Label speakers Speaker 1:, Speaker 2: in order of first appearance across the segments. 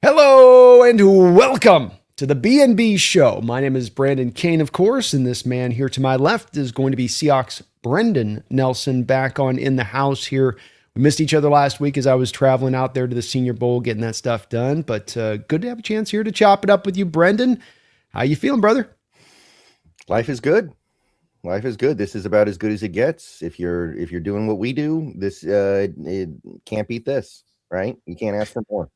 Speaker 1: Hello and welcome to the B&B show. My name is Brandon Kane, of course, and this man here to my left is going to be Seahawks Brendan Nelson back on in the house here. We missed each other last week as I was traveling out there to the Senior Bowl getting that stuff done, but good to have a chance here to chop it up with you, Brendan. How you feeling, brother?
Speaker 2: Life is good. Life is good. This is about as good as it gets. If you're doing what we do, this it can't beat this, right? You can't ask for more.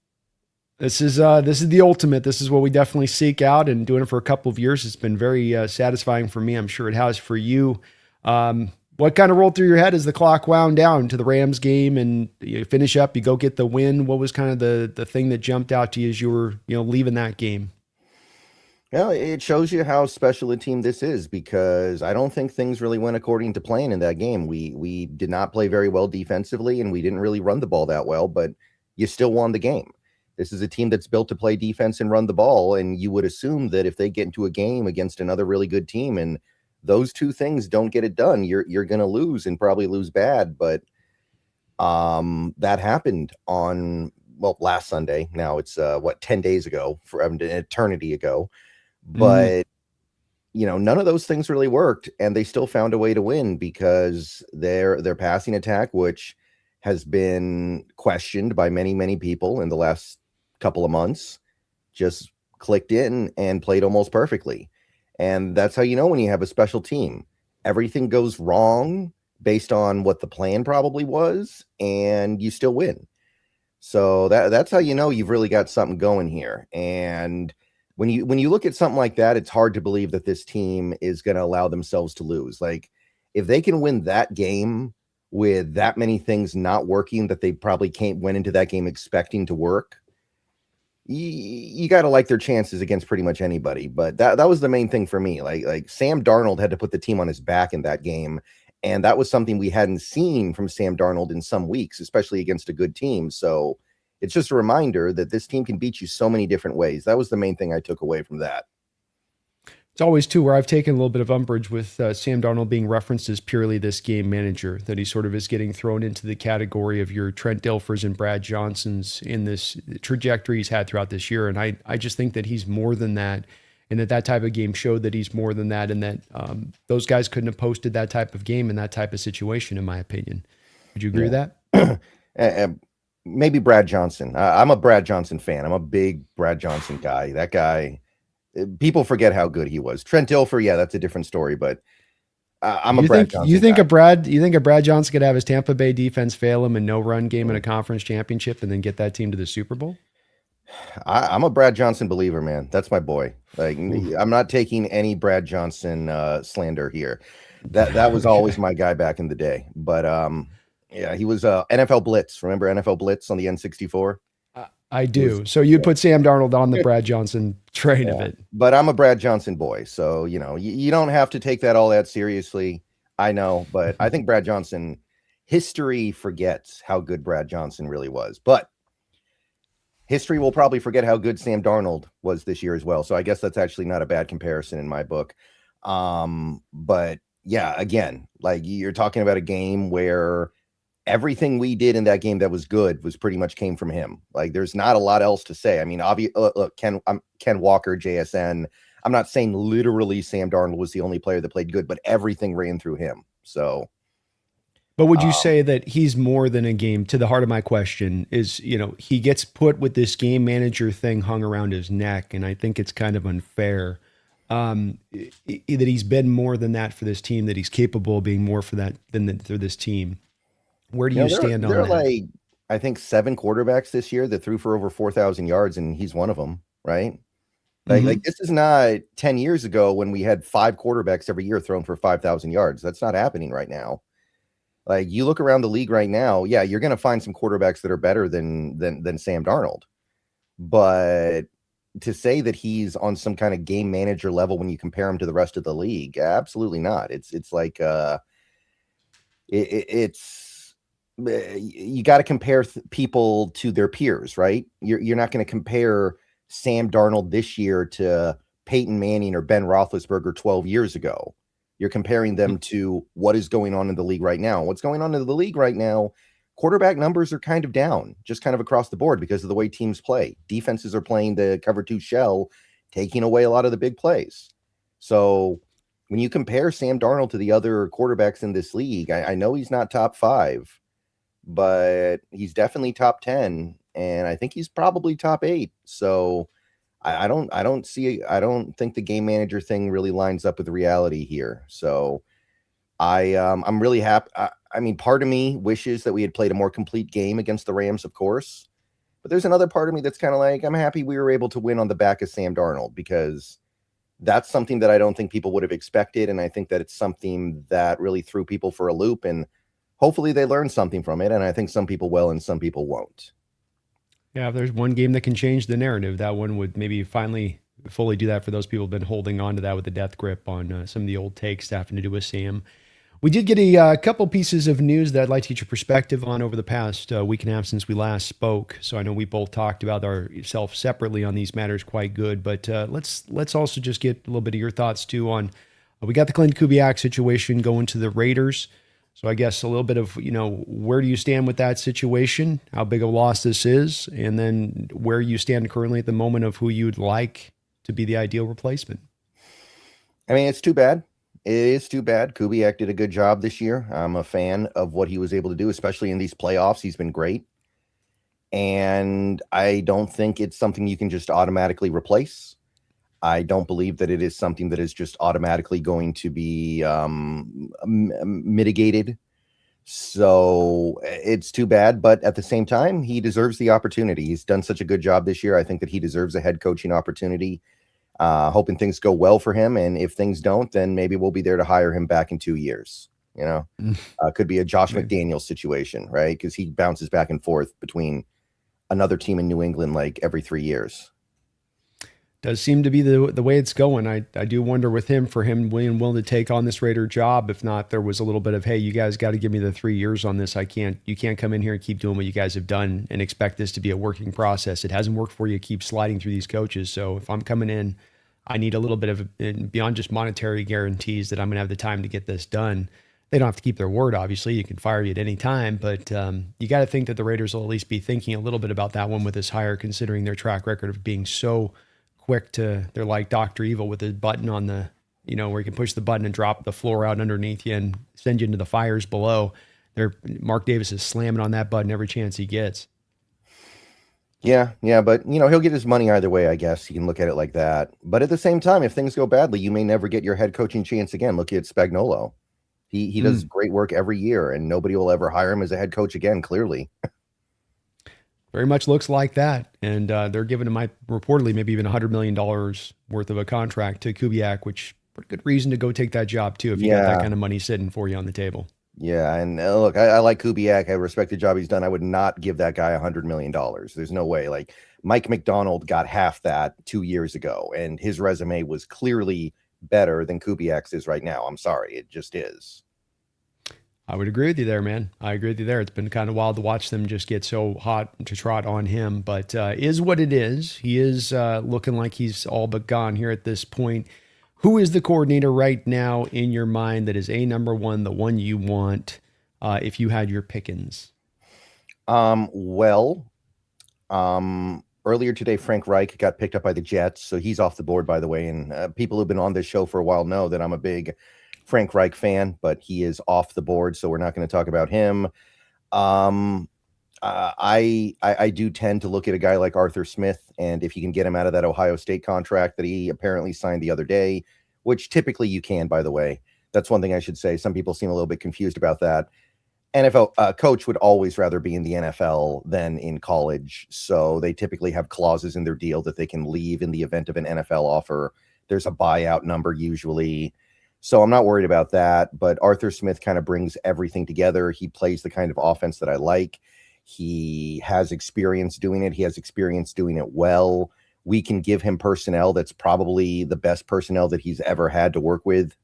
Speaker 1: This is the ultimate. This is what we definitely seek out, and doing it for a couple of years, it's been very satisfying for me. I'm sure it has for you. What kind of rolled through your head as the clock wound down to the Rams game and you finish up, you go get the win? What was kind of the thing that jumped out to you as you were leaving that game?
Speaker 2: Well, it shows you how special a team this is, because I don't think things really went according to plan in that game. We did not play very well defensively, and we didn't really run the ball that well, but you still won the game. This is a team that's built to play defense and run the ball, and you would assume that if they get into a game against another really good team and those two things don't get it done, you're going to lose, and probably lose bad. But that happened on, well, last Sunday. Now it's 10 days ago, for an eternity ago. But none of those things really worked, and they still found a way to win because their passing attack, which has been questioned by many people in the last couple of months, just clicked in and played almost perfectly. And that's how you know when you have a special team. Everything goes wrong based on what the plan probably was, and you still win. So that's how you know you've really got something going here. And when you look at something like that, it's hard to believe that this team is going to allow themselves to lose. Like, if they can win that game with that many things not working that they probably went into that game expecting to work, you got to like their chances against pretty much anybody. But that was the main thing for me. Like Sam Darnold had to put the team on his back in that game, and that was something we hadn't seen from Sam Darnold in some weeks, especially against a good team. So it's just a reminder that this team can beat you so many different ways. That was the main thing I took away from that.
Speaker 1: It's always, too, where I've taken a little bit of umbrage with Sam Darnold being referenced as purely this game manager, that he sort of is getting thrown into the category of your Trent Dilfers and Brad Johnsons in this trajectory he's had throughout this year. And I just think that he's more than that, and that type of game showed that he's more than that, and that those guys couldn't have posted that type of game in that type of situation, in my opinion. Would you agree with
Speaker 2: that? Maybe Brad Johnson. I'm a Brad Johnson fan. I'm a big Brad Johnson guy. That guy, people forget how good he was. Trent Dilfer, yeah, that's a different story. But I'm a Brad Johnson.
Speaker 1: You think a Brad Johnson could have his Tampa Bay defense fail him and no run game in a conference championship and then get that team to the Super Bowl?
Speaker 2: I'm a Brad Johnson believer, man. That's my boy. Like, I'm not taking any Brad Johnson slander here. That was always my guy back in the day. But yeah, he was NFL Blitz. Remember NFL Blitz on the N64?
Speaker 1: I do. So you'd put Sam Darnold on the Brad Johnson train of it.
Speaker 2: But I'm a Brad Johnson boy. So, you don't have to take that all that seriously. I know. But I think Brad Johnson, history forgets how good Brad Johnson really was. But history will probably forget how good Sam Darnold was this year as well. So I guess that's actually not a bad comparison in my book. But yeah, again, like, you're talking about a game where everything we did in that game that was good was pretty much came from him. Like, there's not a lot else to say. I mean, look, Ken Walker, JSN. I'm not saying literally Sam Darnold was the only player that played good, but everything ran through him. So,
Speaker 1: but would you say that he's more than a game? To the heart of my question is, he gets put with this game manager thing hung around his neck, and I think it's kind of unfair that he's been more than that for this team, that he's capable of being more for that than for this team. Where do you stand on that?
Speaker 2: There are, like, I think 7 quarterbacks this year that threw for over 4,000 yards, and he's one of them, right? Like this is not 10 years ago when we had 5 quarterbacks every year thrown for 5,000 yards. That's not happening right now. Like, you look around the league right now, yeah, you're going to find some quarterbacks that are better than Sam Darnold. But to say that he's on some kind of game manager level when you compare him to the rest of the league, absolutely not. It's like you got to compare people to their peers, right? You're not going to compare Sam Darnold this year to Peyton Manning or Ben Roethlisberger 12 years ago. You're comparing them to what is going on in the league right now. What's going on in the league right now, quarterback numbers are kind of down, just kind of across the board because of the way teams play. Defenses are playing the cover 2 shell, taking away a lot of the big plays. So when you compare Sam Darnold to the other quarterbacks in this league, I know he's not top 5, but he's definitely top 10, and I think he's probably top 8. So I don't think the game manager thing really lines up with the reality here. So I'm really happy. I mean, part of me wishes that we had played a more complete game against the Rams, of course. But there's another part of me that's kind of like, I'm happy we were able to win on the back of Sam Darnold, because that's something that I don't think people would have expected. And I think that it's something that really threw people for a loop, and hopefully they learned something from it. And I think some people will and some people won't.
Speaker 1: Yeah, if there's one game that can change the narrative, that one would maybe finally fully do that for those people who've been holding on to that with the death grip on some of the old takes having to do with Sam. We did get a couple pieces of news that I'd like to get your perspective on over the past week and a half since we last spoke. So I know we both talked about ourselves separately on these matters quite good, but let's also just get a little bit of your thoughts too on we got the Clint Kubiak situation going to the Raiders. So I guess a little bit of, where do you stand with that situation, how big a loss this is, and then where you stand currently at the moment of who you'd like to be the ideal replacement.
Speaker 2: I mean, it's too bad. It is too bad. Kubiak did a good job this year. I'm a fan of what he was able to do, especially in these playoffs. He's been great. And I don't think it's something you can just automatically replace. I don't believe that it is something that is just automatically going to be mitigated. So it's too bad. But at the same time, he deserves the opportunity. He's done such a good job this year. I think that he deserves a head coaching opportunity. Hoping things go well for him. And if things don't, then maybe we'll be there to hire him back in 2 years. Could be a Josh McDaniels situation, right? Because he bounces back and forth between another team in New England like every 3 years.
Speaker 1: Does seem to be the way it's going. I do wonder with him, for him being willing to take on this Raider job, if not, there was a little bit of, hey, you guys got to give me the 3 years on this. You can't come in here and keep doing what you guys have done and expect this to be a working process. It hasn't worked for you. Keep sliding through these coaches. So if I'm coming in, I need a little bit of, beyond just monetary guarantees that I'm going to have the time to get this done. They don't have to keep their word, obviously. You can fire you at any time, but you got to think that the Raiders will at least be thinking a little bit about that one with this hire, considering their track record of being so quick they're like Dr. Evil with a button on the, where you can push the button and drop the floor out underneath you and send you into the fires below. Mark Davis is slamming on that button every chance he gets.
Speaker 2: Yeah, but he'll get his money either way, I guess. You can look at it like that. But at the same time, if things go badly, you may never get your head coaching chance again. Look at Spagnuolo. He does great work every year, and nobody will ever hire him as a head coach again, clearly.
Speaker 1: Very much looks like that. And they're giving him, reportedly, maybe even $100 million worth of a contract to Kubiak, which pretty good reason to go take that job, too, if you got that kind of money sitting for you on the table.
Speaker 2: Yeah, and look, I like Kubiak. I respect the job he's done. I would not give that guy $100 million. There's no way. Like, Mike McDonald got half that 2 years ago, and his resume was clearly better than Kubiak's is right now. I'm sorry. It just is.
Speaker 1: I would agree with you there, man. I agree with you there. It's been kind of wild to watch them just get so hot to trot on him, but is what it is. He is looking like he's all but gone here at this point. Who is the coordinator right now in your mind that is number one, the one you want, if you had your pickings?
Speaker 2: Earlier today, Frank Reich got picked up by the Jets, so he's off the board, by the way. And people who've been on this show for a while know that I'm a big Frank Reich fan, but he is off the board, so we're not going to talk about him. I do tend to look at a guy like Arthur Smith, and if you can get him out of that Ohio State contract that he apparently signed the other day, which typically you can, by the way. That's one thing I should say. Some people seem a little bit confused about that. NFL coach would always rather be in the NFL than in college, so they typically have clauses in their deal that they can leave in the event of an NFL offer. There's a buyout number usually. So I'm not worried about that, but Arthur Smith kind of brings everything together. He plays the kind of offense that I like. He has experience doing it. He has experience doing it well. We can give him personnel that's probably the best personnel that he's ever had to work with,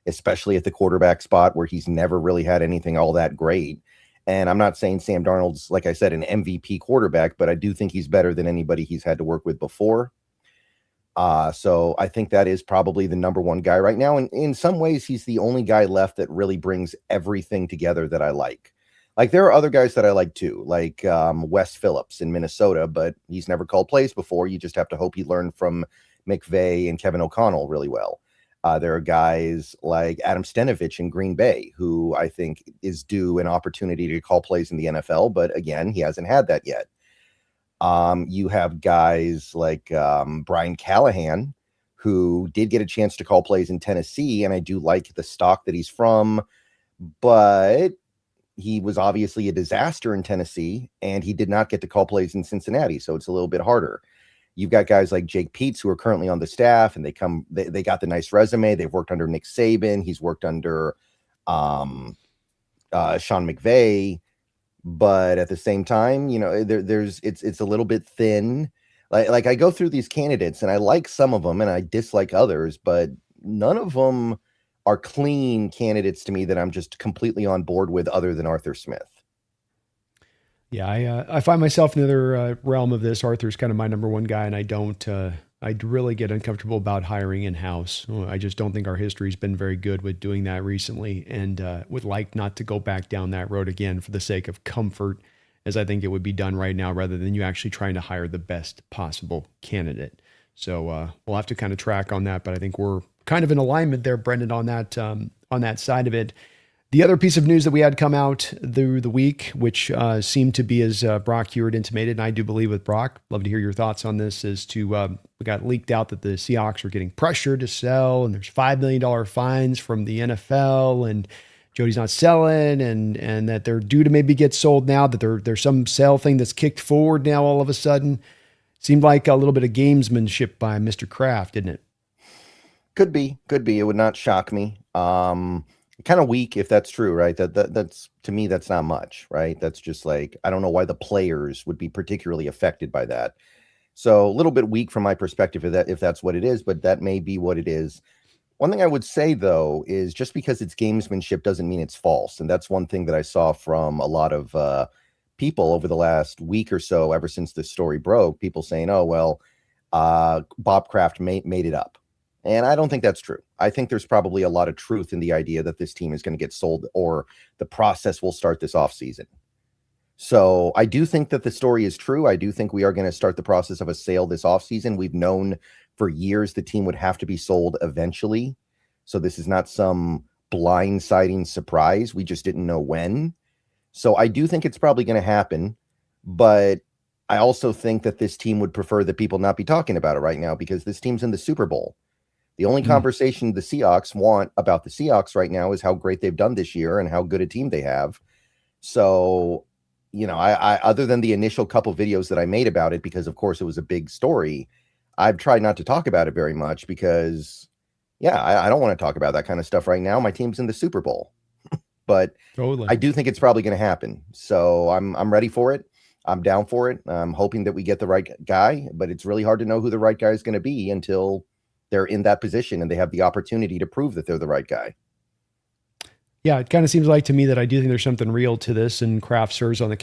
Speaker 2: especially at the quarterback spot where he's never really had anything all that great. And I'm not saying Sam Darnold's, like I said, an MVP quarterback, but I do think he's better than anybody he's had to work with before. So I think that is probably the number one guy right now. And in some ways, he's the only guy left that really brings everything together that I like. Like there are other guys that I like too, like Wes Phillips in Minnesota, but he's never called plays before. You just have to hope he learned from McVay and Kevin O'Connell really well. There are guys like Adam Stenavich in Green Bay, who I think is due an opportunity to call plays in the NFL, but again, he hasn't had that yet. You have guys like Brian Callahan, who did get a chance to call plays in Tennessee, and I do like the stock that he's from, but he was obviously a disaster in Tennessee, and he did not get to call plays in Cincinnati, so it's a little bit harder. You've got guys like Jake Peets who are currently on the staff, and they got the nice resume. They've worked under Nick Saban. He's worked under Sean McVay, but at the same time, it's a little bit thin. Like I go through these candidates, and I like some of them, and I dislike others, but none of them are clean candidates to me that I'm just completely on board with, other than Arthur Smith.
Speaker 1: Yeah, I find myself in the other realm of this. Arthur's kind of my number one guy, and I'd really get uncomfortable about hiring in-house. I just don't think our history's been very good with doing that recently, and would like not to go back down that road again for the sake of comfort, as I think it would be done right now, rather than you actually trying to hire the best possible candidate. So we'll have to kind of track on that, but I think we're kind of in alignment there, Brendan, on that side of it. The other piece of news that we had come out through the week, which seemed to be, as Brock, you had intimated, and I do believe with Brock, love to hear your thoughts on this, is to, we got leaked out that the Seahawks are getting pressured to sell, and there's $5 million fines from the NFL, and Jody's not selling, and that they're due to maybe get sold now, that there's some sale thing that's kicked forward now all of a sudden. Seemed like a little bit of gamesmanship by Mr. Kraft, didn't it?
Speaker 2: Could be. It would not shock me. Kind of weak if that's true, right? That's, to me, that's not much, right? That's just like, I don't know why the players would be particularly affected by that. So a little bit weak from my perspective if that's what it is, but that may be what it is. One thing I would say, though, is just because it's gamesmanship doesn't mean it's false. And that's one thing that I saw from a lot of people over the last week or so, ever since this story broke, people saying, oh, well, Bob Kraft made it up. And I don't think that's true. I think there's probably a lot of truth in the idea that this team is going to get sold, or the process will start this offseason. So I do think that the story is true. I do think we are going to start the process of a sale this offseason. We've known for years the team would have to be sold eventually. So this is not some blindsiding surprise. We just didn't know when. So I do think it's probably going to happen. But I also think that this team would prefer that people not be talking about it right now, because this team's in the Super Bowl. The only conversation the Seahawks want about the Seahawks right now is how great they've done this year and how good a team they have. So, I other than the initial couple videos that I made about it, because of course it was a big story, I've tried not to talk about it very much because, I don't want to talk about that kind of stuff right now. My team's in the Super Bowl, but totally. I do think it's probably going to happen. So I'm ready for it. I'm down for it. I'm hoping that we get the right guy, but it's really hard to know who the right guy is going to be until they're in that position and they have the opportunity to prove that they're the right guy.
Speaker 1: Yeah, it kind of seems like to me that I do think there's something real to this, and Kraft serves on the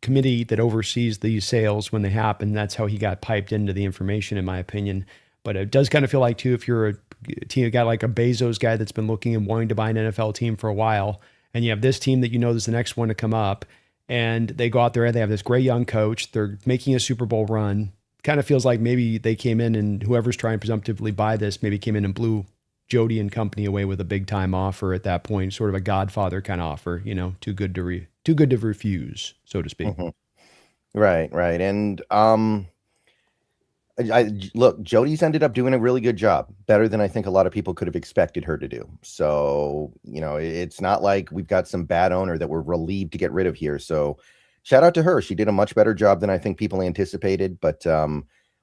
Speaker 1: committee that oversees these sales when they happen. That's how he got piped into the information, in my opinion. But it does kind of feel like, too, if you're a guy like a Bezos guy that's been looking and wanting to buy an NFL team for a while, and you have this team that is the next one to come up, and they go out there and they have this great young coach, they're making a Super Bowl run. Kind of feels like maybe they came in, and whoever's trying to presumptively buy this maybe came in and blew Jody and company away with a big time offer at that point, sort of a Godfather kind of offer, too good to refuse, so to speak.
Speaker 2: Mm-hmm. Right. And look, Jody's ended up doing a really good job, better than I think a lot of people could have expected her to do. So, it's not like we've got some bad owner that we're relieved to get rid of here. So shout out to her. She did a much better job than I think people anticipated. But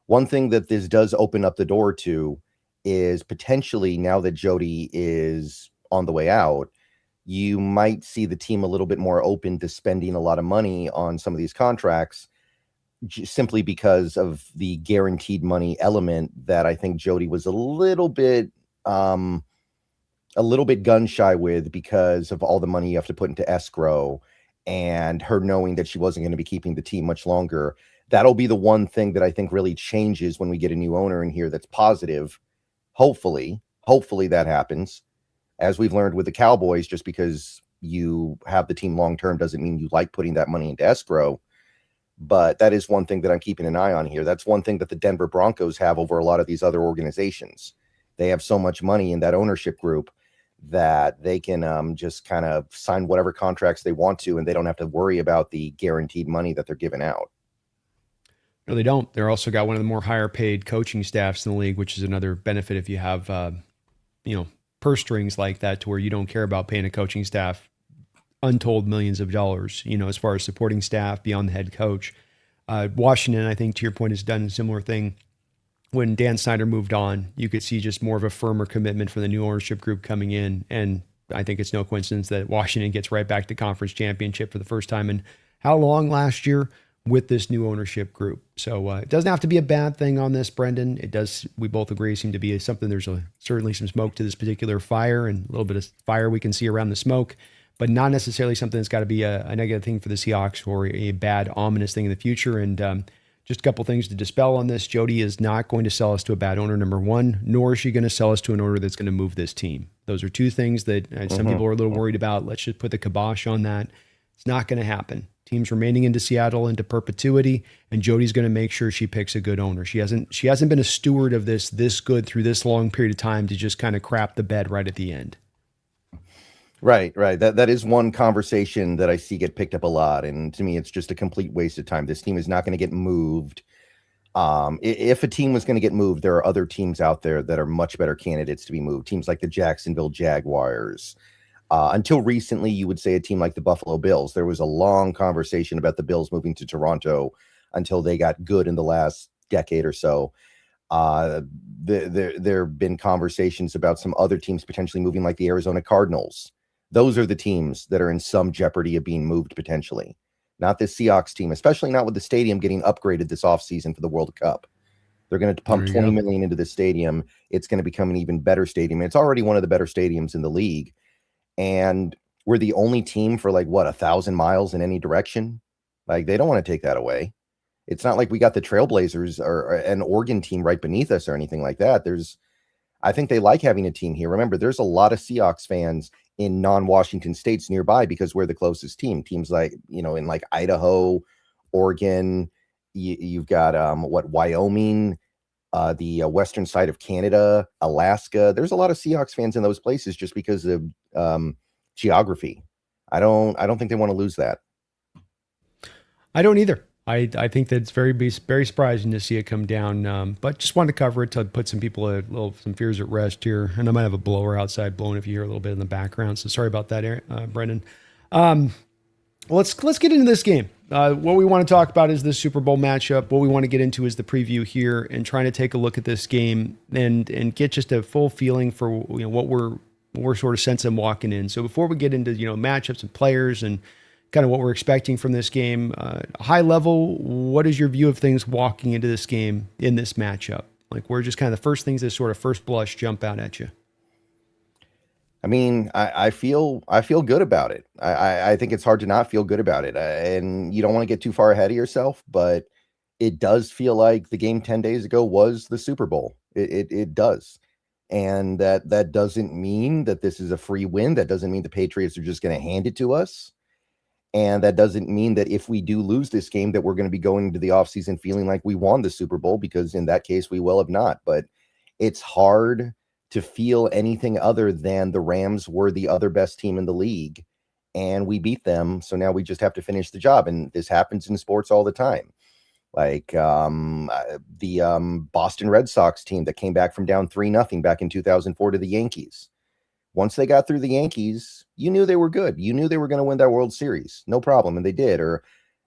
Speaker 2: one thing that this does open up the door to is potentially, now that Jody is on the way out, you might see the team a little bit more open to spending a lot of money on some of these contracts, simply because of the guaranteed money element that I think Jody was a little bit gun shy with, because of all the money you have to put into escrow, and her knowing that she wasn't going to be keeping the team much longer. That'll be the one thing that I think really changes when we get a new owner in here that's positive. Hopefully that happens, as we've learned with the Cowboys, just because you have the team long term doesn't mean you like putting that money into escrow. But that is one thing that I'm keeping an eye on here. That's one thing that the Denver Broncos have over a lot of these other organizations. They have so much money in that ownership group that they can just kind of sign whatever contracts they want to, and they don't have to worry about the guaranteed money that they're giving out.
Speaker 1: No, they don't. They're also got one of the more higher paid coaching staffs in the league, which is another benefit if you have, purse strings like that to where you don't care about paying a coaching staff untold millions of dollars, as far as supporting staff beyond the head coach. Washington, I think to your point, has done a similar thing. When Dan Snyder moved on, you could see just more of a firmer commitment for the new ownership group coming in. And I think it's no coincidence that Washington gets right back to conference championship for the first time in how long last year with this new ownership group. So it doesn't have to be a bad thing on this, Brendan. It does, we both agree, seem to be something. There's certainly some smoke to this particular fire and a little bit of fire we can see around the smoke, but not necessarily something that's got to be a negative thing for the Seahawks or a bad, ominous thing in the future. And just a couple things to dispel on this. Jody is not going to sell us to a bad owner, number one, nor is she going to sell us to an owner that's going to move this team. Those are two things that some people are a little worried about. Let's just put the kibosh on that. It's not going to happen. Team's remaining into Seattle into perpetuity, and Jody's going to make sure she picks a good owner. She hasn't been a steward of this good through this long period of time to just kind of crap the bed right at the end.
Speaker 2: Right. That is one conversation that I see get picked up a lot, and to me, it's just a complete waste of time. This team is not going to get moved. If a team was going to get moved, there are other teams out there that are much better candidates to be moved. Teams like the Jacksonville Jaguars. Until recently, you would say a team like the Buffalo Bills. There was a long conversation about the Bills moving to Toronto until they got good in the last decade or so. There have been conversations about some other teams potentially moving, like the Arizona Cardinals. Those are the teams that are in some jeopardy of being moved potentially. Not the Seahawks team, especially not with the stadium getting upgraded this offseason for the World Cup. They're going to pump $20 million into the stadium. It's going to become an even better stadium. It's already one of the better stadiums in the league. And we're the only team for 1,000 miles in any direction. Like, they don't want to take that away. It's not like we got the Trailblazers or an Oregon team right beneath us or anything like that. I think they like having a team here. Remember, there's a lot of Seahawks fans in non-Washington states nearby because we're the closest team. Teams like, in like Idaho, Oregon, you've got Wyoming, the western side of Canada, Alaska. There's a lot of Seahawks fans in those places just because of geography. I don't think they want to lose that.
Speaker 1: I don't either. I think that it's very surprising to see it come down. But just wanted to cover it to put some people some fears at rest here. And I might have a blower outside blowing if you hear a little bit in the background. So sorry about that, Brendan. Let's get into this game. What we want to talk about is the Super Bowl matchup. What we want to get into is the preview here and trying to take a look at this game and get just a full feeling for what we're sort of sensing walking in. So before we get into matchups and players and kind of what we're expecting from this game, high level, what is your view of things walking into this game in this matchup? Like, where just kind of the first things that sort of first blush jump out at you?
Speaker 2: I mean, I feel good about it. I think it's hard to not feel good about it. And you don't want to get too far ahead of yourself, but it does feel like the game 10 days ago was the Super Bowl. It does. And that doesn't mean that this is a free win. That doesn't mean the Patriots are just going to hand it to us. And that doesn't mean that if we do lose this game, that we're going to be going into the offseason feeling like we won the Super Bowl, because in that case, we will have not. But it's hard to feel anything other than the Rams were the other best team in the league and we beat them. So now we just have to finish the job. And this happens in sports all the time. Like the Boston Red Sox team that came back from down 3-0 back in 2004 to the Yankees. Once they got through the Yankees, you knew they were good. You knew they were going to win that World Series. No problem. And they did. Or,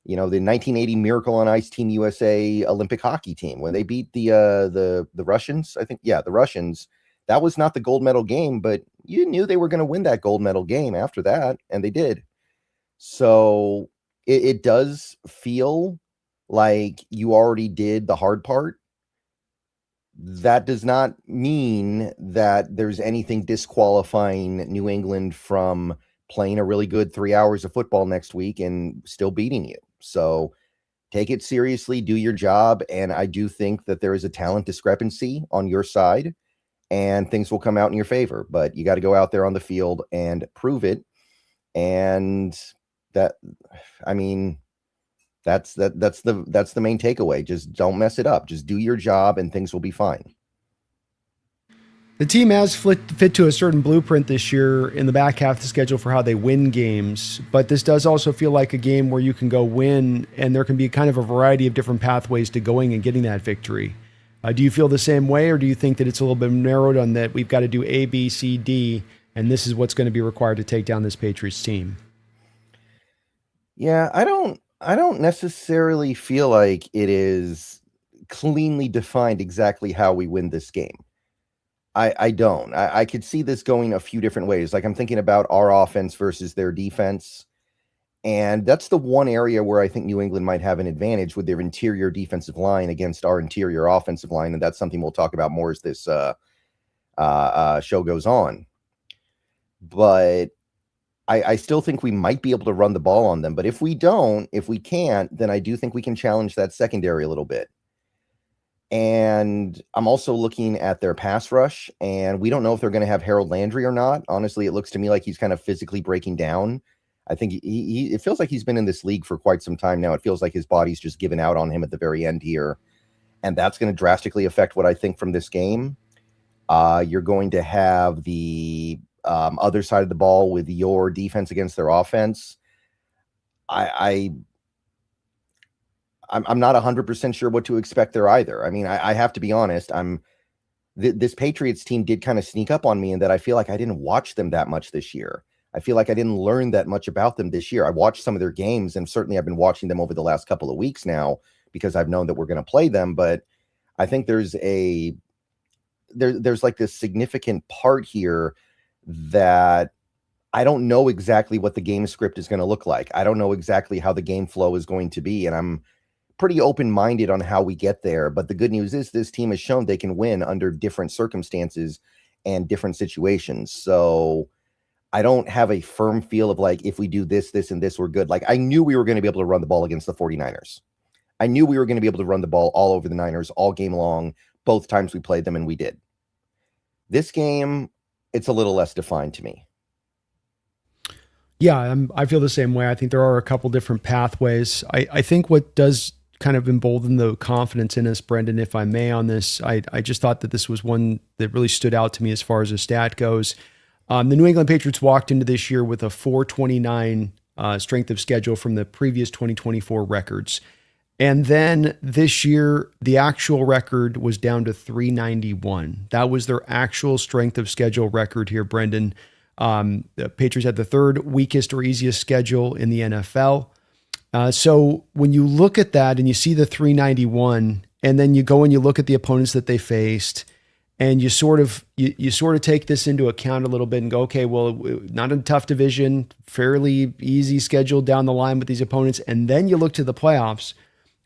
Speaker 2: the 1980 Miracle on Ice Team USA Olympic hockey team, when they beat the Russians, I think. Yeah, the Russians. That was not the gold medal game, but you knew they were going to win that gold medal game after that. And they did. So it does feel like you already did the hard part. That does not mean that there's anything disqualifying New England from playing a really good 3 hours of football next week and still beating you. So take it seriously, do your job. And I do think that there is a talent discrepancy on your side and things will come out in your favor, but you got to go out there on the field and prove it. And that, I mean, that's the main takeaway. Just don't mess it up. Just do your job and things will be fine.
Speaker 1: The team has fit to a certain blueprint this year in the back half of the schedule for how they win games, but this does also feel like a game where you can go win, and there can be kind of a variety of different pathways to going and getting that victory. Do you feel the same way, or do you think that it's a little bit narrowed on that we've got to do A, B, C, D, and this is what's going to be required to take down this Patriots team?
Speaker 2: Yeah, I don't necessarily feel like it is cleanly defined exactly how we win this game. I don't. I could see this going a few different ways. Like, I'm thinking about our offense versus their defense. And that's the one area where I think New England might have an advantage with their interior defensive line against our interior offensive line. And that's something we'll talk about more as this show goes on. But I still think we might be able to run the ball on them. But if we can't, then I do think we can challenge that secondary a little bit. And I'm also looking at their pass rush, and we don't know if they're going to have Harold Landry or not. Honestly, it looks to me like he's kind of physically breaking down. I think it feels like he's been in this league for quite some time now. It feels like his body's just given out on him at the very end here. And that's going to drastically affect what I think from this game. You're going to have the other side of the ball with your defense against their offense. I'm not 100% sure what to expect there either. I mean, I have to be honest. This Patriots team did kind of sneak up on me in that I feel like I didn't watch them that much this year. I feel like I didn't learn that much about them this year. I watched some of their games, and certainly I've been watching them over the last couple of weeks now because I've known that we're going to play them. But I think there's like this significant part here that I don't know exactly what the game script is going to look like. I don't know exactly how the game flow is going to be, and I'm pretty open-minded on how we get there. But the good news is this team has shown they can win under different circumstances and different situations. So I don't have a firm feel of like, if we do this, this, and this, we're good. Like, I knew we were going to be able to run the ball against the 49ers. I knew we were going to be able to run the ball all over the Niners all game long, both times we played them, and we did. This game, it's a little less defined to me.
Speaker 1: Yeah, I feel the same way. I think there are a couple different pathways. I think what does kind of embolden the confidence in us, Brendan, if I may, on this, I just thought that this was one that really stood out to me as far as a stat goes. The New England Patriots walked into this year with a 429 strength of schedule from the previous 2024 records. And then this year, the actual record was down to 391. That was their actual strength of schedule record here, Brendan. The Patriots had the third weakest or easiest schedule in the NFL. So when you look at that and you see the 391, and then you go and you look at the opponents that they faced, and you sort of take this into account a little bit and go, okay, well, not a tough division, fairly easy schedule down the line with these opponents. And then you look to the playoffs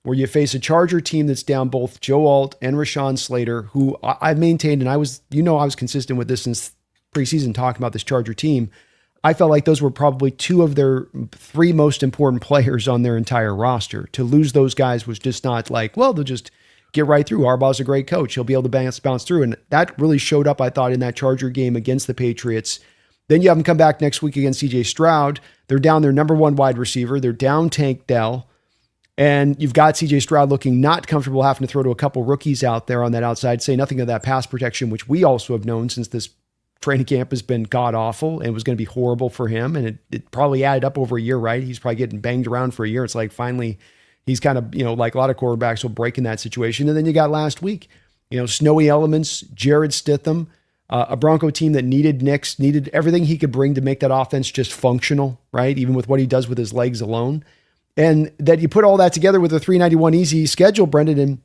Speaker 1: where you face a Charger team that's down both Joe Alt and Rashawn Slater, who I've maintained, and I was consistent with this since preseason talking about this Charger team. I felt like those were probably two of their three most important players on their entire roster. To lose those guys was just not like, well, they'll just get right through. Harbaugh's a great coach. He'll be able to bounce through. And that really showed up, I thought, in that Charger game against the Patriots. Then you have them come back next week against CJ Stroud. They're down their number one wide receiver. They're down Tank Dell. And you've got CJ Stroud looking not comfortable having to throw to a couple rookies out there on that outside, say nothing of that pass protection, which we also have known since this training camp has been god-awful and was going to be horrible for him. And it probably added up over a year, right? He's probably getting banged around for a year. It's like finally he's kind of, like a lot of quarterbacks will break in that situation. And then you got last week, snowy elements, Jared Stitham, a Bronco team that needed everything he could bring to make that offense just functional, right? Even with what he does with his legs alone. And that you put all that together with a 391 easy schedule, Brendan, and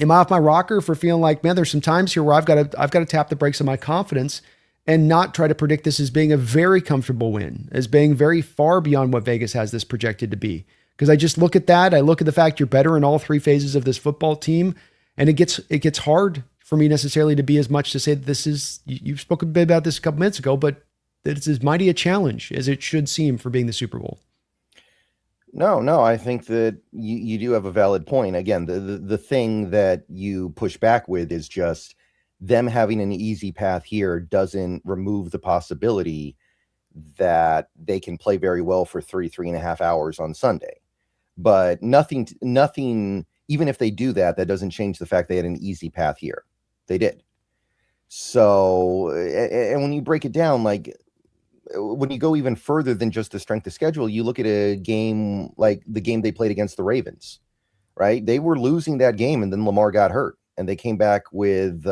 Speaker 1: am I off my rocker for feeling like, man, there's some times here where I've got to tap the brakes on my confidence and not try to predict this as being a very comfortable win, as being very far beyond what Vegas has this projected to be. Because I just look at that. I look at the fact you're better in all three phases of this football team. And it gets hard for me necessarily to be as much to say that this is, you've spoken a bit about this a couple minutes ago, but that it's as mighty a challenge as it should seem for being the Super Bowl.
Speaker 2: No, I think that you do have a valid point. Again, the thing that you push back with is just them having an easy path here doesn't remove the possibility that they can play very well for 3.5 hours on Sunday. But nothing, even if they do that, that doesn't change the fact they had an easy path here. They did. So, and when you break it down, like when you go even further than just the strength of schedule, you look at a game like the game they played against the Ravens, right? They were losing that game, and then Lamar got hurt, and they came back with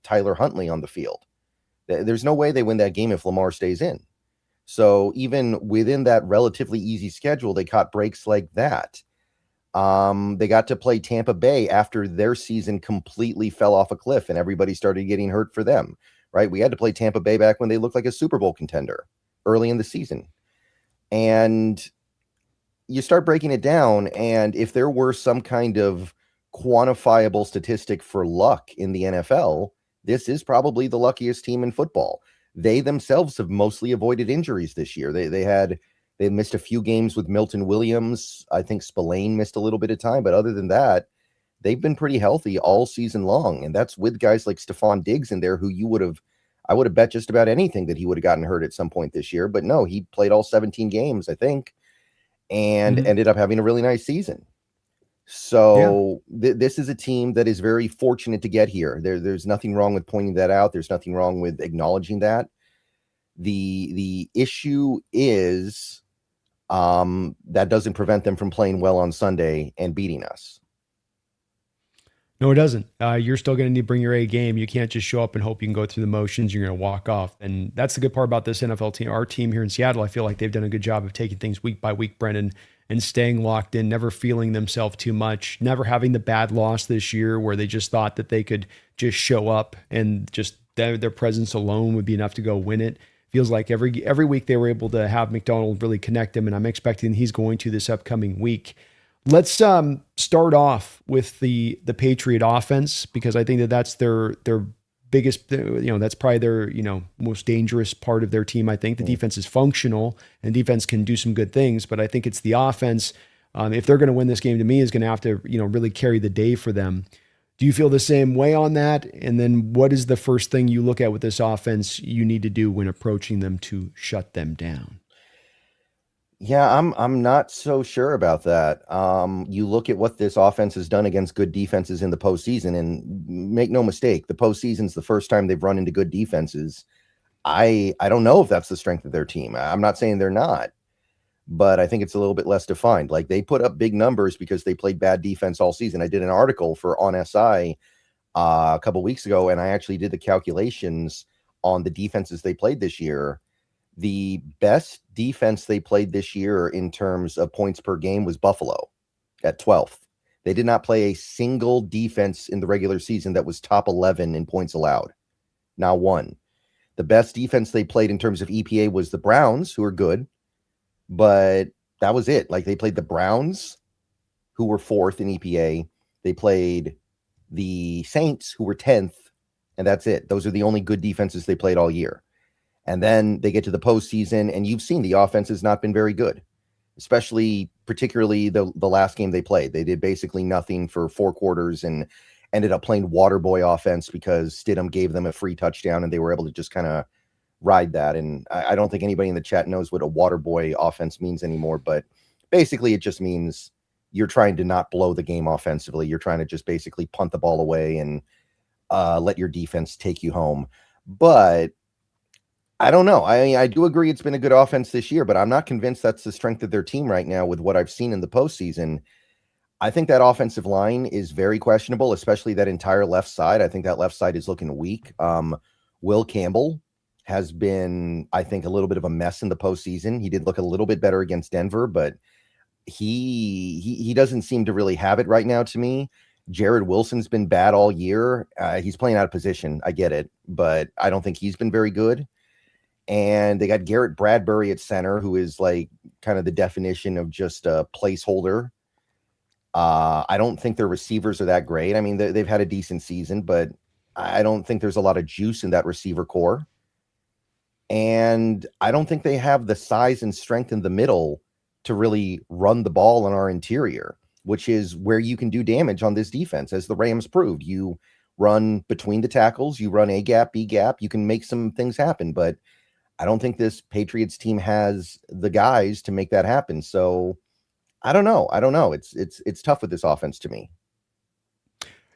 Speaker 2: Tyler Huntley on the field. There's no way they win that game if Lamar stays in. So even within that relatively easy schedule, they caught breaks like that. They got to play Tampa Bay after their season completely fell off a cliff and everybody started getting hurt for them, right? We had to play Tampa Bay back when they looked like a Super Bowl contender early in the season. And you start breaking it down, and if there were some kind of quantifiable statistic for luck in the NFL, this is probably the luckiest team in football. They themselves have mostly avoided injuries this year. They missed a few games with Milton Williams. I think Spillane missed a little bit of time, but other than that, they've been pretty healthy all season long. And that's with guys like Stephon Diggs in there, who I would have bet just about anything that he would have gotten hurt at some point this year. But no, he played all 17 games, I think, and ended up having a really nice season. So this is a team that is very fortunate to get here. There's nothing wrong with pointing that out. There's nothing wrong with acknowledging that. The issue is that doesn't prevent them from playing well on Sunday and beating us.
Speaker 1: No, it doesn't. You're still going to need to bring your A game. You can't just show up and hope you can go through the motions. You're going to walk off. And that's the good part about this NFL team. Our team here in Seattle, I feel like they've done a good job of taking things week by week, Brendan, and staying locked in, never feeling themselves too much, never having the bad loss this year where they just thought that they could just show up and just their presence alone would be enough to go win it. Feels like every week they were able to have McDonald really connect him, and I'm expecting he's going to this upcoming week. Let's start off with the Patriot offense, because I think that that's their biggest, that's probably their, most dangerous part of their team. I think the defense is functional and defense can do some good things, but I think it's the offense. If they're going to win this game, to me, is going to have to, really carry the day for them. Do you feel the same way on that? And then what is the first thing you look at with this offense you need to do when approaching them to shut them down?
Speaker 2: Yeah, I'm not so sure about that. You look at what this offense has done against good defenses in the postseason, and make no mistake, the postseason's the first time they've run into good defenses. I don't know if that's the strength of their team. I'm not saying they're not, but I think it's a little bit less defined. Like, they put up big numbers because they played bad defense all season. I did an article for On SI a couple weeks ago, and I actually did the calculations on the defenses they played this year. The best defense they played this year in terms of points per game was Buffalo at 12th. They did not play a single defense in the regular season that was top 11 in points allowed. Not one. The best defense they played in terms of EPA was the Browns, who are good, but that was it. Like, they played the Browns, who were 4th in EPA. They played the Saints, who were 10th, and that's it. Those are the only good defenses they played all year. And then they get to the postseason, and you've seen the offense has not been very good, particularly the last game they played. They did basically nothing for 4 quarters and ended up playing water boy offense because Stidham gave them a free touchdown, and they were able to just kind of ride that. And I don't think anybody in the chat knows what a water boy offense means anymore, but basically it just means you're trying to not blow the game offensively. You're trying to just basically punt the ball away and let your defense take you home. But I don't know. I do agree it's been a good offense this year, but I'm not convinced that's the strength of their team right now with what I've seen in the postseason. I think that offensive line is very questionable, especially that entire left side. I think that left side is looking weak. Will Campbell has been, I think, a little bit of a mess in the postseason. He did look a little bit better against Denver, but he doesn't seem to really have it right now to me. Jared Wilson's been bad all year. He's playing out of position. I get it, but I don't think he's been very good. And they got Garrett Bradbury at center, who is like kind of the definition of just a placeholder. I don't think their receivers are that great. I mean, they've had a decent season, but I don't think there's a lot of juice in that receiver core. And I don't think they have the size and strength in the middle to really run the ball on our interior, which is where you can do damage on this defense, as the Rams proved. You run between the tackles, you run A gap, B gap, you can make some things happen, but I don't think this Patriots team has the guys to make that happen. So I don't know. It's tough with this offense to me.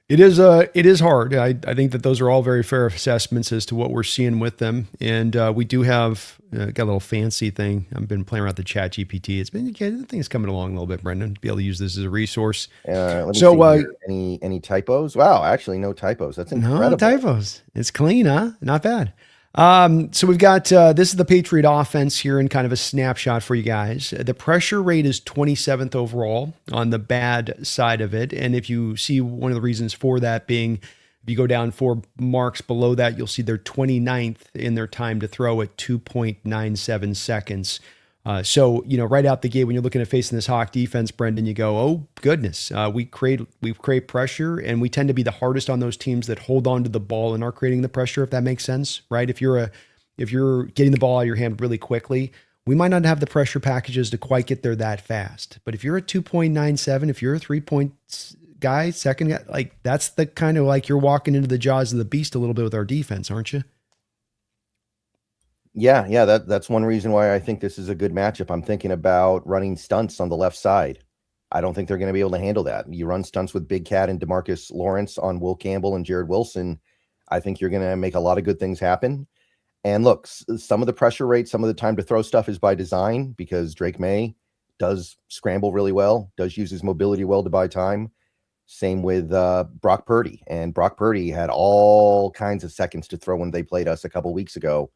Speaker 1: It is hard. I think that those are all very fair assessments as to what we're seeing with them, and we do have got a little fancy thing. I've been playing around with the Chat GPT. It's been the thing's coming along a little bit, Brendan. To be able to use this as a resource.
Speaker 2: Let me
Speaker 1: So
Speaker 2: see here. Any typos? Wow, actually no typos. That's incredible.
Speaker 1: no typos. It's clean, huh? Not bad. So we've got this is the Patriot offense here in kind of a snapshot for you guys. The pressure rate is 27th overall on the bad side of it. And if you see one of the reasons for that being, if you go down 4 marks below that, you'll see they're 29th in their time to throw at 2.97 seconds. So, right out the gate, when you're looking at facing this Hawk defense, Brendan, you go, oh goodness, we create pressure, and we tend to be the hardest on those teams that hold on to the ball and are creating the pressure, if that makes sense, right? If you're getting the ball out of your hand really quickly, we might not have the pressure packages to quite get there that fast. But if you're a 2.97, if you're a 3-point guy, second guy, like that's the kind of like you're walking into the jaws of the beast a little bit with our defense, aren't you?
Speaker 2: Yeah, that's one reason why I think this is a good matchup. I'm thinking about running stunts on the left side. I don't think they're going to be able to handle that. You run stunts with Big Cat and DeMarcus Lawrence on Will Campbell and Jared Wilson. I think you're going to make a lot of good things happen. And look, some of the pressure rate, some of the time to throw stuff is by design because Drake May does scramble really well, does use his mobility well to buy time. Same with Brock Purdy. And Brock Purdy had all kinds of seconds to throw when they played us a couple weeks ago.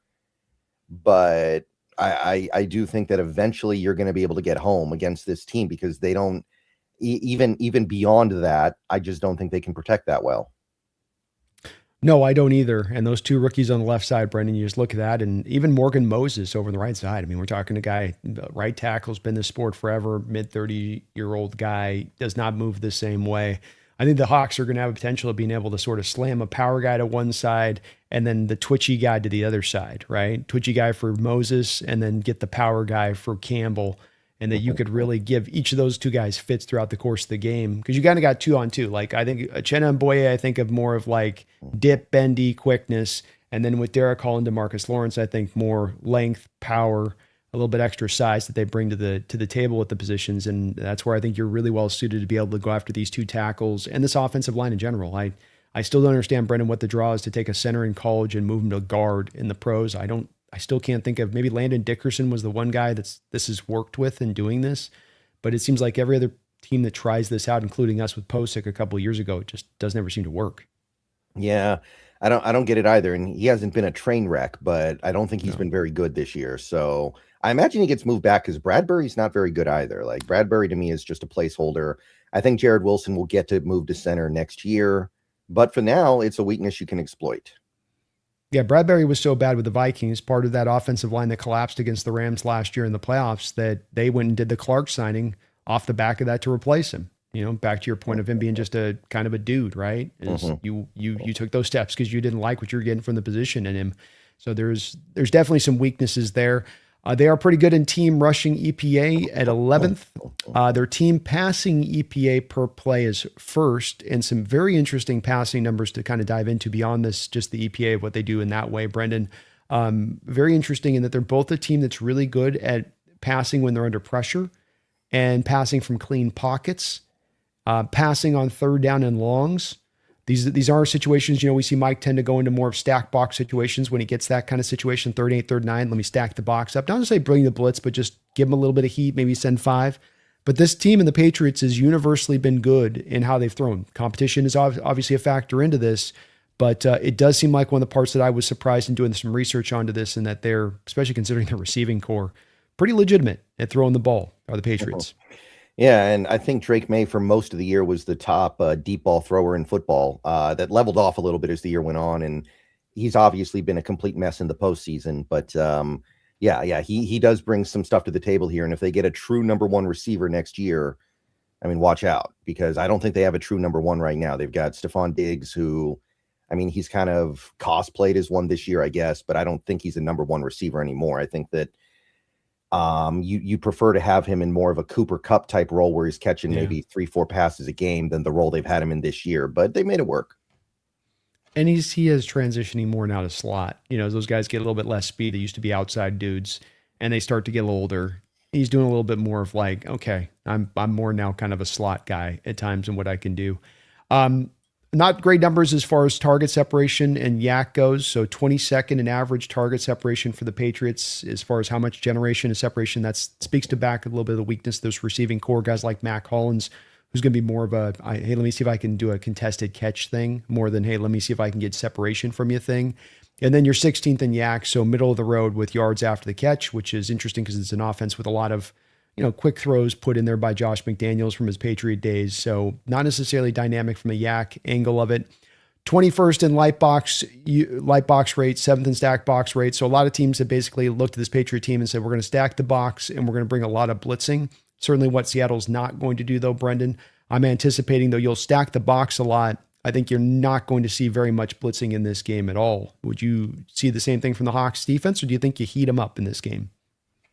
Speaker 2: But I do think that eventually you're going to be able to get home against this team because they don't even beyond that. I just don't think they can protect that well.
Speaker 1: No, I don't either. And those 2 rookies on the left side, Brendan, you just look at that. And even Morgan Moses over on the right side. I mean, we're talking a guy, right tackle's been in the sport forever, mid-30-year-old guy, does not move the same way. I think the Hawks are going to have a potential of being able to sort of slam a power guy to one side and then the twitchy guy to the other side, right? Twitchy guy for Moses and then get the power guy for Campbell. And that you could really give each of those 2 guys fits throughout the course of the game. Because you kind of got 2-on-2. Like I think Uchenna and Boye, I think of more of like dip, bendy, quickness. And then with Derek Hall and DeMarcus Lawrence, I think more length, power, a little bit extra size that they bring to the table with the positions. And that's where I think you're really well suited to be able to go after these 2 tackles and this offensive line in general. I still don't understand, Brendan, what the draw is to take a center in college and move him to guard in the pros. I still can't think of, maybe Landon Dickerson was the one guy this has worked with in doing this, but it seems like every other team that tries this out, including us with Posick a couple of years ago, it just doesn't ever seem to work.
Speaker 2: Yeah, I don't get it either. And he hasn't been a train wreck, but I don't think he's been very good this year. So I imagine he gets moved back because Bradbury's not very good either. Like Bradbury to me is just a placeholder. I think Jared Wilson will get to move to center next year, but for now, it's a weakness you can exploit.
Speaker 1: Yeah, Bradbury was so bad with the Vikings, part of that offensive line that collapsed against the Rams last year in the playoffs, that they went and did the Clark signing off the back of that to replace him. Back to your point of him being just a kind of a dude, right? You took those steps because you didn't like what you were getting from the position in him. So there's definitely some weaknesses there. They are pretty good in team rushing EPA at 11th. Their team passing EPA per play is first, and some very interesting passing numbers to kind of dive into beyond this, just the EPA of what they do in that way, Brendan. Very interesting in that they're both a team that's really good at passing when they're under pressure and passing from clean pockets, passing on 3rd down and longs. These are situations, we see Mike tend to go into more of stack box situations when he gets that kind of situation, 3rd 8, 3rd 9, let me stack the box up. Not to say bring the blitz, but just give him a little bit of heat, maybe send 5. But this team in the Patriots has universally been good in how they've thrown. Competition is obviously a factor into this, but it does seem like one of the parts that I was surprised in doing some research onto this, and that they're, especially considering their receiving core, pretty legitimate at throwing the ball, are the Patriots.
Speaker 2: Yeah, and I think Drake May for most of the year was the top deep ball thrower in football. That leveled off a little bit as the year went on, and he's obviously been a complete mess in the postseason. But he does bring some stuff to the table here. And if they get a true number 1 receiver next year, I mean, watch out, because I don't think they have a true number 1 right now. They've got Stephon Diggs, who, I mean, he's kind of cosplayed as one this year, I guess, but I don't think he's a number 1 receiver anymore. I think that you prefer to have him in more of a Cooper Kupp type role where he's catching maybe 3-4 passes a game than the role they've had him in this year, but they made it work.
Speaker 1: And he is transitioning more now to slot. As those guys get a little bit less speed. They used to be outside dudes, and they start to get a little older. He's doing a little bit more of like, okay, I'm more now kind of a slot guy at times in what I can do. Um, Not great numbers as far as target separation and yak goes. So 22nd in average target separation for the Patriots as far as how much generation and separation. That speaks to back a little bit of the weakness of those receiving core guys like Mac Hollins, who's going to be more of a, hey, let me see if I can do a contested catch thing more than, hey, let me see if I can get separation from you thing. And then you're 16th in yak, so middle of the road with yards after the catch, which is interesting because it's an offense with a lot of quick throws put in there by Josh McDaniels from his Patriot days. So not necessarily dynamic from a yak angle of it. 21st in light box rate, 7th in stack box rate. So a lot of teams have basically looked at this Patriot team and said, we're going to stack the box and we're going to bring a lot of blitzing. Certainly what Seattle's not going to do though, Brendan. I'm anticipating though you'll stack the box a lot. I think you're not going to see very much blitzing in this game at all. Would you see the same thing from the Hawks defense, or do you think you heat them up in this game?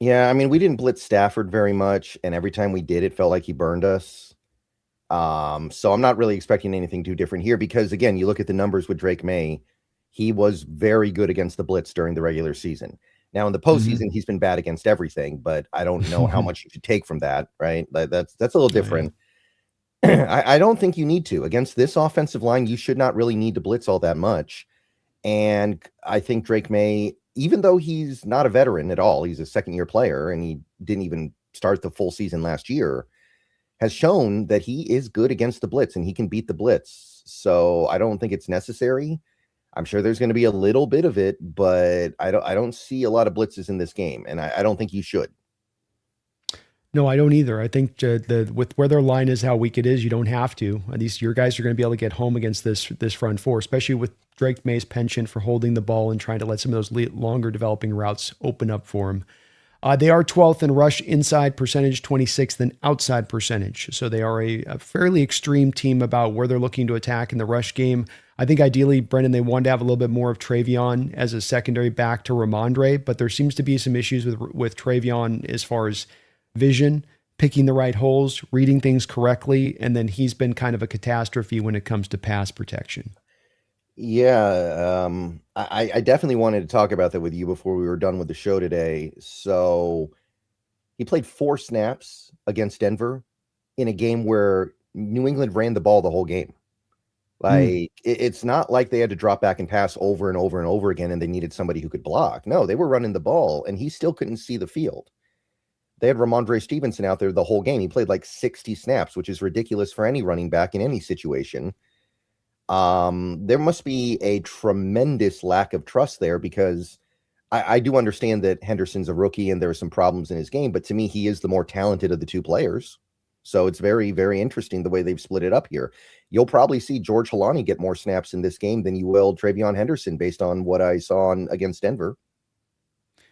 Speaker 2: Yeah, I mean, we didn't blitz Stafford very much, and every time we did, it felt like he burned us. So I'm not really expecting anything too different here because, again, you look at the numbers with Drake May, he was very good against the blitz during the regular season. Now, in the postseason, he's been bad against everything, but I don't know how much you should take from that, right? That's a little different. I don't think you need to. Against this offensive line, you should not really need to blitz all that much. And I think Drake May, even though he's not a veteran at all, he's a second-year player, and he didn't even start the full season last year, has shown that he is good against the blitz, and he can beat the blitz. So I don't think it's necessary. I'm sure there's going to be a little bit of it, but I don't see a lot of blitzes in this game, and I don't think you should.
Speaker 1: No, I don't either. I think with where their line is, how weak it is, you don't have to. At least your guys are going to be able to get home against this front four, especially with Drake May's penchant for holding the ball and trying to let some of those longer developing routes open up for him. They are 12th in rush inside percentage, 26th in outside percentage. So they are a fairly extreme team about where they're looking to attack in the rush game. I think ideally, Brendan, they wanted to have a little bit more of Travion as a secondary back to Ramondre, but there seems to be some issues with Travion as far as vision, picking the right holes, reading things correctly, and then he's been kind of a catastrophe when it comes to pass protection.
Speaker 2: Yeah, I definitely wanted to talk about that with you before we were done with the show today. So he played 4 snaps against Denver in a game where New England ran the ball the whole game. Like, it's not like they had to drop back and pass over and over and over again and they needed somebody who could block. No, they were running the ball, and he still couldn't see the field. They had Ramondre Stevenson out there the whole game. He played like 60 snaps, which is ridiculous for any running back in any situation. There must be a tremendous lack of trust there because I do understand that Henderson's a rookie and there are some problems in his game, but to me, he is the more talented of the two players. So it's very, very interesting the way they've split it up here. You'll probably see George Halani get more snaps in this game than you will Travion Henderson based on what I saw against Denver.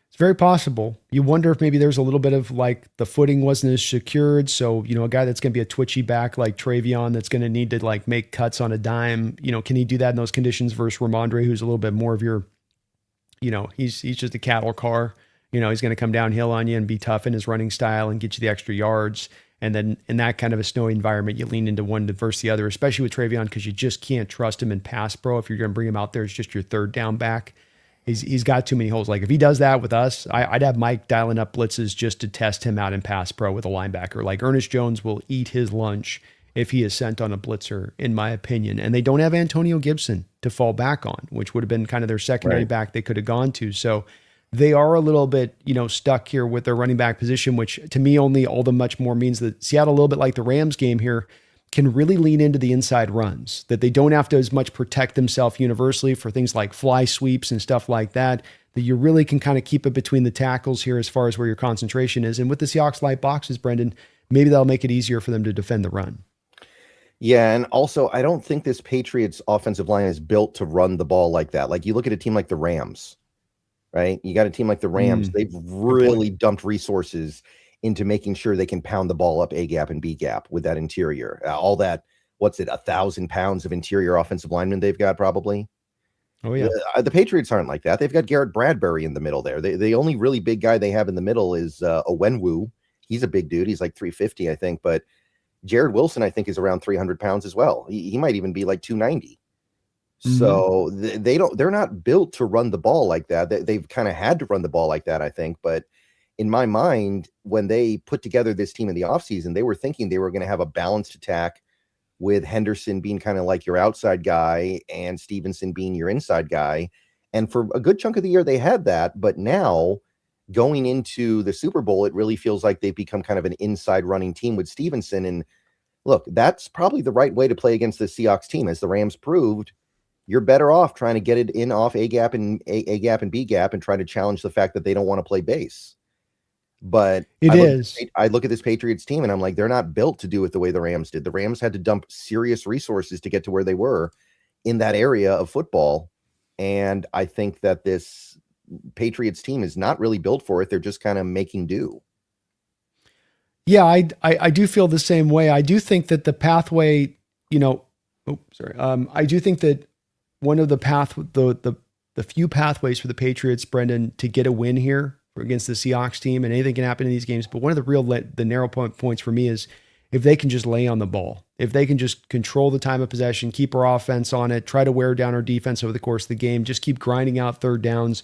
Speaker 1: It's very possible. You wonder if maybe there's a little bit of like the footing wasn't as secured. So, a guy that's going to be a twitchy back like Travion that's going to need to like make cuts on a dime, can he do that in those conditions versus Ramondre, who's a little bit more of your, he's just a cattle car. He's going to come downhill on you and be tough in his running style and get you the extra yards. And then in that kind of a snowy environment, you lean into one versus the other, especially with Travion, because you just can't trust him in pass pro. If you're going to bring him out there, it's just your third down back. He's got too many holes. Like if he does that with us, I'd have Mike dialing up blitzes just to test him out in pass pro with a linebacker. Like Ernest Jones will eat his lunch if he is sent on a blitzer, in my opinion. And they don't have Antonio Gibson to fall back on, which would have been kind of their secondary back they could have gone to. So they are a little bit, stuck here with their running back position, which to me only all the much more means that Seattle, a little bit like the Rams game here, can really lean into the inside runs, that they don't have to as much protect themselves universally for things like fly sweeps and stuff like that, that you really can kind of keep it between the tackles here as far as where your concentration is. And with the Seahawks light boxes, Brendan, maybe that'll make it easier for them to defend the run.
Speaker 2: Yeah, and also I don't think this Patriots offensive line is built to run the ball like that. Like you look at a team like the Rams, right? You got a team like the Rams. They've really dumped resources into making sure they can pound the ball up A gap and B gap with that interior. All that, 1,000 pounds of interior offensive linemen they've got probably.
Speaker 1: Oh yeah.
Speaker 2: The Patriots aren't like that. They've got Garrett Bradbury in the middle there. The only really big guy they have in the middle is Owenwu. He's a big dude. He's like 350, I think. But Jared Wilson, I think, is around 300 pounds as well. He might even be like 290.
Speaker 1: Hmm.
Speaker 2: So they're not built to run the ball like that. They've kind of had to run the ball like that, I think. But in my mind, when they put together this team in the offseason, they were thinking they were going to have a balanced attack with Henderson being kind of like your outside guy and Stevenson being your inside guy. And for a good chunk of the year, they had that. But now going into the Super Bowl, it really feels like they've become kind of an inside running team with Stevenson. And look, that's probably the right way to play against the Seahawks team. As the Rams proved, you're better off trying to get it in off A gap and A gap and B gap and try to challenge the fact that they don't want to play base. But
Speaker 1: It is.
Speaker 2: I look at this Patriots team and I'm like, they're not built to do it the way the Rams did. The Rams had to dump serious resources to get to where they were in that area of football. And I think that this Patriots team is not really built for it. They're just kind of making do.
Speaker 1: Yeah, I do feel the same way. I do think that the pathway, you know, oh, sorry. I do think that one of the few pathways for the Patriots, Brendan, to get a win here against the Seahawks team, and anything can happen in these games. But one of the narrow points for me is if they can just lay on the ball, if they can just control the time of possession, keep our offense on it, try to wear down our defense over the course of the game, just keep grinding out third downs,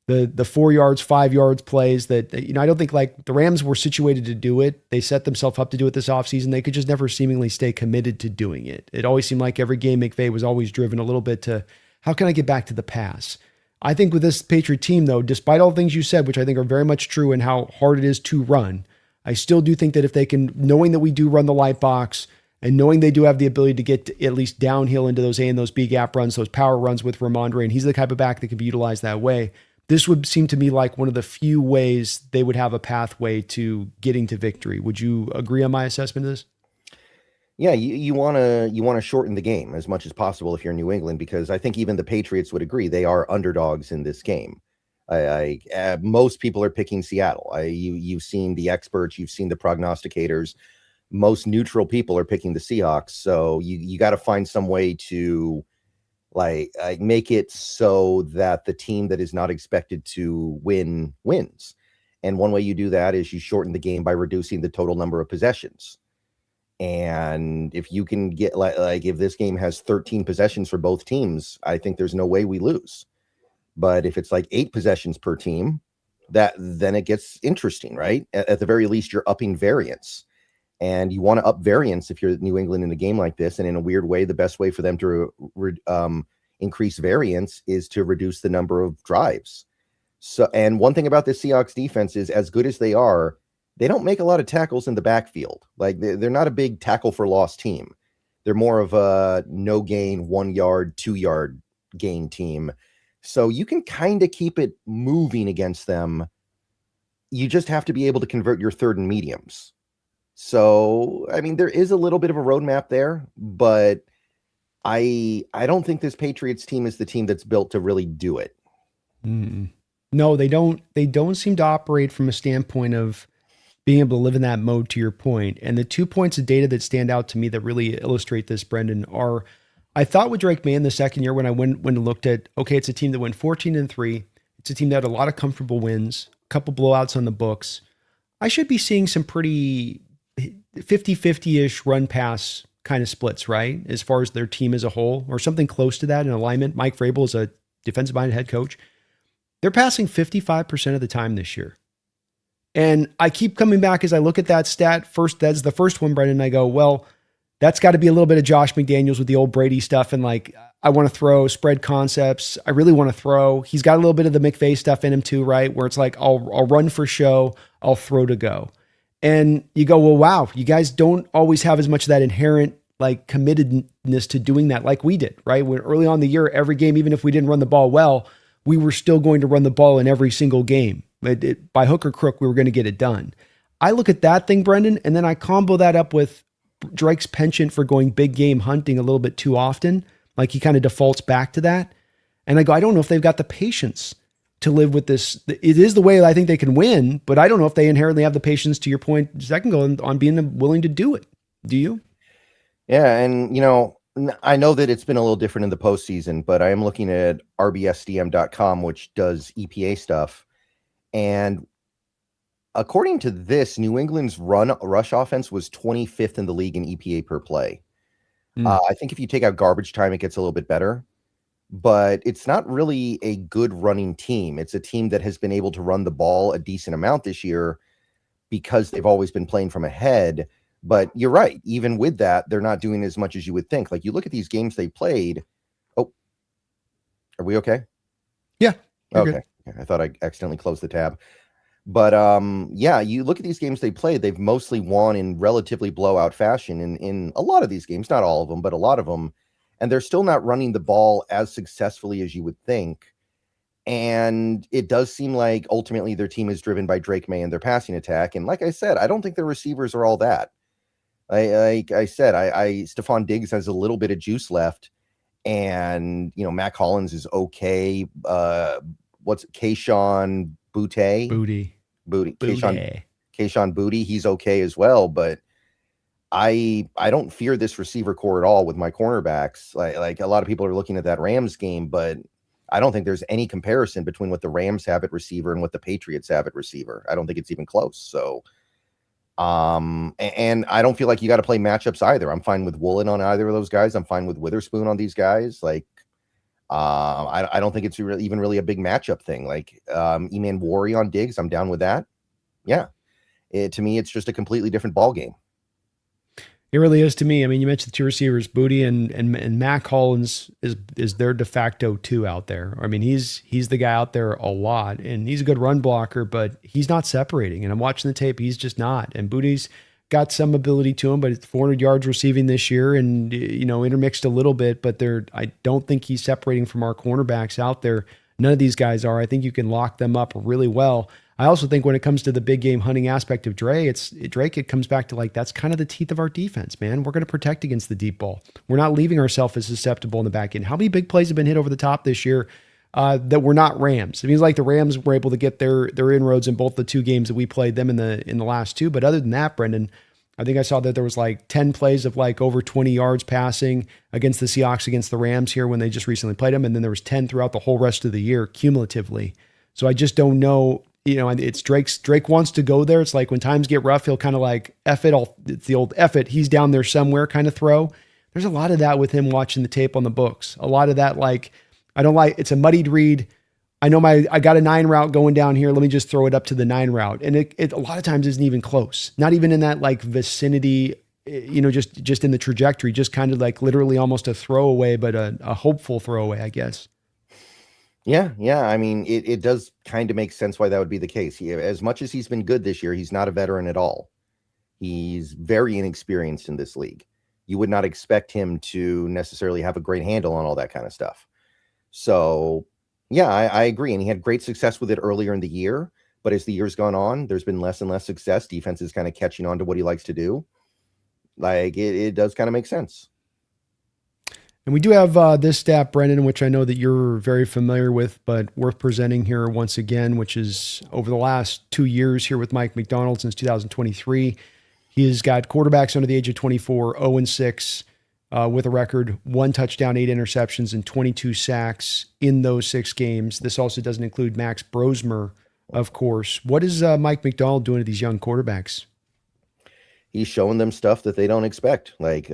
Speaker 1: the 4 yards, 5 yards plays that, I don't think like the Rams were situated to do it. They set themselves up to do it this offseason. They could just never seemingly stay committed to doing it. It always seemed like every game McVay was always driven a little bit to how can I get back to the pass? I think with this Patriot team, though, despite all the things you said, which I think are very much true and how hard it is to run, I still do think that if they can, knowing that we do run the light box and knowing they do have the ability to get at least downhill into those A and those B gap runs, those power runs with Ramondre, and he's the type of back that can be utilized that way. This would seem to me like one of the few ways they would have a pathway to getting to victory. Would you agree on my assessment of this?
Speaker 2: Yeah, you want to shorten the game as much as possible if you're New England, because I think even the Patriots would agree they are underdogs in this game. Most people are picking Seattle. You've seen the experts, you've seen the prognosticators. Most neutral people are picking the Seahawks. So you got to find some way to like make it so that the team that is not expected to win wins. And one way you do that is you shorten the game by reducing the total number of possessions. And if you can get like if this game has 13 possessions for both teams, I think there's no way we lose. But if it's like 8 possessions per team, then it gets interesting, right? At the very least, you're upping variance. And you want to up variance if you're New England in a game like this. And in a weird way, the best way for them to increase variance is to reduce the number of drives. So, and one thing about the Seahawks defense is, as good as they are, they don't make a lot of tackles in the backfield. Like they're not a big tackle for loss team. They're more of a no gain, 1 yard, 2 yard gain team. So you can kind of keep it moving against them. You just have to be able to convert your third and mediums. So, I mean, there is a little bit of a roadmap there, but I don't think this Patriots team is the team that's built to really do it.
Speaker 1: Mm. No, they don't. They don't seem to operate from a standpoint of being able to live in that mode, to your point. And the 2 points of data that stand out to me that really illustrate this, Brendan, are I thought with Drake May in the second year when I went and looked at, okay, it's a team that went 14-3. It's a team that had a lot of comfortable wins, a couple blowouts on the books. I should be seeing some pretty 50-50-ish run pass kind of splits, right? As far as their team as a whole, or something close to that in alignment. Mike Vrabel is a defensive minded head coach. They're passing 55% of the time this year. And I keep coming back as I look at that stat. First, that's the first one, Brendan. And I go, well, that's got to be a little bit of Josh McDaniels with the old Brady stuff. And like, I want to throw spread concepts. I really want to throw. He's got a little bit of the McVay stuff in him too, right? Where it's like, I'll run for show. I'll throw to go. And you go, well, wow, you guys don't always have as much of that inherent like committedness to doing that like we did, right? When early on in the year, every game, even if we didn't run the ball well, we were still going to run the ball in every single game. By hook or crook, we were going to get it done. I look at that thing, Brendan, and then I combo that up with Drake's penchant for going big game hunting a little bit too often. Like he kind of defaults back to that. And I go, I don't know if they've got the patience to live with this. It is the way I think they can win, but I don't know if they inherently have the patience, to your point, second go on being willing to do it. Do you?
Speaker 2: Yeah. And, I know that it's been a little different in the postseason, but I am looking at rbsdm.com, which does EPA stuff. And according to this, New England's rush offense was 25th in the league in EPA per play. I think if you take out garbage time, it gets a little bit better. but it's not really a good running team. It's a team that has been able to run the ball a decent amount this year because they've always been playing from ahead. But you're right. Even with that, they're not doing as much as you would think. Like, you look at these games they played. Oh, are we okay?
Speaker 1: Yeah.
Speaker 2: Okay. Good. I thought I accidentally closed the tab. But yeah, you look at these games they played, they've mostly won in relatively blowout fashion in a lot of these games, not all of them, but a lot of them. And they're still not running the ball as successfully as you would think. And it does seem like ultimately their team is driven by Drake May and their passing attack. And like I said, I don't think their receivers are all that. Like I said, Stephon Diggs has a little bit of juice left, and Mac Hollins is okay. What's Kayshon Boutte?
Speaker 1: Booty.
Speaker 2: Kayshon Boutte, he's okay as well, but I don't fear this receiver core at all with my cornerbacks. Like a lot of people are looking at that Rams game, but I don't think there's any comparison between what the Rams have at receiver and what the Patriots have at receiver. I don't think it's even close. So and I don't feel like you got to play matchups either. I'm fine with Woolen on either of those guys. I'm fine with Witherspoon on these guys. Like I don't think it's even really a big matchup thing. Like Eman Wari on Diggs, I'm down with that. Yeah. To me, it's just a completely different ball game.
Speaker 1: It really is to me. I mean, you mentioned the two receivers, Booty and Mac Hollins is their de facto two out there. I mean, he's the guy out there a lot, and he's a good run blocker, but he's not separating. And I'm watching the tape; he's just not. And Booty's got some ability to him, but it's 400 yards receiving this year, and intermixed a little bit. But I don't think he's separating from our cornerbacks out there. None of these guys are. I think you can lock them up really well. I also think when it comes to the big game hunting aspect of Drake, it comes back to like, that's kind of the teeth of our defense, man. We're going to protect against the deep ball. We're not leaving ourselves as susceptible in the back end. How many big plays have been hit over the top this year that were not Rams? It means like the Rams were able to get their inroads in both the two games that we played them in the last two. But other than that, Brendan, I think I saw that there was like 10 plays of like over 20 yards passing against the Seahawks, against the Rams here when they just recently played them. And then there was 10 throughout the whole rest of the year cumulatively. So I just don't know. It's Drake wants to go there. It's like when times get rough, he'll kind of like F it. It's the old F it. He's down there somewhere kind of throw. There's a lot of that with him watching the tape on the books. A lot of that, like, it's a muddied read. I know I got a 9 route going down here. Let me just throw it up to the 9 route. And it a lot of times isn't even close. Not even in that like vicinity, just in the trajectory, just kind of like literally almost a throwaway, but a hopeful throwaway, I guess.
Speaker 2: Yeah. I mean, it does kind of make sense why that would be the case. As much as he's been good this year, he's not a veteran at all. He's very inexperienced in this league. You would not expect him to necessarily have a great handle on all that kind of stuff. So, yeah, I agree. And he had great success with it earlier in the year. But as the year's gone on, there's been less and less success. Defense is kind of catching on to what he likes to do. Like, it does kind of make sense.
Speaker 1: And we do have this stat, Brendan, which I know that you're very familiar with, but worth presenting here once again, which is over the last 2 years here with Mike Macdonald since 2023. He has got quarterbacks under the age of 24, 0-6, with a record, 1 touchdown, 8 interceptions, and 22 sacks in those 6 games. This also doesn't include Max Brosmer, of course. What is Mike Macdonald doing to these young quarterbacks?
Speaker 2: He's showing them stuff that they don't expect. Like,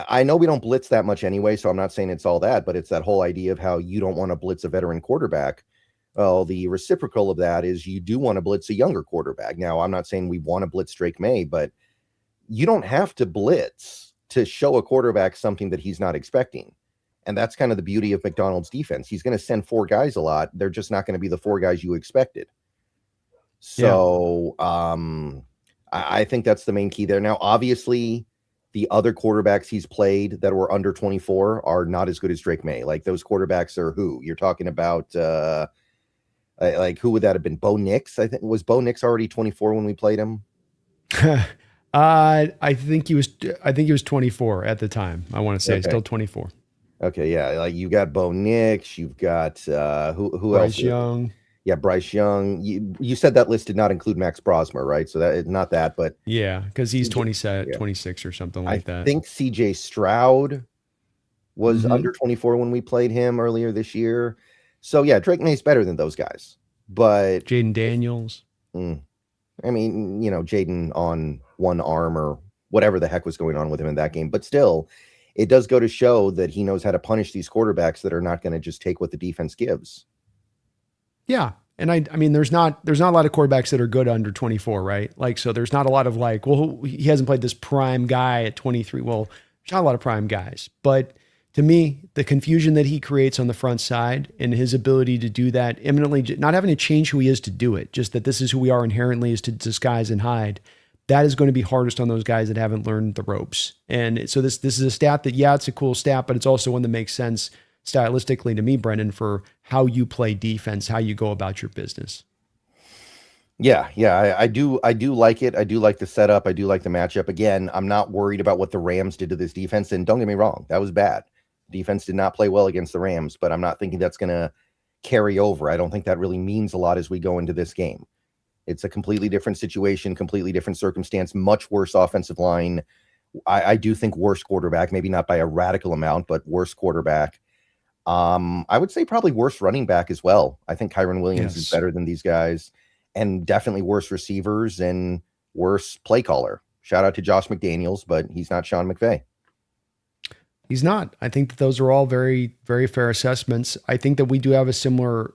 Speaker 2: I know we don't blitz that much anyway, so I'm not saying it's all that, but it's that whole idea of how you don't want to blitz a veteran quarterback. Well, the reciprocal of that is you do want to blitz a younger quarterback. Now, I'm not saying we want to blitz Drake May, but you don't have to blitz to show a quarterback something that he's not expecting. And that's kind of the beauty of McDonald's defense. He's going to send 4 guys a lot. They're just not going to be the 4 guys you expected. So I think that's the main key there. Now, obviously, the other quarterbacks he's played that were under 24 are not as good as Drake May. Like, those quarterbacks are who? You're talking about, like, who would that have been? Bo Nix? I think, was Bo Nix already 24 when we played him?
Speaker 1: I think he was 24 at the time. I want to say still 24.
Speaker 2: Okay, yeah. Like, you got Bo Nix, you've got who
Speaker 1: Bryce
Speaker 2: else?
Speaker 1: Young.
Speaker 2: Yeah, Bryce Young. You said that list did not include Max Brosmer, right? So that is not that, but
Speaker 1: yeah, because he's 26 or something like that.
Speaker 2: I think CJ Stroud was under 24 when we played him earlier this year. So yeah, Drake May's better than those guys. But
Speaker 1: Jaden Daniels.
Speaker 2: I mean, Jaden on one arm or whatever the heck was going on with him in that game. But still, it does go to show that he knows how to punish these quarterbacks that are not going to just take what the defense gives.
Speaker 1: Yeah. And I mean, there's not a lot of quarterbacks that are good under 24, right? Like, so there's not a lot of like, well, he hasn't played this prime guy at 23. Well, there's not a lot of prime guys, but to me, the confusion that he creates on the front side and his ability to do that imminently, not having to change who he is to do it, just that this is who we are inherently, is to disguise and hide. That is going to be hardest on those guys that haven't learned the ropes. And so this is a stat that, yeah, it's a cool stat, but it's also one that makes sense stylistically to me, Brendan, for how you play defense, how you go about your business.
Speaker 2: Yeah, I do like it. I do like the setup. I do like the matchup. Again, I'm not worried about what the Rams did to this defense. And don't get me wrong, that was bad. Defense did not play well against the Rams, but I'm not thinking that's going to carry over. I don't think that really means a lot as we go into this game. It's a completely different situation, completely different circumstance, much worse offensive line. I do think worse quarterback, maybe not by a radical amount, but worse quarterback. I would say probably worse running back as well. I think Kyron Williams is better than these guys, and definitely worse receivers and worse play caller. Shout out to Josh McDaniels, but he's not Sean McVay.
Speaker 1: He's not. I think that those are all very, very fair assessments. I think that we do have a similar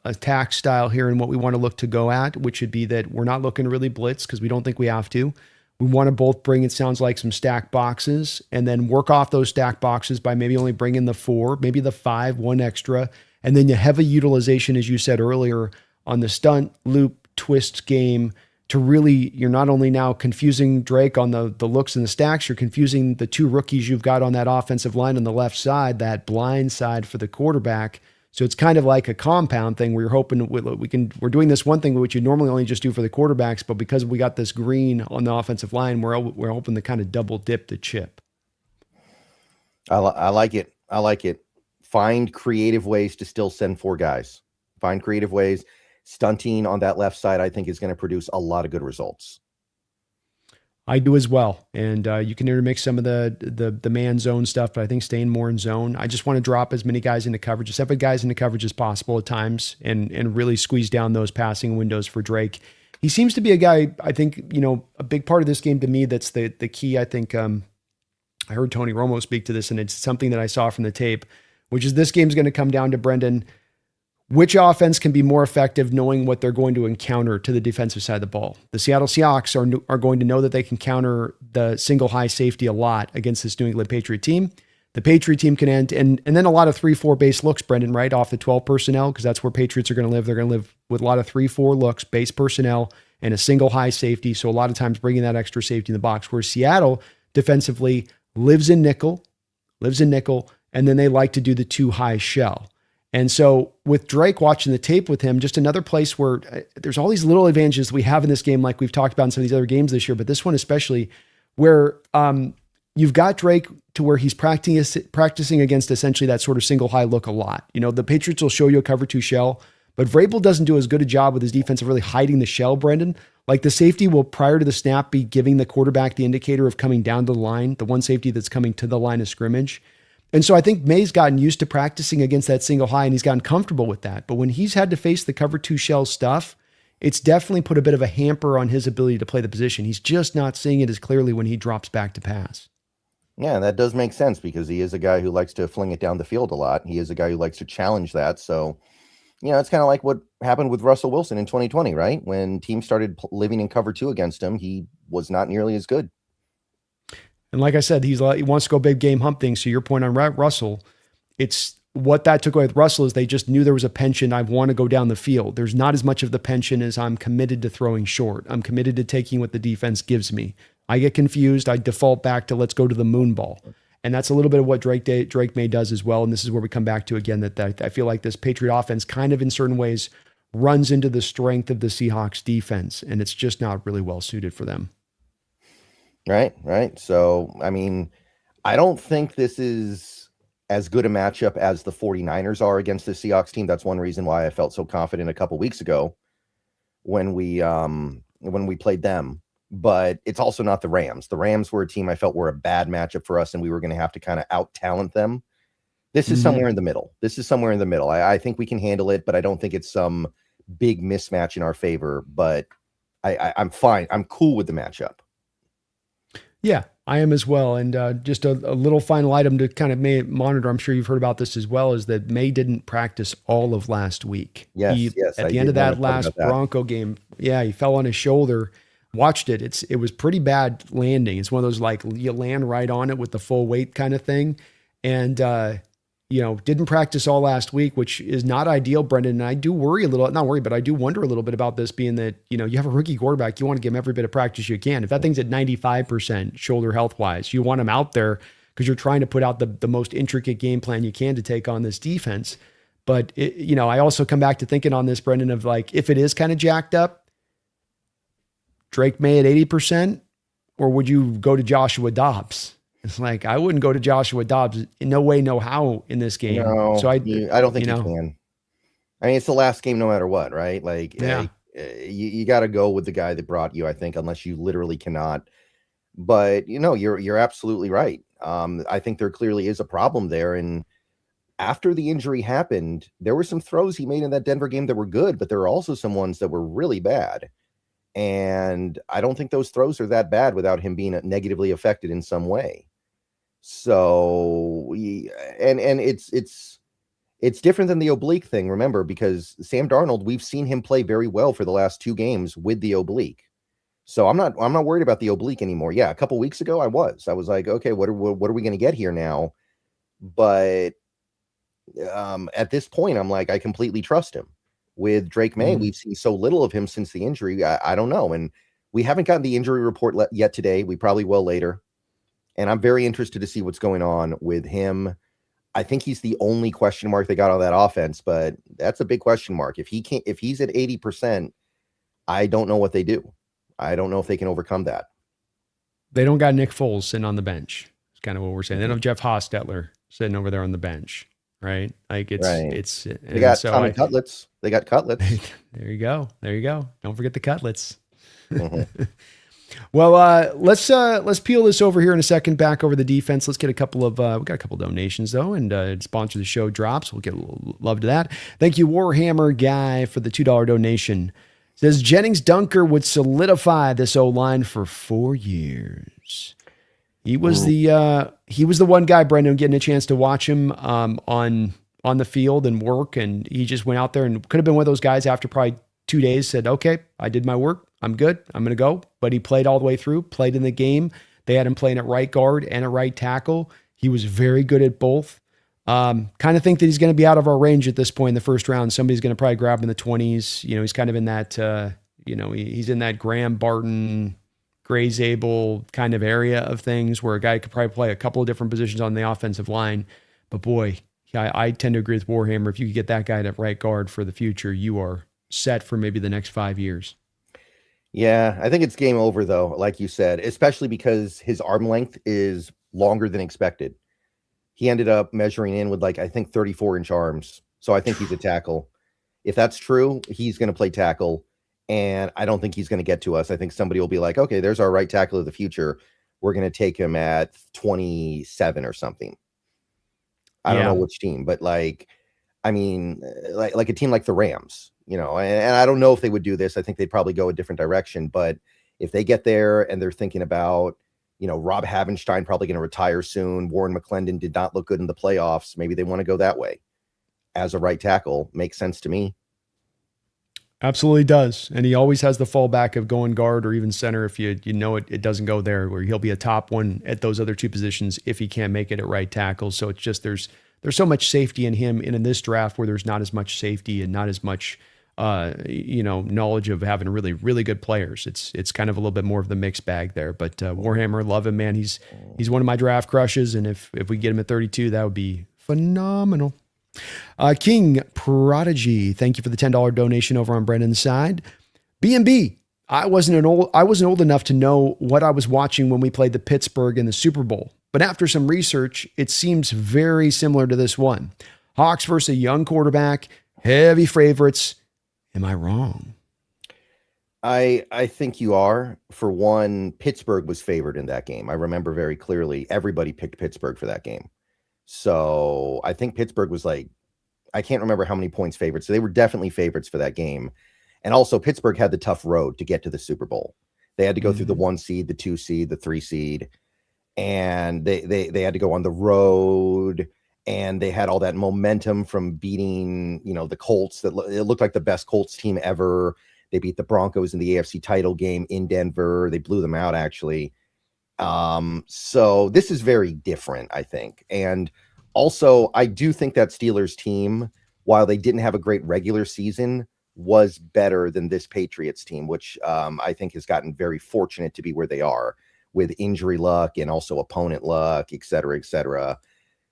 Speaker 1: attack style here in what we want to look to go at, which would be that we're not looking to really blitz because we don't think we have to. We want to both bring, it sounds like, some stack boxes and then work off those stack boxes by maybe only bringing the 4, maybe the 5, one extra. And then you heavy utilization, as you said earlier, on the stunt, loop, twist game to really, you're not only now confusing Drake on the looks and the stacks, you're confusing the 2 rookies you've got on that offensive line on the left side, that blind side for the quarterback. So it's kind of like a compound thing where you're hoping we're doing this one thing which you normally only just do for the quarterbacks, but because we got this green on the offensive line, we're hoping to kind of double dip the chip.
Speaker 2: I like it. I like it. Find creative ways to still send 4 guys. Find creative ways. Stunting on that left side, I think, is going to produce a lot of good results.
Speaker 1: I do as well. And you can intermix some of the man zone stuff, but I think staying more in zone. I just want to drop as many guys into coverage, as 7 guys into coverage as possible at times, and really squeeze down those passing windows for Drake. He seems to be a guy, I think, a big part of this game to me that's the key. I think I heard Tony Romo speak to this, and it's something that I saw from the tape, which is this game's going to come down to, Brendan, which offense can be more effective knowing what they're going to encounter to the defensive side of the ball. The Seattle Seahawks are going to know that they can counter the single high safety a lot against this New England Patriot team. The Patriot team can end, and then a lot of 3-4 base looks, Brendan, right off the 12 personnel, because that's where Patriots are going to live. They're going to live with a lot of 3-4 looks, base personnel, and a single high safety. So a lot of times bringing that extra safety in the box, where Seattle defensively lives in nickel, and then they like to do the 2 high shell. And so with Drake, watching the tape with him, just another place where there's all these little advantages we have in this game, like we've talked about in some of these other games this year, but this one especially, where you've got Drake to where he's practicing against essentially that sort of single high look a lot. The Patriots will show you a cover 2 shell, but Vrabel doesn't do as good a job with his defense of really hiding the shell, Brendan. Like the safety will, prior to the snap, be giving the quarterback the indicator of coming down the line, the one safety that's coming to the line of scrimmage. And so I think May's gotten used to practicing against that single high, and he's gotten comfortable with that. But when he's had to face the cover 2 shell stuff, it's definitely put a bit of a hamper on his ability to play the position. He's just not seeing it as clearly when he drops back to pass.
Speaker 2: Yeah, that does make sense because he is a guy who likes to fling it down the field a lot. He is a guy who likes to challenge that. So, it's kind of like what happened with Russell Wilson in 2020, right? When teams started living in cover 2 against him, he was not nearly as good.
Speaker 1: And like I said, he wants to go big game hump things. So your point on Russell, it's what that took away with Russell is they just knew there was a penchant. I want to go down the field. There's not as much of the penchant as I'm committed to throwing short. I'm committed to taking what the defense gives me. I get confused. I default back to let's go to the moon ball. And that's a little bit of what Drake May does as well. And this is where we come back to again, that I feel like this Patriot offense kind of in certain ways runs into the strength of the Seahawks defense. And it's just not really well suited for them.
Speaker 2: Right. So, I don't think this is as good a matchup as the 49ers are against the Seahawks team. That's one reason why I felt so confident a couple weeks ago when we played them. But it's also not the Rams. The Rams were a team I felt were a bad matchup for us, and we were going to have to kind of out-talent them. This is somewhere in the middle. I think we can handle it, but I don't think it's some big mismatch in our favor. But I'm fine. I'm cool with the matchup.
Speaker 1: Yeah, I am as well. And just a little final item to kind of monitor. I'm sure you've heard about this as well. Is that May didn't practice all of last week.
Speaker 2: Yes,
Speaker 1: He
Speaker 2: yes,
Speaker 1: at
Speaker 2: I
Speaker 1: the end
Speaker 2: did
Speaker 1: of
Speaker 2: want to
Speaker 1: that
Speaker 2: talk about
Speaker 1: last
Speaker 2: that.
Speaker 1: Bronco game. Yeah, he fell on his shoulder. Watched it. It was pretty bad landing. It's one of those like you land right on it with the full weight kind of thing, and didn't practice all last week, which is not ideal, Brendan. And I do worry a little, not worry, but I do wonder a little bit about this being that, you have a rookie quarterback. You want to give him every bit of practice you can. If that thing's at 95% shoulder health wise, you want him out there because you're trying to put out the most intricate game plan you can to take on this defense. But, I also come back to thinking on this, Brendan, of like, if it is kind of jacked up, Drake May at 80%, or would you go to Joshua Dobbs? It's like, I wouldn't go to Joshua Dobbs in no way, no how in this game.
Speaker 2: No,
Speaker 1: So
Speaker 2: I don't think you can. I mean, it's the last game no matter what, right? Like,
Speaker 1: yeah.
Speaker 2: you got to go with the guy that brought you, I think, unless you literally cannot. But, you're absolutely right. I think there clearly is a problem there. And after the injury happened, there were some throws he made in that Denver game that were good, but there were also some ones that were really bad. And I don't think those throws are that bad without him being negatively affected in some way. So, and it's different than the oblique thing, remember, because Sam Darnold, we've seen him play very well for the last 2 games with the oblique. So I'm not worried about the oblique anymore. Yeah, a couple weeks ago I was like, okay, what are we going to get here now? But at this point, I'm like, I completely trust him. With Drake May, we've seen so little of him since the injury. I don't know. And we haven't gotten the injury report yet today. We probably will later. And I'm very interested to see what's going on with him. I think he's the only question mark they got on that offense, but that's a big question mark. If he's at 80%, I don't know what they do. I don't know if they can overcome that.
Speaker 1: They don't got Nick Foles sitting on the bench. It's kind of what we're saying. They don't have Jeff Hostetler sitting over there on the bench, right? Like
Speaker 2: they got Tommy Cutlets. They got Cutlets.
Speaker 1: There you go. Don't forget the Cutlets.
Speaker 2: Mm-hmm.
Speaker 1: Well, let's peel this over here in a second. Back over the defense. Let's get a couple of we got a couple donations though, and sponsor the show drops. We'll get a little love to that. Thank you, Warhammer Guy, for the $2 donation. It says Jennings Dunker would solidify this O-line for 4 years. He was the one guy, Brendan, getting a chance to watch him on the field and work, and he just went out there and could have been one of those guys after probably 2 days said, okay, I did my work. I'm good. I'm going to go. But he played all the way through, played in the game. They had him playing at right guard and a right tackle. He was very good at both. Kind of think that he's going to be out of our range at this point in the first round. Somebody's going to probably grab him in the 20s. He's kind of in that, he's in that Graham Barton, Gray Zabel kind of area of things where a guy could probably play a couple of different positions on the offensive line. But boy, I tend to agree with Warhammer. If you could get that guy at right guard for the future, you are set for maybe the next 5 years.
Speaker 2: Yeah, I think it's game over though, like you said, especially because his arm length is longer than expected. He ended up measuring in with I think 34-inch arms. So I think he's a tackle. If that's true, he's going to play tackle. And I don't think he's going to get to us. I think somebody will be like, okay, there's our right tackle of the future. We're going to take him at 27 or something. I don't know which team, but like a team like the Rams, and I don't know if they would do this. I think they'd probably go a different direction. But if they get there and they're thinking about, Rob Havenstein probably going to retire soon. Warren McClendon did not look good in the playoffs. Maybe they want to go that way as a right tackle. Makes sense to me.
Speaker 1: Absolutely does. And he always has the fallback of going guard or even center if it doesn't go there, where he'll be a top one at those other two positions if he can't make it at right tackle. So it's just there's so much safety in him in this draft where there's not as much safety and not as much knowledge of having really, really good players. It's kind of a little bit more of the mixed bag there. But Warhammer, love him, man. He's one of my draft crushes, and if we get him at 32, that would be phenomenal. King Prodigy, thank you for the $10 donation over on Brendan's side. B&B, I wasn't old enough to know what I was watching when we played the Pittsburgh in the Super Bowl, but after some research, it seems very similar to this one. Hawks versus a young quarterback, heavy favorites. Am I wrong?
Speaker 2: I think you are. For one, Pittsburgh was favored in that game. I remember very clearly everybody picked Pittsburgh for that game. So I think Pittsburgh was I can't remember how many points favorites. So they were definitely favorites for that game. And also Pittsburgh had the tough road to get to the Super Bowl. They had to go through the 1 seed, the 2 seed, the 3 seed, and they had to go on the road, and they had all that momentum from beating, the Colts. It looked like the best Colts team ever. They beat the Broncos in the AFC title game in Denver. They blew them out, actually. So this is very different, I think. And also, I do think that Steelers team, while they didn't have a great regular season, was better than this Patriots team, which I think has gotten very fortunate to be where they are with injury luck and also opponent luck, et cetera, et cetera.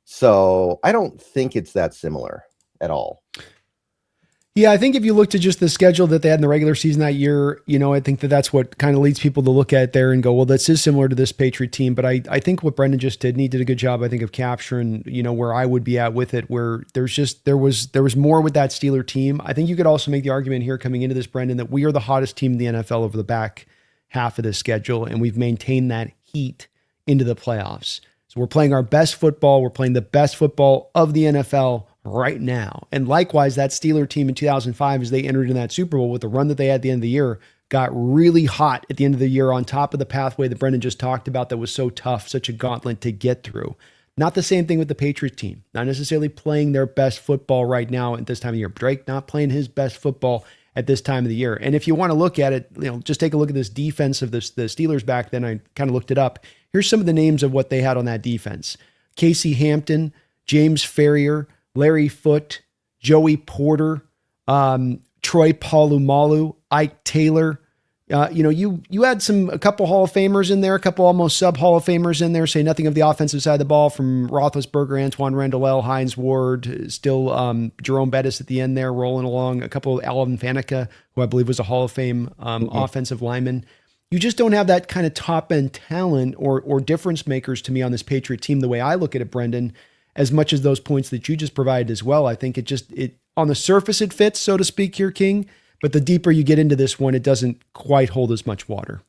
Speaker 2: So I don't think it's that similar at all.
Speaker 1: Yeah, I think if you looked at just the schedule that they had in the regular season that year, I think that's what kind of leads people to look at there and go, well, this is similar to this Patriot team. But I think what Brendan just did, and he did a good job, I think, of capturing, where I would be at with it, where there was more with that Steeler team. I think you could also make the argument here coming into this, Brendan, that we are the hottest team in the NFL over the back half of the schedule, and we've maintained that heat into the playoffs. So we're playing our best football. We're playing the best football of the NFL right now. And likewise, that Steeler team in 2005, as they entered in that Super Bowl with the run that they had at the end of the year, got really hot at the end of the year on top of the pathway that Brendan just talked about that was so tough, such a gauntlet to get through. Not the same thing with the Patriots team. Not necessarily playing their best football right now at this time of year. Drake not playing his best football at this time of the year. And if you want to look at it, just take a look at this defense of the Steelers back then. I kind of looked it up. Here's some of the names of what they had on that defense. Casey Hampton, James Ferrier, Larry Foote, Joey Porter, Troy Polamalu, Ike Taylor. You had a couple Hall of Famers in there, a couple almost sub Hall of Famers in there. Say nothing of the offensive side of the ball from Roethlisberger, Antoine Randall, Hines Ward, still Jerome Bettis at the end there, rolling along. A couple of Alvin Faneca, who I believe was a Hall of Fame offensive lineman. You just don't have that kind of top end talent or difference makers to me on this Patriot team. The way I look at it, Brendan, as much as those points that you just provided as well, I think it on the surface it fits, so to speak, here, King. But the deeper you get into this one, it doesn't quite hold as much water.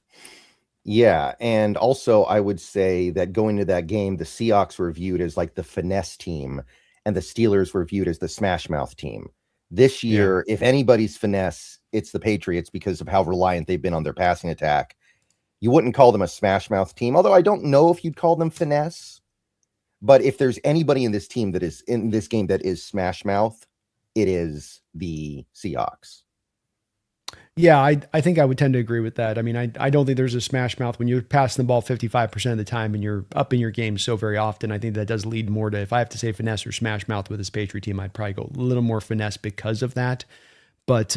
Speaker 2: Yeah, and also I would say that going to that game, the Seahawks were viewed as like the finesse team, and the Steelers were viewed as the smash mouth team. This year, if anybody's finesse, it's the Patriots because of how reliant they've been on their passing attack. You wouldn't call them a smash mouth team, although I don't know if you'd call them finesse. But if there's anybody in this team that is in this game that is smash mouth, it is the Seahawks.
Speaker 1: Yeah, I think I would tend to agree with that. I mean, I don't think there's a smash mouth when you're passing the ball 55% of the time and you're up in your game so very often. I think that does lead more to, if I have to say finesse or smash mouth with this Patriot team, I'd probably go a little more finesse because of that. But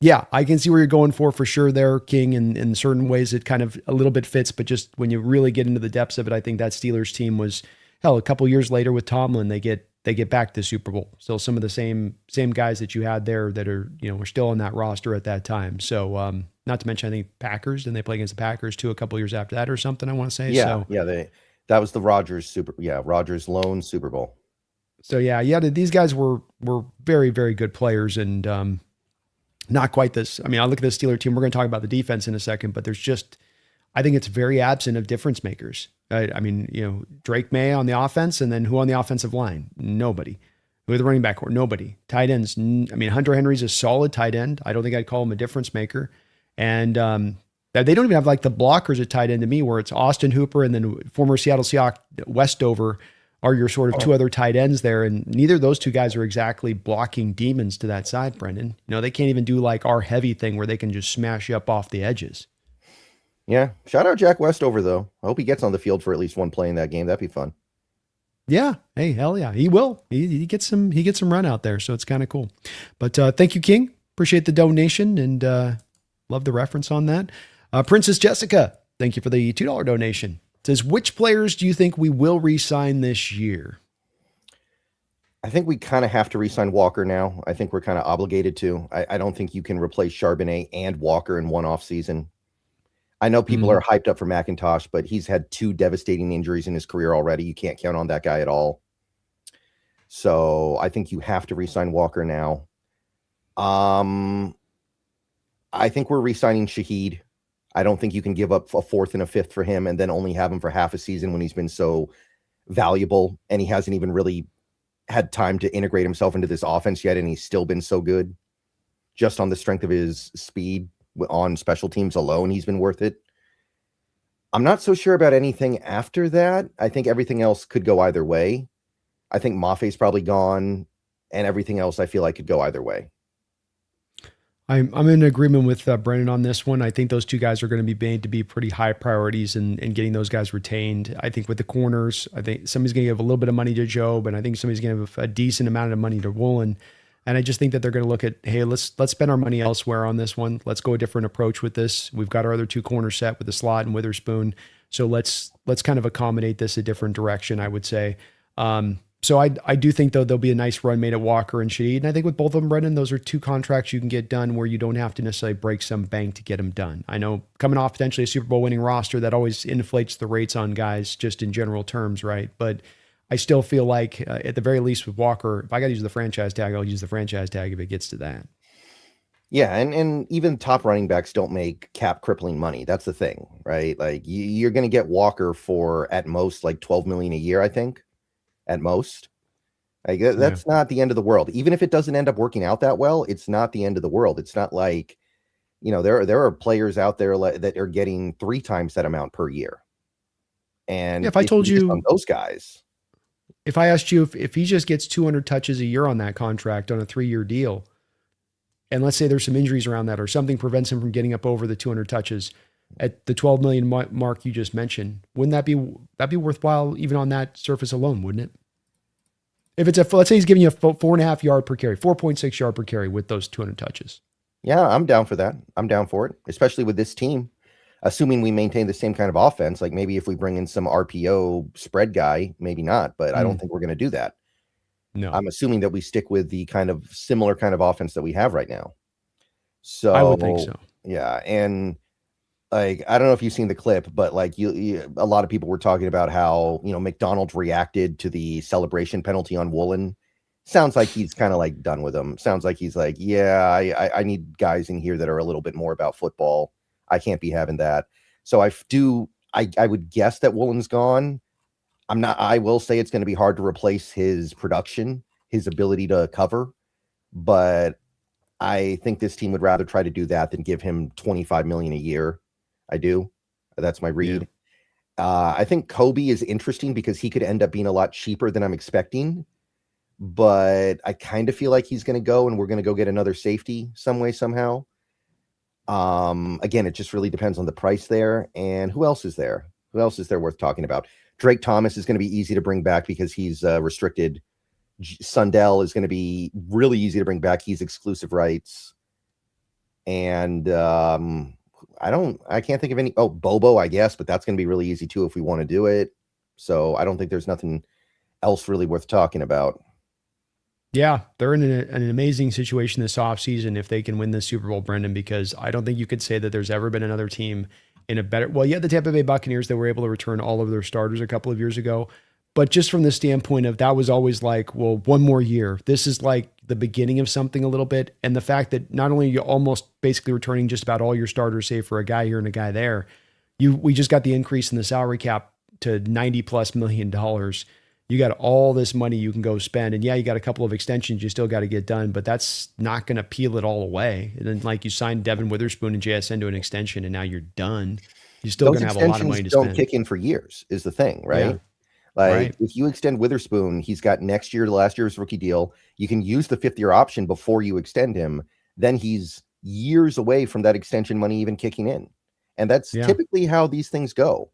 Speaker 1: yeah, I can see where you're going for sure there, King. In certain ways, it kind of a little bit fits. But just when you really get into the depths of it, I think that Steelers team was, hell, a couple years later with Tomlin, they get back to Super Bowl. Still some of the same guys that you had there that are, were still on that roster at that time. So not to mention, I think Packers, and they play against the Packers too a couple years after that or something, I want to say.
Speaker 2: Yeah, that was the Rodgers lone Super Bowl.
Speaker 1: So these guys were very, very good players, and not quite this. I mean, I look at the Steeler team. We're going to talk about the defense in a second, but there's just, I think it's very absent of difference makers. I mean, Drake May on the offense, and then who on the offensive line? Nobody. Who are the running back core? Nobody. Tight ends. I mean, Hunter Henry's a solid tight end. I don't think I'd call him a difference maker. And they don't even have like the blockers at tight end to me, where it's Austin Hooper and then former Seattle Seahawks Westover are your sort of two other tight ends there. And neither of those two guys are exactly blocking demons to that side, Brendan. They can't even do like our heavy thing where they can just smash you up off the edges.
Speaker 2: Yeah. Shout out Jack Westover, though. I hope he gets on the field for at least one play in that game. That'd be fun.
Speaker 1: Yeah. Hey, hell yeah. He will. He gets some run out there. So it's kind of cool. But thank you, King. Appreciate the donation and love the reference on that. Princess Jessica, thank you for the $2 donation. It says, which players do you think we will re-sign this year?
Speaker 2: I think we kind of have to re-sign Walker now. I think we're kind of obligated to. I don't think you can replace Charbonnet and Walker in one off season. I know people are hyped up for McIntosh, but he's had 2 devastating injuries in his career already. You can't count on that guy at all. So I think you have to re-sign Walker now. I think we're re-signing Shaheed. I don't think you can give up a 4th and a 5th for him and then only have him for half a season when he's been so valuable and he hasn't even really had time to integrate himself into this offense yet, and he's still been so good. Just on the strength of his speed on special teams alone, he's been worth it. I'm not so sure about anything after that. I think everything else could go either way. I think Maffe's probably gone, and everything else I feel like could go either way.
Speaker 1: I'm in agreement with Brennan on this one. I think those two guys are going to be made to be pretty high priorities in getting those guys retained. I think with the corners, I think somebody's going to give a little bit of money to Job, and I think somebody's going to give a decent amount of money to Woolen. And I just think that they're going to look at, hey, let's spend our money elsewhere on this one. Let's go a different approach with this. We've got our other two corners set with the Slot and Witherspoon, so let's kind of accommodate this a different direction, I would say. So I do think, though, there'll be a nice run made at Walker and Shaheed. And I think with both of them, Brendan, those are two contracts you can get done where you don't have to necessarily break some bank to get them done. I know coming off potentially a Super Bowl winning roster, that always inflates the rates on guys just in general terms, right? But I still feel like at the very least with Walker, if I got to use the franchise tag, I'll use the franchise tag if it gets to that.
Speaker 2: Yeah, and even top running backs don't make cap crippling money. That's the thing, right? Like you're going to get Walker for at most like $12 million a year, I think, at most. Like that's not the end of the world. Even if it doesn't end up working out that well, it's not the end of the world. It's not like, there are players out there that are getting 3 times that amount per year. And
Speaker 1: if I told you
Speaker 2: on those guys,
Speaker 1: if I asked you if he just gets 200 touches a year on that contract on a 3-year deal, and let's say there's some injuries around that or something prevents him from getting up over the 200 touches at the 12 million mark you just mentioned, wouldn't that be worthwhile even on that surface alone, wouldn't it? If it's let's say he's giving you a 4.5 yard per carry, 4.6 yard per carry with those 200 touches.
Speaker 2: Yeah, I'm down for that. I'm down for it, especially with this team. Assuming we maintain the same kind of offense, like maybe if we bring in some RPO spread guy, maybe not, but I don't think we're going to do that.
Speaker 1: No,
Speaker 2: I'm assuming that we stick with the kind of similar kind of offense that we have right now. So
Speaker 1: I would think so.
Speaker 2: Yeah, and like I don't know if you've seen the clip, but like a lot of people were talking about how McDonald reacted to the celebration penalty on Woolen. Sounds like he's kind of like done with him. Sounds like he's like, yeah, I need guys in here that are a little bit more about football. I can't be having that. So I would guess that Woolen's gone. I will say it's going to be hard to replace his production, his ability to cover, but I think this team would rather try to do that than give him $25 million a year. I do. That's my read. Yeah. I think Kobe is interesting because he could end up being a lot cheaper than I'm expecting, but I kind of feel like he's going to go and we're going to go get another safety some way, somehow. Again, it just really depends on the price there. And who else is there? Who else is there worth talking about? Drake Thomas is going to be easy to bring back because he's restricted. Sundell is going to be really easy to bring back. He's exclusive rights. And I can't think of any. Oh, Bobo, I guess, but that's going to be really easy too if we want to do it. So I don't think there's nothing else really worth talking about.
Speaker 1: Yeah, they're in an amazing situation this offseason if they can win the Super Bowl, Brendan, because I don't think you could say that there's ever been another team in a better. Well, yeah, the Tampa Bay Buccaneers, that were able to return all of their starters a couple of years ago. But just from the standpoint of that was always like, well, one more year. This is like the beginning of something a little bit. And the fact that not only are you almost basically returning just about all your starters, save for a guy here and a guy there, we just got the increase in the salary cap to $90+ million. You got all this money you can go spend. And yeah, you got a couple of extensions you still got to get done, but that's not going to peel it all away. And then like you signed Devin Witherspoon and JSN to an extension and now you're done. You're still going to have a lot of money to spend.
Speaker 2: Don't kick in for years is the thing, right? Yeah. Like if you extend Witherspoon, he's got next year to last year's rookie deal. You can use the 5th-year option before you extend him. Then he's years away from that extension money even kicking in. And that's typically how these things go.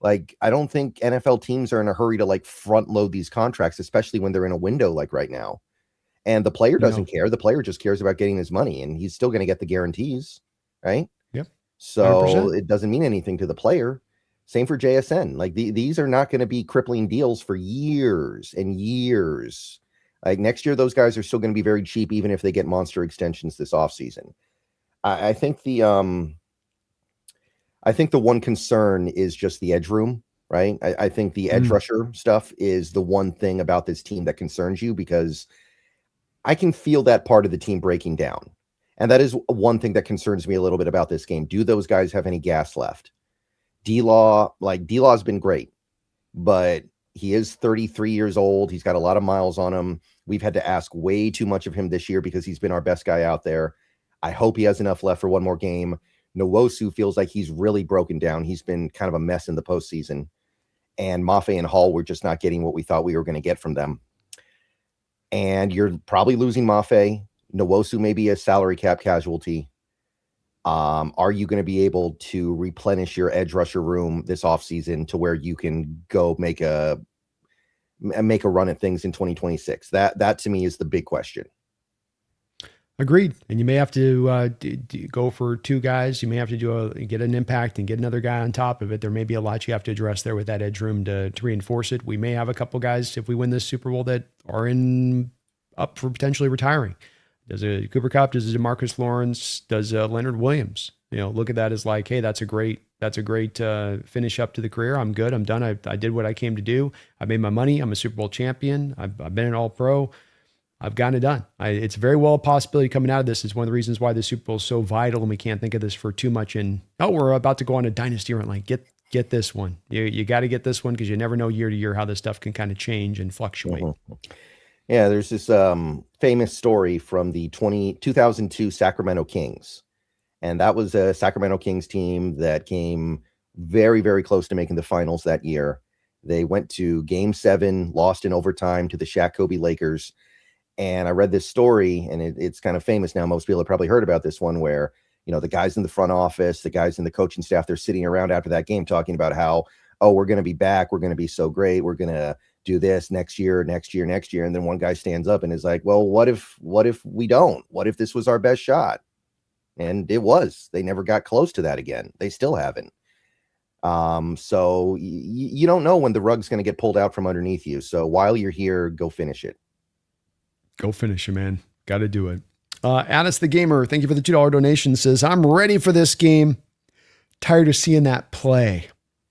Speaker 2: Like, I don't think NFL teams are in a hurry to like front load these contracts, especially when they're in a window like right now. And the player doesn't care. The player just cares about getting his money, and he's still going to get the guarantees, right?
Speaker 1: Yep.
Speaker 2: So 100%. It doesn't mean anything to the player. Same for JSN. Like these are not going to be crippling deals for years and years. Like next year, those guys are still going to be very cheap, even if they get monster extensions this offseason. I think the one concern is just the edge room, right? I think the edge rusher stuff is the one thing about this team that concerns you, because I can feel that part of the team breaking down. And that is one thing that concerns me a little bit about this game. Do those guys have any gas left? D-Law's been great, but he is 33 years old. He's got a lot of miles on him. We've had to ask way too much of him this year because he's been our best guy out there. I hope he has enough left for one more game. Nwosu feels like he's really broken down. He's been kind of a mess in the postseason. And Mafe and Hall were just not getting what we thought we were going to get from them. And you're probably losing Mafe. Nwosu may be a salary cap casualty. Are you going to be able to replenish your edge rusher room this offseason to where you can go make a run at things in 2026? That to me is the big question.
Speaker 1: Agreed. And you may have to go for two guys. You may have to get an impact and get another guy on top of it. There may be a lot you have to address there with that edge room to reinforce it. We may have a couple guys, if we win this Super Bowl, that are up for potentially retiring. Does a Cooper Kupp? Does a DeMarcus Lawrence? Does Leonard Williams? Look at that as like, hey, that's a great finish up to the career. I'm good. I'm done. I did what I came to do. I made my money. I'm a Super Bowl champion. I've been an All-Pro. I've gotten it done. It's very well a possibility coming out of this. Is one of the reasons why the Super Bowl is so vital, and we can't think of this for too much. And we're about to go on a dynasty run. Like get this one. You got to get this one because you never know year to year how this stuff can kind of change and fluctuate.
Speaker 2: Mm-hmm. Yeah, there's this famous story from the 2002 Sacramento Kings. And that was a Sacramento Kings team that came very, very close to making the finals that year. They went to Game 7, lost in overtime to the Shaq Kobe Lakers. And I read this story, and it's kind of famous now. Most people have probably heard about this one where, the guys in the front office, the guys in the coaching staff, they're sitting around after that game talking about how, we're going to be back. We're going to be so great. We're going to do this next year. And then one guy stands up and is like, well, what if we don't? What if this was our best shot? And it was. They never got close to that again. They still haven't. So you don't know when the rug's going to get pulled out from underneath you. So while you're here, go finish it.
Speaker 1: Go finish it, man. Got to do it. Addis the Gamer, thank you for the $2 donation, says, I'm ready for this game. Tired of seeing that play.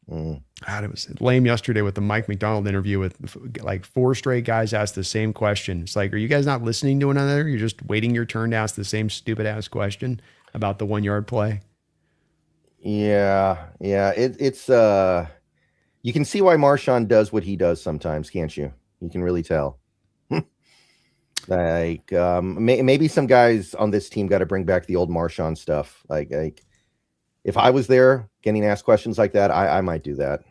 Speaker 1: God, it was lame yesterday with the Mike McDonald interview with like 4 straight guys asked the same question. It's like, are you guys not listening to one another? You're just waiting your turn to ask the same stupid ass question about the 1-yard play.
Speaker 2: Yeah. It's you can see why Marshawn does what he does sometimes, can't you? You can really tell. Like maybe some guys on this team got to bring back the old Marshawn stuff. Like if I was there getting asked questions like that, I might do that.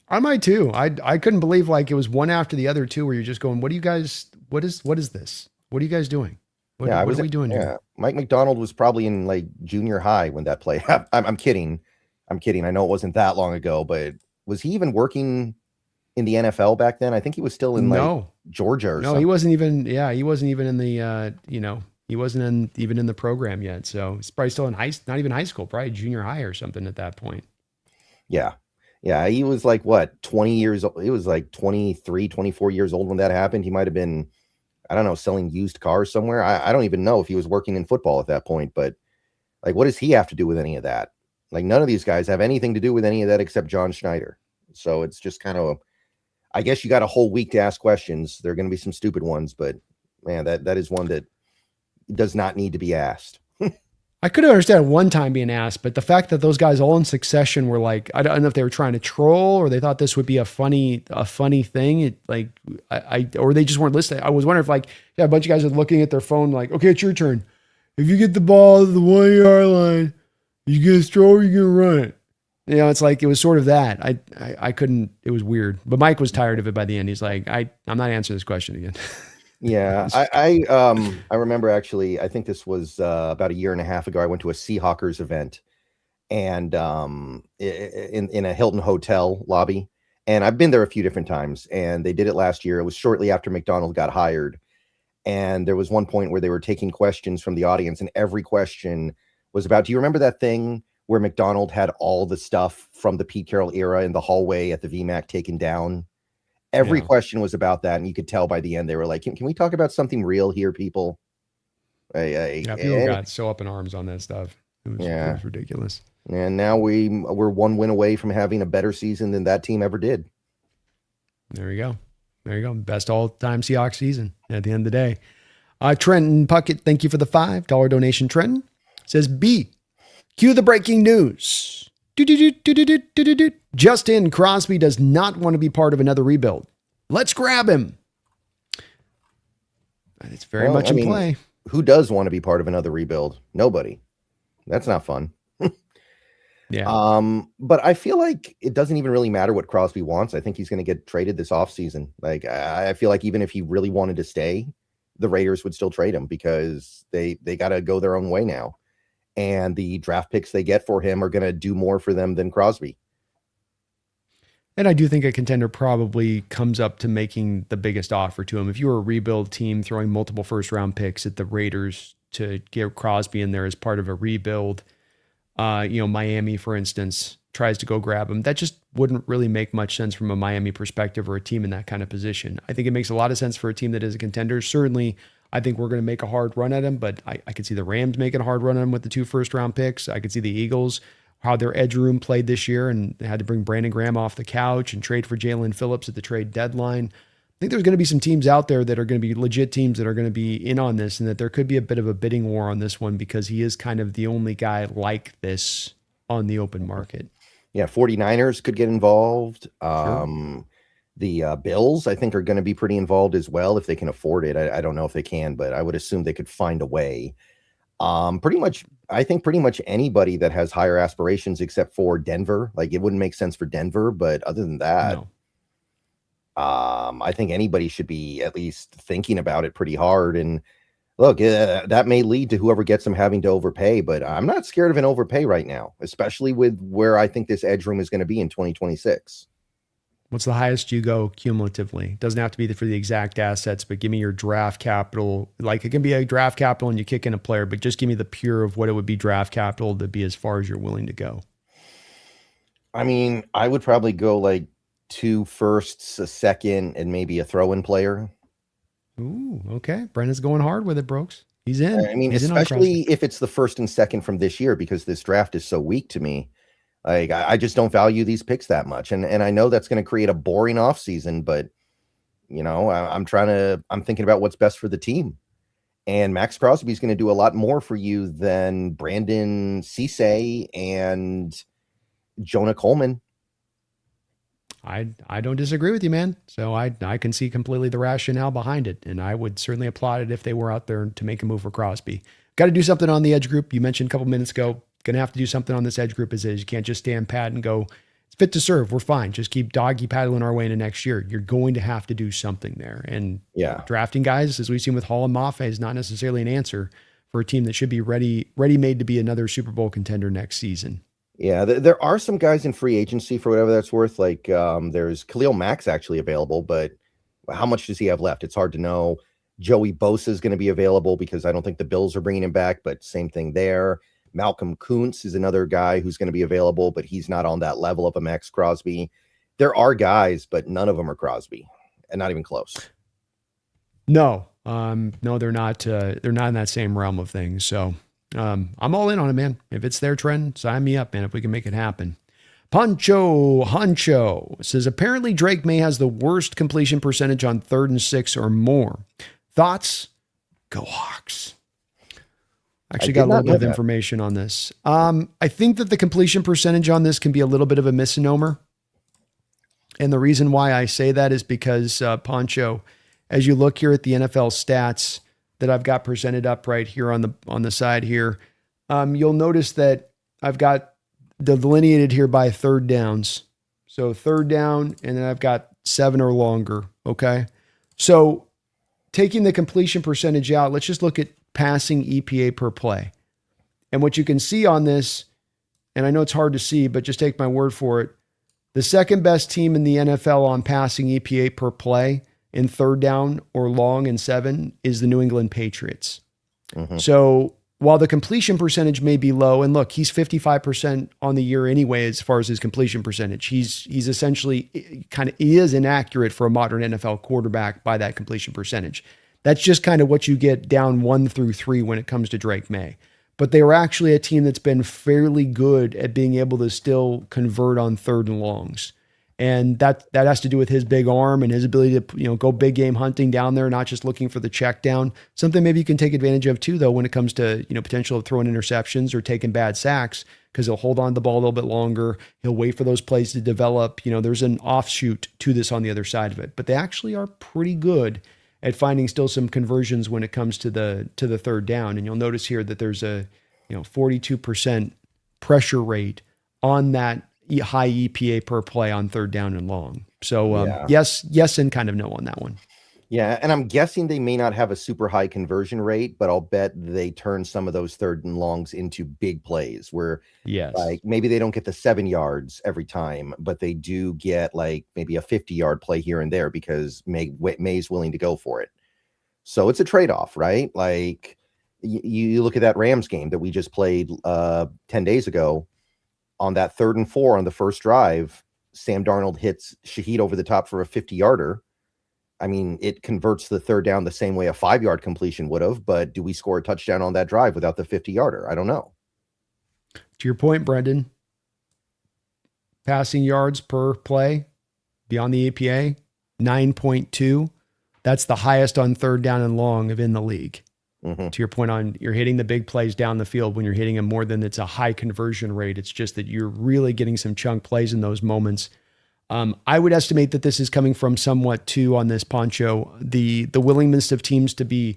Speaker 1: I might too. I couldn't believe like it was one after the other too, where you're just going, what is this? What are you guys doing? What are we doing here?
Speaker 2: Mike McDonald was probably in like junior high when that play happened. I'm kidding. I know it wasn't that long ago, but was he even working in the NFL back then? I think he was still in Georgia or something.
Speaker 1: No, he wasn't even in the, he wasn't even in the program yet. So he's probably still in not even high school, probably junior high or something at that point.
Speaker 2: Yeah. Yeah. He was like, 20 years old. He was like 23, 24 years old when that happened. He might've been, I don't know, selling used cars somewhere. I don't even know if he was working in football at that point, but like, what does he have to do with any of that? Like none of these guys have anything to do with any of that except John Schneider. So it's just kind of, I guess you got a whole week to ask questions. There are going to be some stupid ones, but man, that is one that does not need to be asked.
Speaker 1: I could understand one time being asked, but the fact that those guys all in succession were like, I don't know if they were trying to troll or they thought this would be a funny thing. Or they just weren't listening. I was wondering if a bunch of guys are looking at their phone like, okay, it's your turn. If you get the ball to the 1-yard line, you get a throw or you can run it. It's like, it was sort of that. I couldn't, it was weird, but Mike was tired of it by the end. He's like, I'm not answering this question again.
Speaker 2: Yeah. I remember actually, I think this was about a year and a half ago. I went to a Seahawks event and in a Hilton hotel lobby. And I've been there a few different times and they did it last year. It was shortly after McDonald got hired. And there was one point where they were taking questions from the audience and every question was about, do you remember that thing where McDonald had all the stuff from the Pete Carroll era in the hallway at the VMAC taken down? Every question was about that. And you could tell by the end, they were like, can we talk about something real here, people?
Speaker 1: People got so up in arms on that stuff. It was ridiculous.
Speaker 2: And now we're one win away from having a better season than that team ever did.
Speaker 1: There you go. Best all-time Seahawks season at the end of the day. Trenton Puckett, thank you for the $5 donation. Trenton says, B, cue the breaking news. Justin Crosby does not want to be part of another rebuild. Let's grab him. It's very much in play.
Speaker 2: Who does want to be part of another rebuild? Nobody. That's not fun.
Speaker 1: Yeah.
Speaker 2: But I feel like it doesn't even really matter what Crosby wants. I think he's going to get traded this offseason. Like I feel like even if he really wanted to stay, the Raiders would still trade him because they got to go their own way now. And the draft picks they get for him are going to do more for them than Crosby.
Speaker 1: And I do think a contender probably comes up to making the biggest offer to him. If you were a rebuild team throwing multiple first round picks at the Raiders to get Crosby in there as part of a rebuild, Miami, for instance, tries to go grab him. That just wouldn't really make much sense from a Miami perspective or a team in that kind of position. I think it makes a lot of sense for a team that is a contender. Certainly, I think we're going to make a hard run at him, but I could see the Rams making a hard run at him with the 2 first round picks. I could see the Eagles, how their edge room played this year, and they had to bring Brandon Graham off the couch and trade for Jalen Phillips at the trade deadline. I think there's going to be some teams out there that are going to be legit teams that are going to be in on this, and that there could be a bit of a bidding war on this one because he is kind of the only guy like this on the open market.
Speaker 2: Yeah, 49ers could get involved.
Speaker 1: Sure.
Speaker 2: The Bills, I think, are going to be pretty involved as well if they can afford it. I don't know if they can, but I would assume they could find a way. I think pretty much anybody that has higher aspirations except for Denver. Like, it wouldn't make sense for Denver, but other than that,
Speaker 1: No.
Speaker 2: I think anybody should be at least thinking about it pretty hard. And look, that may lead to whoever gets them having to overpay, but I'm not scared of an overpay right now, especially with where I think this edge room is going to be in 2026.
Speaker 1: What's the highest you go cumulatively? Doesn't have to be for the exact assets, but give me your draft capital. Like, it can be a draft capital and you kick in a player, but just give me the pure of what it would be draft capital to be as far as you're willing to go.
Speaker 2: I mean, I would probably go like 2 firsts, a second, and maybe a throw-in player.
Speaker 1: Ooh, okay. Brendan's going hard with it, Brooks. He's in.
Speaker 2: I mean,
Speaker 1: He's in on
Speaker 2: especially
Speaker 1: Crosby.
Speaker 2: if it's the first and second from this year, because this draft is so weak to me. Like, I just don't value these picks that much. And I know that's going to create a boring offseason, but I'm thinking about what's best for the team. And Max Crosby is going to do a lot more for you than Brandon Cisse and Jonah Coleman.
Speaker 1: I don't disagree with you, man. So I can see completely the rationale behind it, and I would certainly applaud it if they were out there to make a move for Crosby. Got to do something on the edge group. You mentioned a couple minutes ago. Going to have to do something on this edge group as is. You can't just stand pat and go, it's fit to serve. We're fine. Just keep doggy paddling our way into next year. You're going to have to do something there. And
Speaker 2: Yeah.
Speaker 1: drafting guys, as we've seen with Hall and Mafe, is not necessarily an answer for a team that should be ready-made to be another Super Bowl contender next season.
Speaker 2: Yeah, there are some guys in free agency for whatever that's worth. Like, there's Khalil Mack's actually available, but how much does he have left? It's hard to know. Joey Bosa is going to be available because I don't think the Bills are bringing him back, but same thing there. Malcolm Kuntz is another guy who's going to be available, but he's not on that level of a Max Crosby. There are guys, but none of them are Crosby, and not even close.
Speaker 1: No, no, they're not. They're not in that same realm of things. So I'm all in on it, man. If it's their trend, sign me up, man. If we can make it happen. Poncho Honcho says apparently Drake May has the worst completion percentage on 3rd and 6 or more. Thoughts? Go Hawks. Actually got a little bit of information on this. I think that the completion percentage on this can be a little bit of a misnomer. And the reason why I say that is because, Poncho, as you look here at the NFL stats that I've got presented up right here on the side here, you'll notice that I've got delineated here by 3rd downs. So 3rd down, and then I've got 7 or longer. Okay. So taking the completion percentage out, let's just look at passing EPA per play. And what you can see on this, and I know it's hard to see, but just take my word for it. The second best team in the NFL on passing EPA per play in 3rd down or long and 7 is the New England Patriots. Mm-hmm. So while the completion percentage may be low, and look, he's 55% on the year anyway, as far as his completion percentage, he's essentially he is inaccurate for a modern NFL quarterback by that completion percentage. That's just kind of what you get down 1 through 3 when it comes to Drake May. But they were actually a team that's been fairly good at being able to still convert on 3rd and longs. And that has to do with his big arm and his ability to, go big game hunting down there, not just looking for the check down. Something maybe you can take advantage of too, though, when it comes to, potential of throwing interceptions or taking bad sacks, because he'll hold on to the ball a little bit longer. He'll wait for those plays to develop. There's an offshoot to this on the other side of it, but they actually are pretty good at finding still some conversions when it comes to the 3rd down. And you'll notice here that there's a 42% pressure rate on that high EPA per play on third down and long. So yes, and kind of no on that one.
Speaker 2: Yeah, and I'm guessing they may not have a super high conversion rate, but I'll bet they turn some of those third and longs into big plays where like maybe they don't get the 7 yards every time, but they do get like maybe a 50-yard play here and there because May's willing to go for it. So it's a trade-off, right? Like you look at that Rams game that we just played 10 days ago. On that 3rd and 4 on the first drive, Sam Darnold hits Shaheed over the top for a 50-yarder. I mean, it converts the third down the same way a 5-yard completion would have, but do we score a touchdown on that drive without the 50-yarder? I don't know.
Speaker 1: To your point, Brendan, passing yards per play beyond the APA, 9.2. That's the highest on third down and long in the league. To your point on you're hitting the big plays down the field when you're hitting them more than it's a high conversion rate. It's just that you're really getting some chunk plays in those moments. I would estimate that this is coming from somewhat too on this Poncho, the willingness of teams to be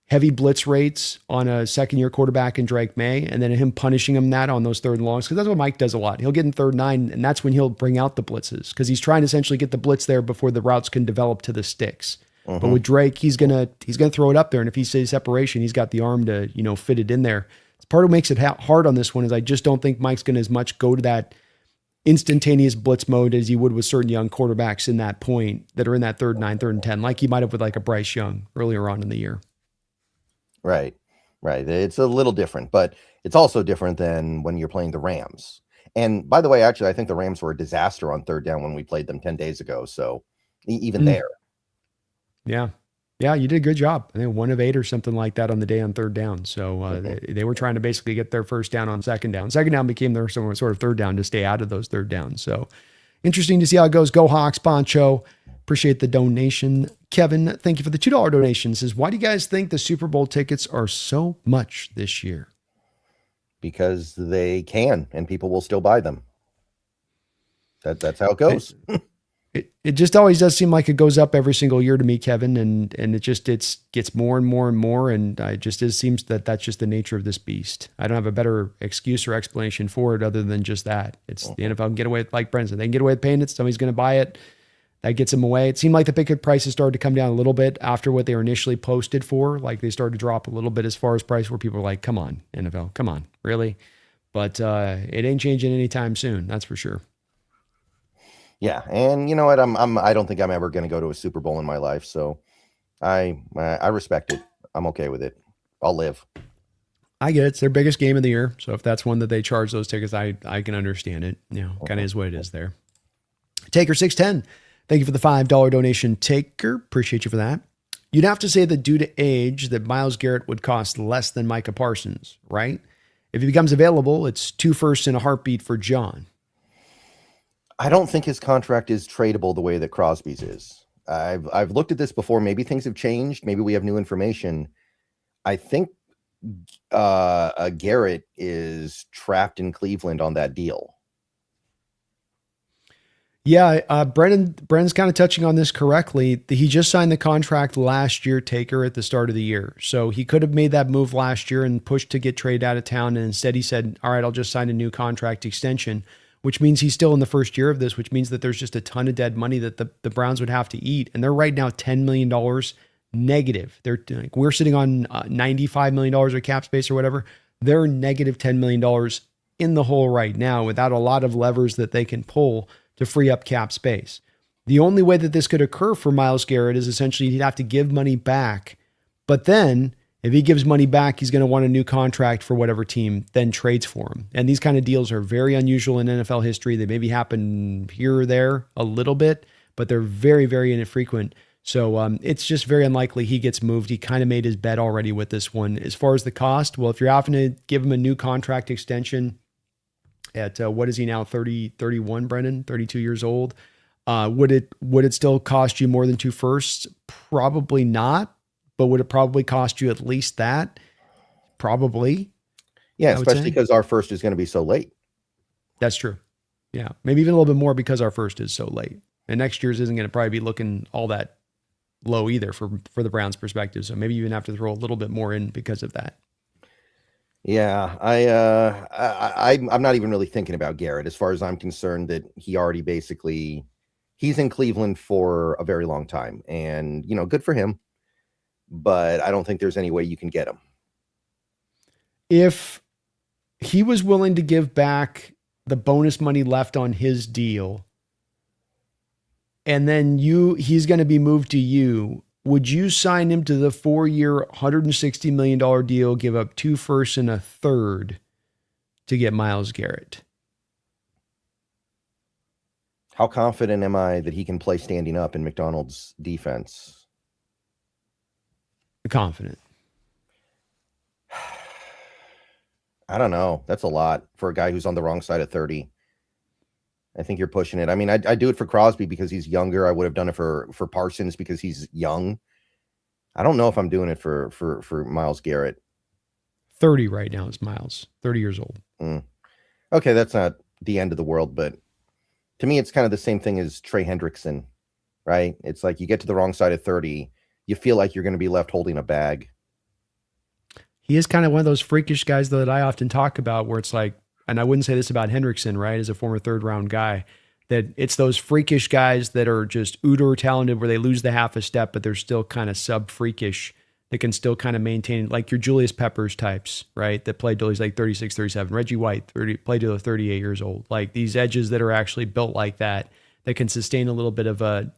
Speaker 1: heavy blitz rates on a second-year quarterback in Drake May, and then him punishing him that on those third and longs, because that's what Mike does a lot. He'll get in 3rd and 9, and that's when he'll bring out the blitzes, because he's trying to essentially get the blitz there before the routes can develop to the sticks. But with Drake, he's gonna throw it up there, and if he sees separation, he's got the arm to fit it in there. It's part of what makes it hard on this one is I just don't think Mike's gonna as much go to that instantaneous blitz mode as he would with certain young quarterbacks in that point that are in that 3rd and 9, 3rd and 10, like he might have with like a Bryce Young earlier on in the year.
Speaker 2: Right. It's a little different, but it's also different than when you're playing the Rams. And by the way, actually, I think the Rams were a disaster on third down when we played them 10 days ago. So even there.
Speaker 1: Yeah, you did a good job. I think 1 of 8 or something like that on the day on third down. So they were trying to basically get their first down on second down. Second down became their sort of third down to stay out of those third downs. So interesting to see how it goes. Go Hawks, Poncho. Appreciate the donation. Kevin, thank you for the $2 donation. Says, why do you guys think the Super Bowl tickets are so much this year?
Speaker 2: Because they can, and people will still buy them. That's how it goes.
Speaker 1: It just always does seem like it goes up every single year to me, Kevin, and it gets more and more and more, and it seems that that's just the nature of this beast. I don't have a better excuse or explanation for it other than just that. It's the NFL can get away with, like Brent said, they can get away with paying it. Somebody's going to buy it. That gets them away. It seemed like the ticket prices started to come down a little bit after what they were initially posted for. Like they started to drop a little bit as far as price, where people were like, come on, NFL, come on, really? But it ain't changing anytime soon. That's for sure.
Speaker 2: Yeah, and you know what? I don't think I'm ever going to go to a Super Bowl in my life, so I respect it. I'm okay with it. I'll live.
Speaker 1: I get it. It's their biggest game of the year, so if that's one that they charge those tickets, I can understand it. Kind of is what it is there. Taker 610, thank you for the $5 donation, Taker. Appreciate you for that. You'd have to say that due to age, that Myles Garrett would cost less than Micah Parsons, right? If he becomes available, it's 2 firsts in a heartbeat for John.
Speaker 2: I don't think his contract is tradable the way that Crosby's is. I've looked at this before. Maybe things have changed. Maybe we have new information. I think Garrett is trapped in Cleveland on that deal.
Speaker 1: Yeah, Brendan's kind of touching on this correctly. He just signed the contract last year, Taker, at the start of the year. So he could have made that move last year and pushed to get traded out of town. And instead he said, all right, I'll just sign a new contract extension, which means he's still in the first year of this, which means that there's just a ton of dead money that the Browns would have to eat. And they're right now $10 million negative. They're like, we're sitting on $95 million of cap space or whatever. They're negative $10 million in the hole right now without a lot of levers that they can pull to free up cap space. The only way that this could occur for Myles Garrett is essentially he'd have to give money back. But then if he gives money back, he's going to want a new contract for whatever team then trades for him. And these kind of deals are very unusual in NFL history. They maybe happen here or there a little bit, but they're very, very infrequent. So it's just very unlikely he gets moved. He kind of made his bet already with this one. As far as the cost, well, if you're having to give him a new contract extension at what is he now, 31, Brendan, 32 years old, would it still cost you more than 2 firsts? Probably not. But would it probably cost you at least that? Probably.
Speaker 2: Yeah, especially because our first is going to be so late.
Speaker 1: That's true. Yeah, maybe even a little bit more because our first is so late. And next year's isn't going to probably be looking all that low either for the Browns' perspective. So maybe you even have to throw a little bit more in because of that.
Speaker 2: Yeah, I'm not even really thinking about Garrett. As far as I'm concerned, that he already basically he's in Cleveland for a very long time, and good for him. But I don't think there's any way you can get him.
Speaker 1: If he was willing to give back the bonus money left on his deal, and then he's going to be moved to you, would you sign him to the 4-year, $160 million deal, give up 2 firsts and a third to get Myles Garrett?
Speaker 2: How confident am I that he can play standing up in McDonald's defense?
Speaker 1: Confident.
Speaker 2: I don't know. That's a lot for a guy who's on the wrong side of 30. I think you're pushing it. I mean, I do it for Crosby because he's younger. I would have done it for Parsons because he's young. I don't know if I'm doing it for Myles Garrett.
Speaker 1: 30 right now is Myles, 30 years old.
Speaker 2: Okay, that's not the end of the world, but to me, it's kind of the same thing as Trey Hendrickson, right? It's like you get to the wrong side of 30, you feel like you're going to be left holding a bag.
Speaker 1: He is kind of one of those freakish guys that I often talk about where it's like, and I wouldn't say this about Hendrickson, right? As a former 3rd-round guy, that it's those freakish guys that are just uber talented where they lose the half a step, but they're still kind of sub-freakish. That can still kind of maintain, like your Julius Peppers types, right? That played till he's like 36, 37. Reggie White, played till 38 years old. Like these edges that are actually built like that can sustain a little bit of a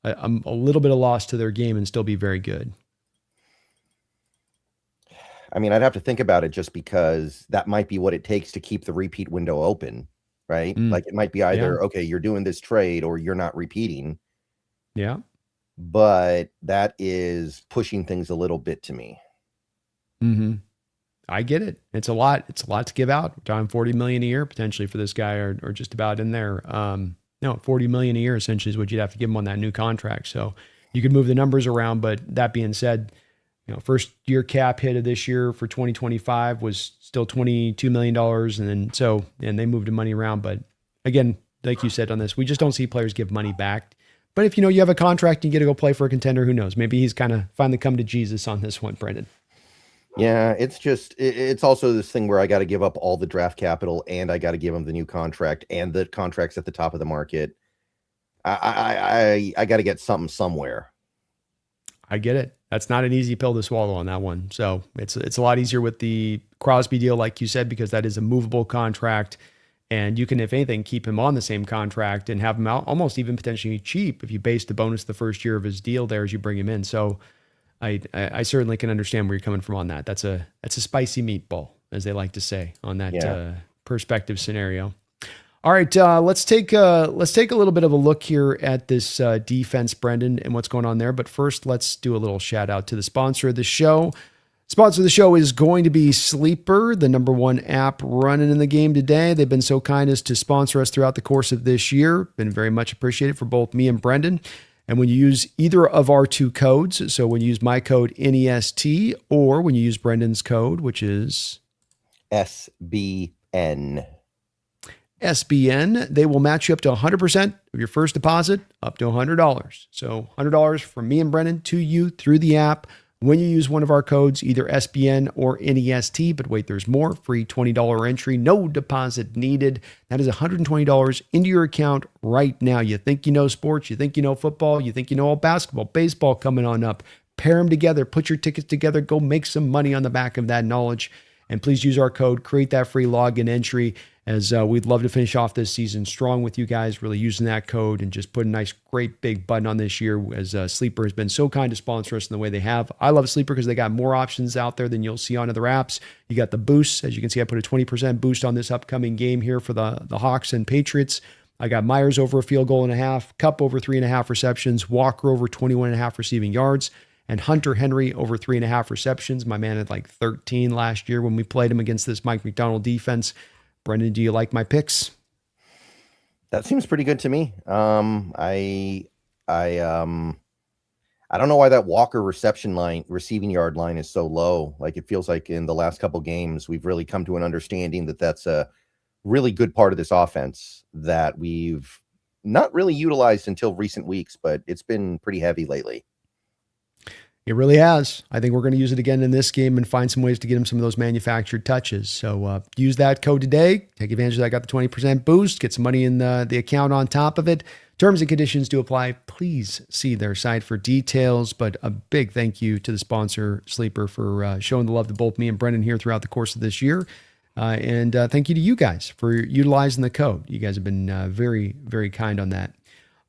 Speaker 1: little bit of loss to their game and still be very good.
Speaker 2: I mean, I'd have to think about it just because that might be what it takes to keep the repeat window open, right? Like it might be either, okay, you're doing this trade or you're not repeating.
Speaker 1: Yeah.
Speaker 2: But that is pushing things a little bit to me.
Speaker 1: Mm-hmm. I get it. It's a lot. It's a lot to give out. We're talking $40 million a year potentially for this guy, or just about in there. No, $40 million a year essentially is what you'd have to give him on that new contract. So you could move the numbers around, but that being said, first year cap hit of this year for 2025 was still $22 million, and they moved the money around. But again, like you said on this, we just don't see players give money back. But if you have a contract and you get to go play for a contender, who knows? Maybe he's kind of finally come to Jesus on this one, Brendan.
Speaker 2: Yeah, it's also this thing where I got to give up all the draft capital and I got to give him the new contract and the contracts at the top of the market. I got to get something somewhere.
Speaker 1: I get it. That's not an easy pill to swallow on that one. So it's a lot easier with the Crosby deal, like you said, because that is a movable contract. And you can, if anything, keep him on the same contract and have him out almost even potentially cheap if you base the bonus the first year of his deal there as you bring him in. So I certainly can understand where you're coming from on that. That's a spicy meatball, as they like to say, on that perspective scenario. All right, let's take a little bit of a look here at this defense, Brendan, and what's going on there. But first, let's do a little shout out to the sponsor of the show. Sponsor of the show is going to be Sleeper, the #1 app running in the game today. They've been so kind as to sponsor us throughout the course of this year. Been very much appreciated for both me and Brendan. And when you use either of our 2 codes, so when you use my code NEST or when you use Brendan's code, which is
Speaker 2: SBN,
Speaker 1: they will match you up to 100% of your first deposit, up to $100. So $100 from me and Brendan to you through the app when you use one of our codes, either SBN or NEST. But wait, there's more. Free $20 entry, no deposit needed. That is $120 into your account right now. You think you know sports, you think you know football, you think you know all basketball, baseball coming on up. Pair them together, put your tickets together, go make some money on the back of that knowledge. And please use our code, create that free login entry, as we'd love to finish off this season strong with you guys, really using that code and just put a nice, great big button on this year, as Sleeper has been so kind to sponsor us in the way they have. I love Sleeper because they got more options out there than you'll see on other apps. You got the boosts. As you can see, I put a 20% boost on this upcoming game here for the Hawks and Patriots. I got Myers over a field goal and a half, Kupp over 3.5 receptions, Walker over 21.5 receiving yards, and Hunter Henry over 3.5 receptions. My man had like 13 last year when we played him against this Mike McDonald defense. Brendan, do you like my picks?
Speaker 2: That seems pretty good to me. I don't know why that Walker receiving yard line is so low. Like it feels like in the last couple games, we've really come to an understanding that that's a really good part of this offense that we've not really utilized until recent weeks, but it's been pretty heavy lately.
Speaker 1: It really has. I think we're going to use it again in this game and find some ways to get him some of those manufactured touches. So use that code today. Take advantage of that. Got the 20% boost. Get some money in the account on top of it. Terms and conditions do apply. Please see their site for details. But a big thank you to the sponsor, Sleeper, for showing the love to both me and Brendan here throughout the course of this year. And thank you to you guys for utilizing the code. You guys have been very, very kind on that.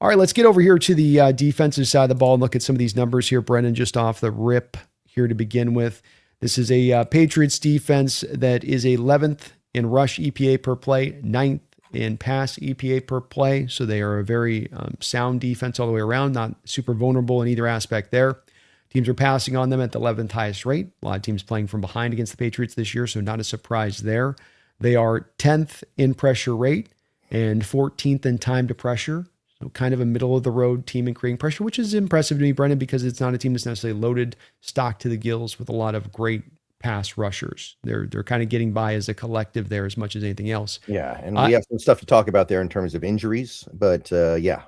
Speaker 1: All right, let's get over here to the defensive side of the ball and look at some of these numbers here, Brendan, just off the rip here to begin with. This is a Patriots defense that is 11th in rush EPA per play, 9th in pass EPA per play. So they are a very sound defense all the way around, not super vulnerable in either aspect there. Teams are passing on them at the 11th highest rate. A lot of teams playing from behind against the Patriots this year, so not a surprise there. They are 10th in pressure rate and 14th in time to pressure. So kind of a middle-of-the-road team in creating pressure, which is impressive to me, Brendan, because it's not a team that's necessarily loaded, stocked to the gills with a lot of great pass rushers. They're kind of getting by as a collective there as much as anything else.
Speaker 2: Yeah, and we have some stuff to talk about there in terms of injuries, but yeah.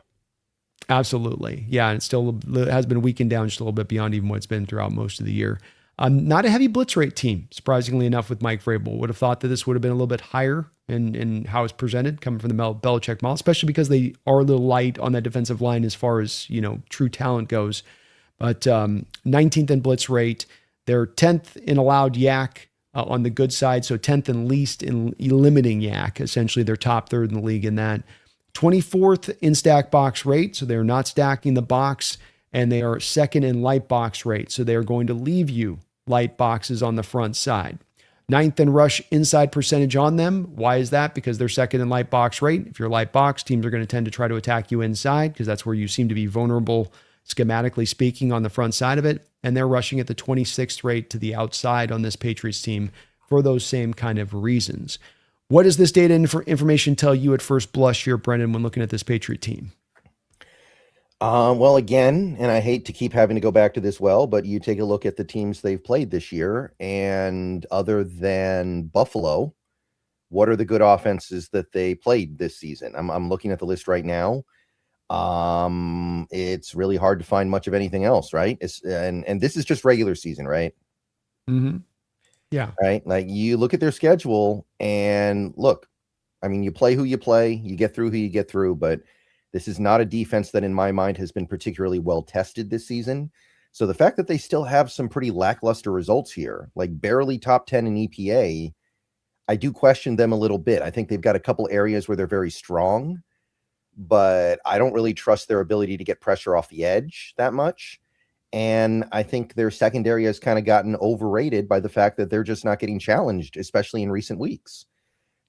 Speaker 1: Absolutely. Yeah, and it still has been weakened down just a little bit beyond even what it's been throughout most of the year. Not a heavy blitz rate team, surprisingly enough, with Mike Vrabel. Would have thought that this would have been a little bit higher in how it's presented, coming from the Belichick model, especially because they are a little light on that defensive line as far as, true talent goes. But 19th in blitz rate. They're 10th in allowed yak on the good side, so 10th and least in limiting yak. Essentially, they're top third in the league in that. 24th in stack box rate, so they're not stacking the box, and they are second in light box rate, so they are going to leave you light boxes on the front side. 9th in rush inside percentage on them. Why is that? Because they're second in light box rate. If you're light box, teams are going to tend to try to attack you inside because that's where you seem to be vulnerable, schematically speaking, on the front side of it. And they're rushing at the 26th rate to the outside on this Patriots team for those same kind of reasons. What does this data information tell you at first blush here, Brendan, when looking at this Patriot team?
Speaker 2: Well, again, and I hate to keep having to go back to this but you take a look at the teams they've played this year, and other than Buffalo, what are the good offenses that they played this season? I'm looking at the list right now. It's really hard to find much of anything else, right? And this is just regular season, right?
Speaker 1: Mm-hmm. Yeah.
Speaker 2: Right. Like you look at their schedule and look, I mean, you play who you play, you get through who you get through, but this is not a defense that in my mind has been particularly well tested this season. So the fact that they still have some pretty lackluster results here, like barely top 10 in EPA, I do question them a little bit. I think they've got a couple areas where they're very strong, but I don't really trust their ability to get pressure off the edge that much. And I think their secondary has kind of gotten overrated by the fact that they're just not getting challenged, especially in recent weeks.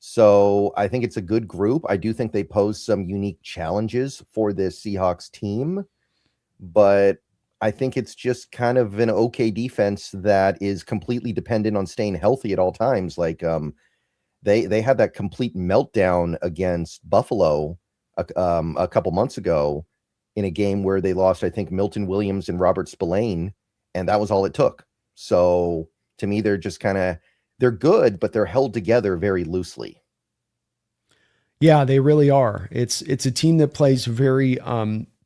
Speaker 2: So I think it's a good group. I do think they pose some unique challenges for this Seahawks team, but I think it's just kind of an okay defense that is completely dependent on staying healthy at all times. Like they had that complete meltdown against Buffalo a couple months ago in a game where they lost, I think, Milton Williams and Robert Spillane, and that was all it took. So to me, they're just they're good, but they're held together very loosely.
Speaker 1: Yeah, they really are. It's a team that plays very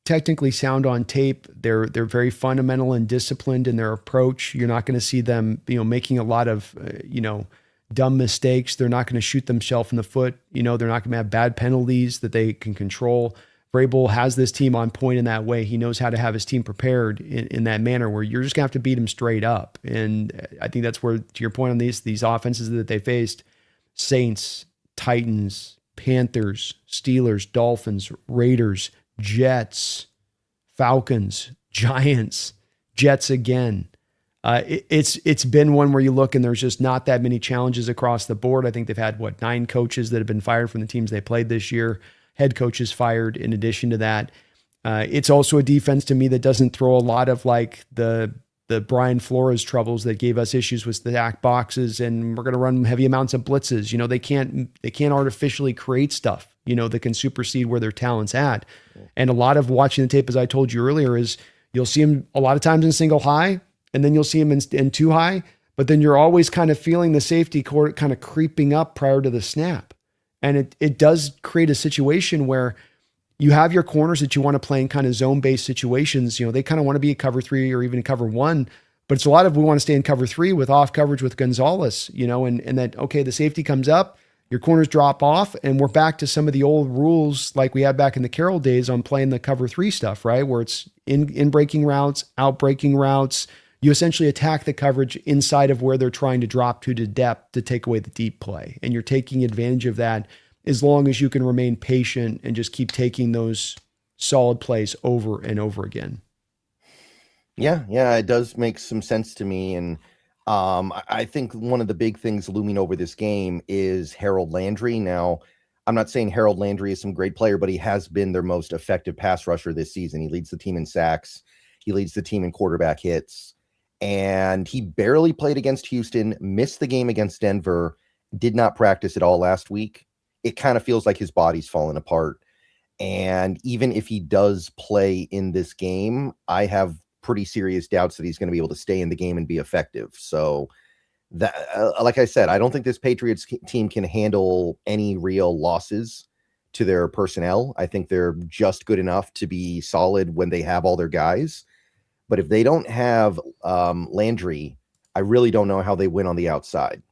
Speaker 1: technically sound on tape. They're very fundamental and disciplined in their approach. You're not going to see them, making a lot of, dumb mistakes. They're not going to shoot themselves in the foot. They're not going to have bad penalties that they can control. Vrabel has this team on point in that way. He knows how to have his team prepared in that manner where you're just going to have to beat them straight up. And I think that's where, to your point on these offenses that they faced, Saints, Titans, Panthers, Steelers, Dolphins, Raiders, Jets, Falcons, Giants, Jets again. It's been one where you look and there's just not that many challenges across the board. I think they've had 9 coaches that have been fired from the teams they played this year. Head coaches fired in addition to that. It's also a defense to me that doesn't throw a lot of like the Brian Flores troubles that gave us issues with stack boxes, and we're going to run heavy amounts of blitzes. They can't artificially create stuff, that can supersede where their talent's at. And a lot of watching the tape, as I told you earlier, is you'll see them a lot of times in single high, and then you'll see them in two high, but then you're always kind of feeling the safety court kind of creeping up prior to the snap. And it does create a situation where, you have your corners that you want to play in kind of zone-based situations. They kind of want to be a cover 3 or even a cover 1, but it's a lot of we want to stay in cover 3 with off coverage with Gonzalez, and that, okay, the safety comes up, your corners drop off, and we're back to some of the old rules like we had back in the Carroll days on playing the cover 3 stuff, right? Where it's in breaking routes, out breaking routes. You essentially attack the coverage inside of where they're trying to drop to depth to take away the deep play. And you're taking advantage of that as long as you can remain patient and just keep taking those solid plays over and over again.
Speaker 2: Yeah, it does make some sense to me. And I think one of the big things looming over this game is Harold Landry. Now, I'm not saying Harold Landry is some great player, but he has been their most effective pass rusher this season. He leads the team in sacks. He leads the team in quarterback hits. And he barely played against Houston, missed the game against Denver, did not practice at all last week. It kind of feels like his body's falling apart. And even if he does play in this game, I have pretty serious doubts that he's going to be able to stay in the game and be effective. So that, like I said, I don't think this Patriots team can handle any real losses to their personnel. I think they're just good enough to be solid when they have all their guys. But if they don't have Landry, I really don't know how they win on the outside.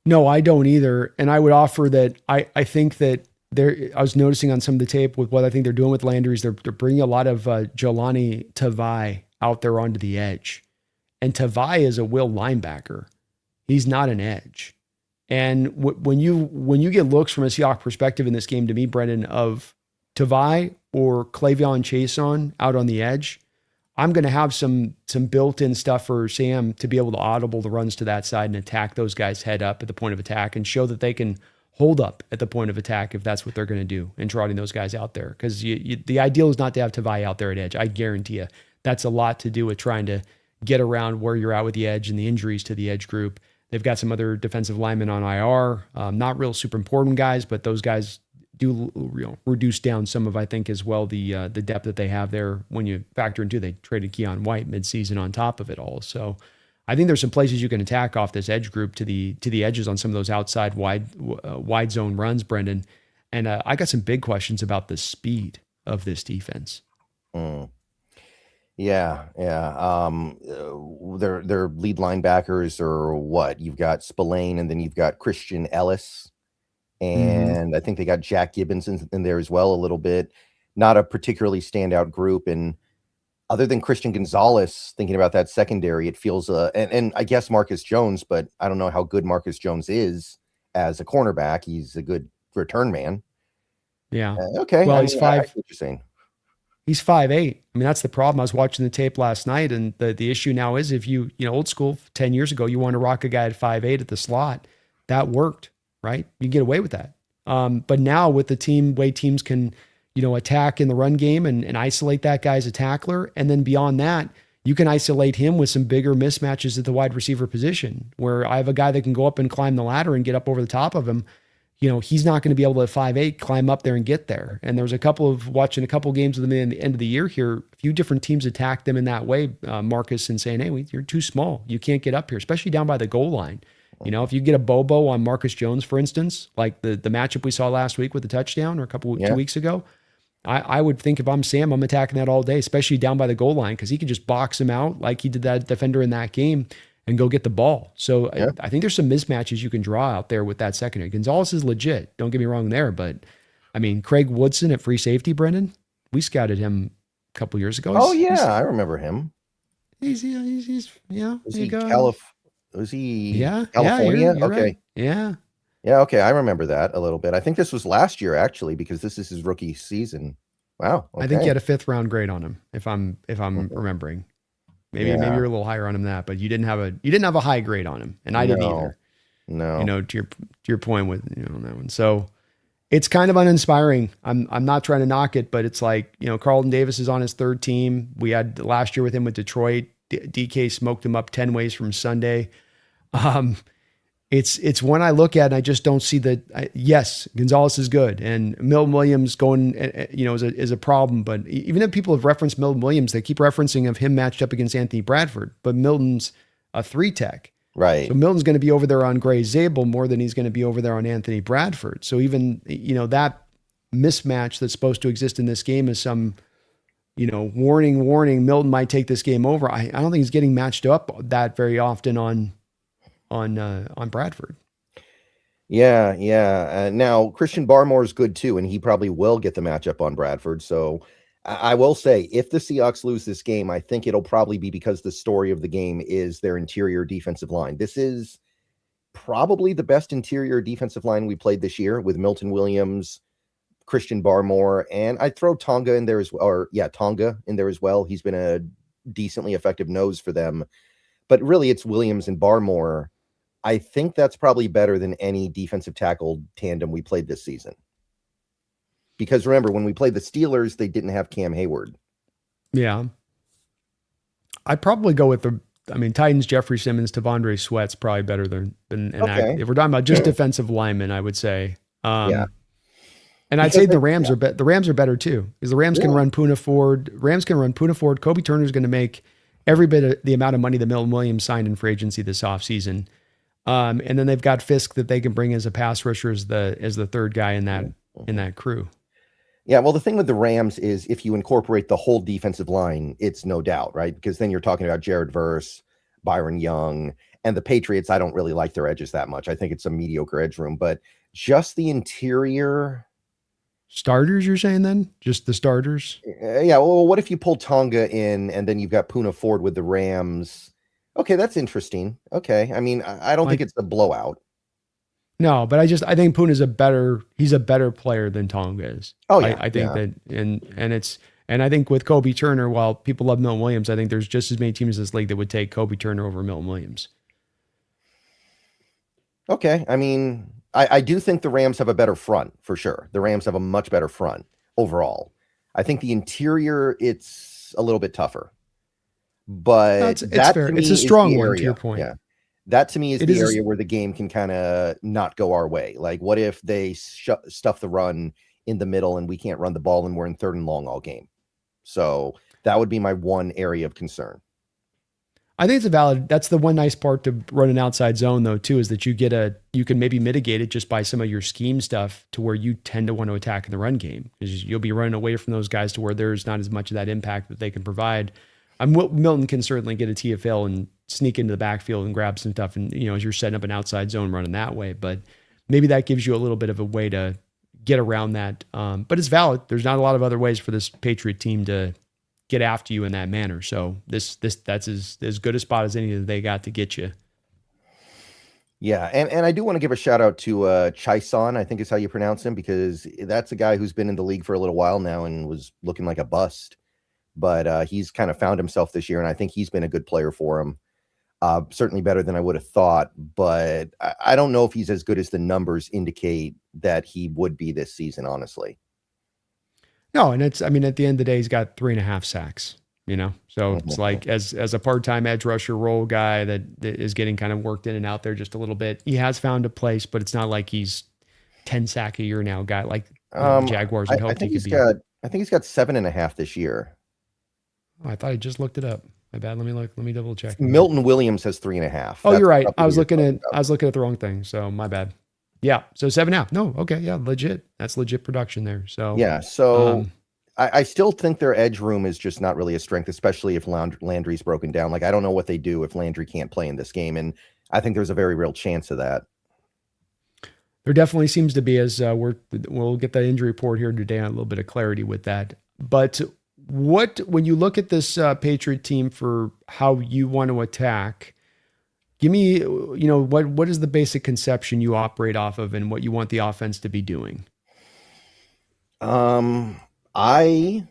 Speaker 1: No, I don't either. And I would offer that I think that I was noticing on some of the tape with what I think they're doing with Landry is they're bringing a lot of Jelani Tavai out there onto the edge. And Tavai is a will linebacker. He's not an edge. And when you get looks from a Seahawks perspective in this game, to me, Brendan, of Tavai or Clavion Chason out on the edge, I'm going to have some built-in stuff for Sam to be able to audible the runs to that side and attack those guys head up at the point of attack and show that they can hold up at the point of attack if that's what they're going to do and trotting those guys out there. Because the ideal is not to have Tavai out there at edge. I guarantee you that's a lot to do with trying to get around where you're at with the edge and the injuries to the edge group. They've got some other defensive linemen on IR, not real super important guys, but those guys do reduce down some of, I think, as well, the depth that they have there when you factor into they traded Keon White midseason on top of it all. So I think there's some places you can attack off this edge group to the edges on some of those outside wide zone runs, Brendan. And I got some big questions about the speed of this defense.
Speaker 2: Yeah. Their lead linebackers are what? You've got Spillane, and then you've got Christian Ellis. And I think they got Jack Gibbons in there as well a little bit. Not a particularly standout group. And other than Christian Gonzalez, thinking about that secondary, it feels and I guess Marcus Jones, but I don't know how good Marcus Jones is as a cornerback. He's a good return man.
Speaker 1: Yeah.
Speaker 2: Okay.
Speaker 1: Well, he's five.
Speaker 2: I what you're saying.
Speaker 1: He's 5'8". I mean, that's the problem. I was watching the tape last night, and the issue now is if you old school 10 years ago, you want to rock a guy at 5'8" at the slot, that worked. Right? You get away with that. But now with the way teams can, attack in the run game and isolate that guy as a tackler. And then beyond that, you can isolate him with some bigger mismatches at the wide receiver position where I have a guy that can go up and climb the ladder and get up over the top of him. He's not going to be able to at 5'8" climb up there and get there. And there was watching a couple of games with them at the end of the year here, a few different teams attacked them in that way, Marcus, and saying, hey, you're too small. You can't get up here, especially down by the goal line. If you get a Bobo on Marcus Jones, for instance, like the matchup we saw last week with the touchdown or 2 weeks ago, I would think if I'm Sam, I'm attacking that all day, especially down by the goal line, because he could just box him out like he did that defender in that game and go get the ball. So I think there's some mismatches you can draw out there with that secondary. Gonzalez is legit. Don't get me wrong there, but I mean, Craig Woodson at free safety, Brendan, we scouted him a couple years ago.
Speaker 2: I remember him.
Speaker 1: He's
Speaker 2: Was he
Speaker 1: Yeah,
Speaker 2: California?
Speaker 1: you're
Speaker 2: Okay.
Speaker 1: Right. Yeah.
Speaker 2: Yeah, okay. I remember that a little bit. I think this was last year actually, because this is his rookie season. Wow. Okay.
Speaker 1: I think you had a 5th round grade on him, if I'm remembering. Maybe you're a little higher on him than that, but you didn't have a high grade on him, and I didn't either.
Speaker 2: No.
Speaker 1: To your point with on that one. So it's kind of uninspiring. I'm not trying to knock it, but it's like, Carlton Davis is on his 3rd team. We had last year with him with Detroit. DK smoked him up 10 ways from Sunday. It's one I look at and I just don't see that. Yes, Gonzalez is good, and Milton Williams going, is a problem. But even if people have referenced Milton Williams, they keep referencing of him matched up against Anthony Bradford. But Milton's a 3-tech,
Speaker 2: right?
Speaker 1: So Milton's going to be over there on Gray Zabel more than he's going to be over there on Anthony Bradford. So even that mismatch that's supposed to exist in this game as some, warning, Milton might take this game over. I don't think he's getting matched up that very often on Bradford.
Speaker 2: Yeah, yeah. Now Christian Barmore is good too, and he probably will get the matchup on Bradford. So I will say, if the Seahawks lose this game, I think it'll probably be because the story of the game is their interior defensive line. This is probably the best interior defensive line we played this year with Milton Williams, Christian Barmore, and I'd throw Tonga in there as well. Tonga in there as well. He's been a decently effective nose for them. But really, it's Williams and Barmore. I think that's probably better than any defensive tackle tandem we played this season. Because remember, when we played the Steelers, they didn't have Cam Hayward.
Speaker 1: Yeah. I'd probably go with Titans, Jeffrey Simmons, Tavondre Sweat's probably better than
Speaker 2: Okay.
Speaker 1: if we're talking about just defensive linemen, I would say.
Speaker 2: Yeah.
Speaker 1: And I'd say the Rams are the Rams are better too, because the Rams can run Poona Ford. Kobe Turner's going to make every bit of the amount of money that Milton Williams signed in free agency this offseason. And then they've got Fisk that they can bring as a pass rusher as the third guy in that crew.
Speaker 2: Yeah, well, the thing with the Rams is if you incorporate the whole defensive line, it's no doubt, right? Because then you're talking about Jared Verse, Byron Young, and the Patriots. I don't really like their edges that much. I think it's a mediocre edge room, but just the interior
Speaker 1: starters, you're saying then? Just the starters?
Speaker 2: Yeah, well, what if you pull Tonga in and then you've got Poona Ford with the Rams? Okay, that's interesting. Okay. I mean, I don't think it's a blowout.
Speaker 1: No, but I think Poona's he's a better player than Tonga is.
Speaker 2: Oh yeah.
Speaker 1: I think that and I think with Kobe Turner, while people love Milton Williams, I think there's just as many teams in this league that would take Kobe Turner over Milton Williams.
Speaker 2: Okay. I mean, I do think the Rams have a better front for sure. The Rams have a much better front overall. I think the interior, it's a little bit tougher. But
Speaker 1: it's fair. It's a strong one to your point.
Speaker 2: Yeah. That to me is the area where the game can kind of not go our way. Like, what if they stuff the run in the middle and we can't run the ball and we're in 3rd and long all game? So that would be my one area of concern.
Speaker 1: I think that's the one nice part to run an outside zone though too, is that you can maybe mitigate it just by some of your scheme stuff to where you tend to want to attack in the run game, because you'll be running away from those guys to where there's not as much of that impact that they can provide. Milton can certainly get a TFL and sneak into the backfield and grab some stuff, and as you're setting up an outside zone running that way, but maybe that gives you a little bit of a way to get around that. But it's valid. There's not a lot of other ways for this Patriot team to get after you in that manner. So that's as good a spot as any that they got to get you.
Speaker 2: Yeah, and I do want to give a shout out to Chaisson, I think is how you pronounce him, because that's a guy who's been in the league for a little while now and was looking like a bust. But he's kind of found himself this year, and I think he's been a good player for him. Certainly better than I would have thought, but I don't know if he's as good as the numbers indicate that he would be this season, honestly.
Speaker 1: No, and at the end of the day, he's got 3.5 sacks, so it's like as a part-time edge rusher role guy that is getting kind of worked in and out there just a little bit. He has found a place, but it's not like he's 10 sack a year now guy like Jaguars and hoped he could be.
Speaker 2: I think he's got 7.5 this year.
Speaker 1: Oh, I thought I just looked it up. My bad. Let me double check.
Speaker 2: Milton Williams has 3.5.
Speaker 1: Oh, you're right. I was looking at the wrong thing. So my bad. Yeah. So 7.5. No. Okay. Yeah. Legit. That's legit production there. So
Speaker 2: yeah. So I still think their edge room is just not really a strength, especially if Landry's broken down. Like, I don't know what they do if Landry can't play in this game, and I think there's a very real chance of that.
Speaker 1: There definitely seems to be, as we'll get the injury report here today on a little bit of clarity with that. But when you look at this Patriot team for how you want to attack, give me, what is the basic conception you operate off of and what you want the offense to be doing?
Speaker 2: I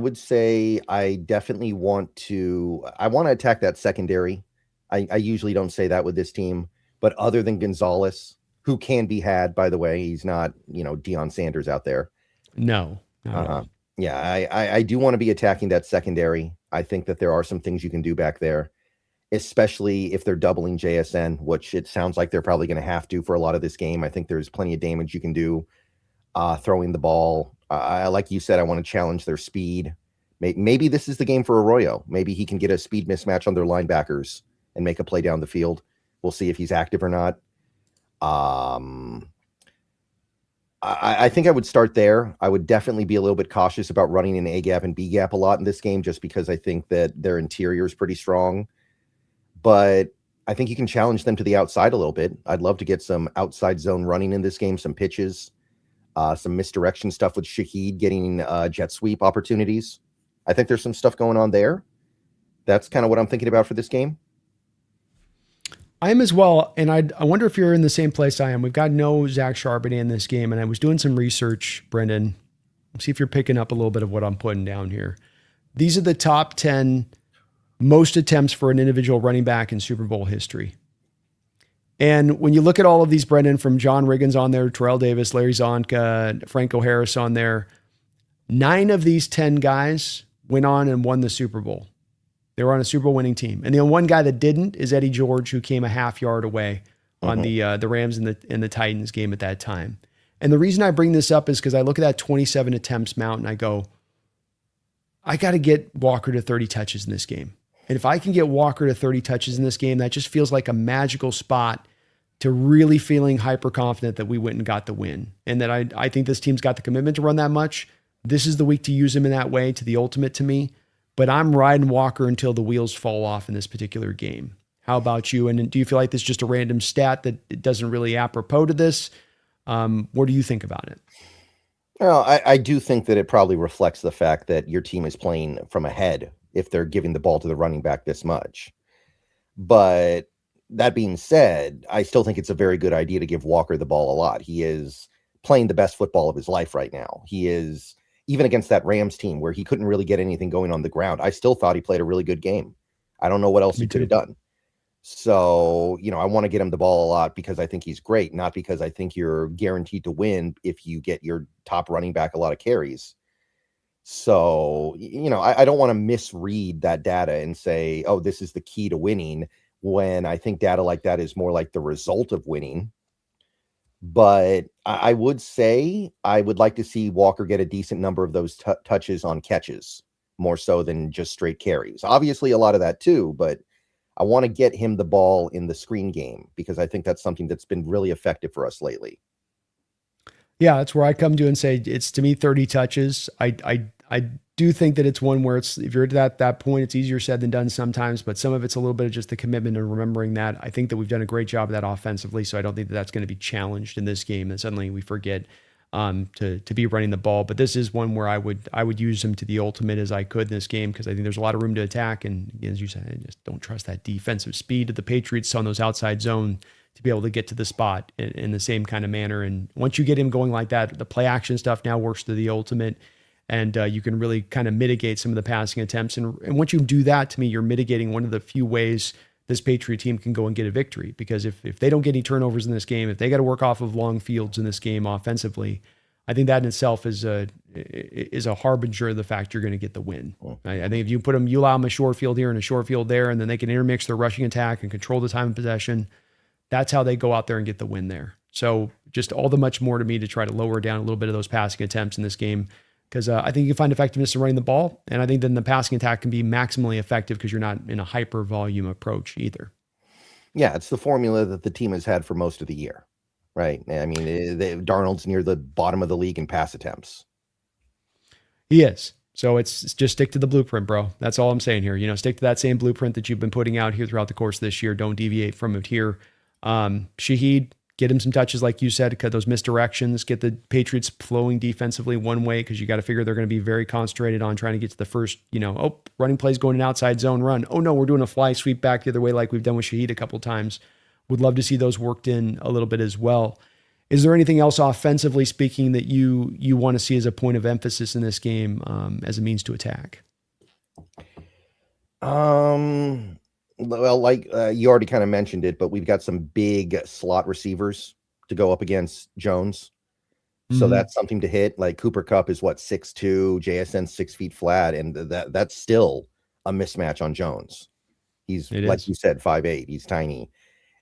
Speaker 2: would say I definitely want to attack that secondary. I usually don't say that with this team, but other than Gonzalez, who can be had, by the way, he's not, Deion Sanders out there.
Speaker 1: No.
Speaker 2: Yeah, I do want to be attacking that secondary. I think that there are some things you can do back there, especially if they're doubling JSN, which it sounds like they're probably going to have to for a lot of this game. I think there's plenty of damage you can do throwing the ball. Like you said, I want to challenge their speed. Maybe this is the game for Arroyo. Maybe he can get a speed mismatch on their linebackers and make a play down the field. We'll see if he's active or not. I think I would start there. I would definitely be a little bit cautious about running an A gap and B gap a lot in this game, just because I think that their interior is pretty strong. But I think you can challenge them to the outside a little bit. I'd love to get some outside zone running in this game, some pitches, some misdirection stuff with Shaheed getting jet sweep opportunities. I think there's some stuff going on there. That's kind of what I'm thinking about for this game.
Speaker 1: I am as well, and I wonder if you're in the same place I am. We've got no Zach Charbonnet in this game, and I was doing some research, Brendan. See if you're picking up a little bit of what I'm putting down here. These are the top 10 most attempts for an individual running back in Super Bowl history. And when you look at all of these, Brendan, from John Riggins on there, Terrell Davis, Larry Zonka, Franco Harris on there, 9 of these 10 guys went on and won the Super Bowl. They were on a Super Bowl winning team. And the one guy that didn't is Eddie George, who came a half yard away on the Rams and the Titans game at that time. And the reason I bring this up is because I look at that 27 attempts mount and I go, I got to get Walker to 30 touches in this game. And if I can get Walker to 30 touches in this game, that just feels like a magical spot to really feeling hyper confident that we went and got the win. And that I think this team's got the commitment to run that much. This is the week to use him in that way, to the ultimate to me. But I'm riding Walker until the wheels fall off in this particular game. How about you? And do you feel like this is just a random stat that it doesn't really apropos to this? What do you think about it?
Speaker 2: Well, I do think that it probably reflects the fact that your team is playing from ahead if they're giving the ball to the running back this much. But that being said, I still think it's a very good idea to give Walker the ball a lot. He is playing the best football of his life right now. He is, even against that Rams team where he couldn't really get anything going on the ground, I still thought he played a really good game. I don't know what else he could have done. So, I want to get him the ball a lot because I think he's great, not because I think you're guaranteed to win if you get your top running back a lot of carries. So, I don't want to misread that data and say, oh, this is the key to winning, when I think data like that is more like the result of winning. But I would say I would like to see Walker get a decent number of those touches on catches, more so than just straight carries. Obviously, a lot of that too, but I want to get him the ball in the screen game because I think that's something that's been really effective for us lately.
Speaker 1: Yeah, that's where I come to and say it's, to me, 30 touches. I do think that it's one where it's, if you're at that point, it's easier said than done sometimes, but some of it's a little bit of just the commitment and remembering that. I think that we've done a great job of that offensively, so I don't think that that's going to be challenged in this game, and suddenly we forget to be running the ball. But this is one where I would use him to the ultimate as I could in this game, because I think there's a lot of room to attack, and as you said, I just don't trust that defensive speed of the Patriots on those outside zone to be able to get to the spot in the same kind of manner. And once you get him going like that, the play action stuff now works to the ultimate. And you can really kind of mitigate some of the passing attempts. And once you do that, to me, you're mitigating one of the few ways this Patriot team can go and get a victory. Because if they don't get any turnovers in this game, if they got to work off of long fields in this game offensively, I think that in itself is a harbinger of the fact you're going to get the win. I think if you allow them a short field here and a short field there, and then they can intermix their rushing attack and control the time of possession, that's how they go out there and get the win there. So just all the much more to me to try to lower down a little bit of those passing attempts in this game. Because I think you can find effectiveness in running the ball. And I think then the passing attack can be maximally effective because you're not in a hyper volume approach either.
Speaker 2: Yeah, it's the formula that the team has had for most of the year, right? I mean, Darnold's near the bottom of the league in pass attempts.
Speaker 1: He is. So it's just stick to the blueprint, bro. That's all I'm saying here. Stick to that same blueprint that you've been putting out here throughout the course of this year. Don't deviate from it here. Shaheed, get him some touches, like you said, cut those misdirections, get the Patriots flowing defensively one way, because you got to figure they're going to be very concentrated on trying to get to the first, running plays going an outside zone run. Oh no, we're doing a fly sweep back the other way like we've done with Shaheed a couple of times. Would love to see those worked in a little bit as well. Is there anything else offensively speaking that you want to see as a point of emphasis in this game as a means to attack?
Speaker 2: Well, like you already kind of mentioned it, but we've got some big slot receivers to go up against Jones. So that's something to hit. Like Cooper Kupp is 6'2", JSN 6 feet flat, and that's still a mismatch on Jones. He's like you said, 5'8". He's tiny.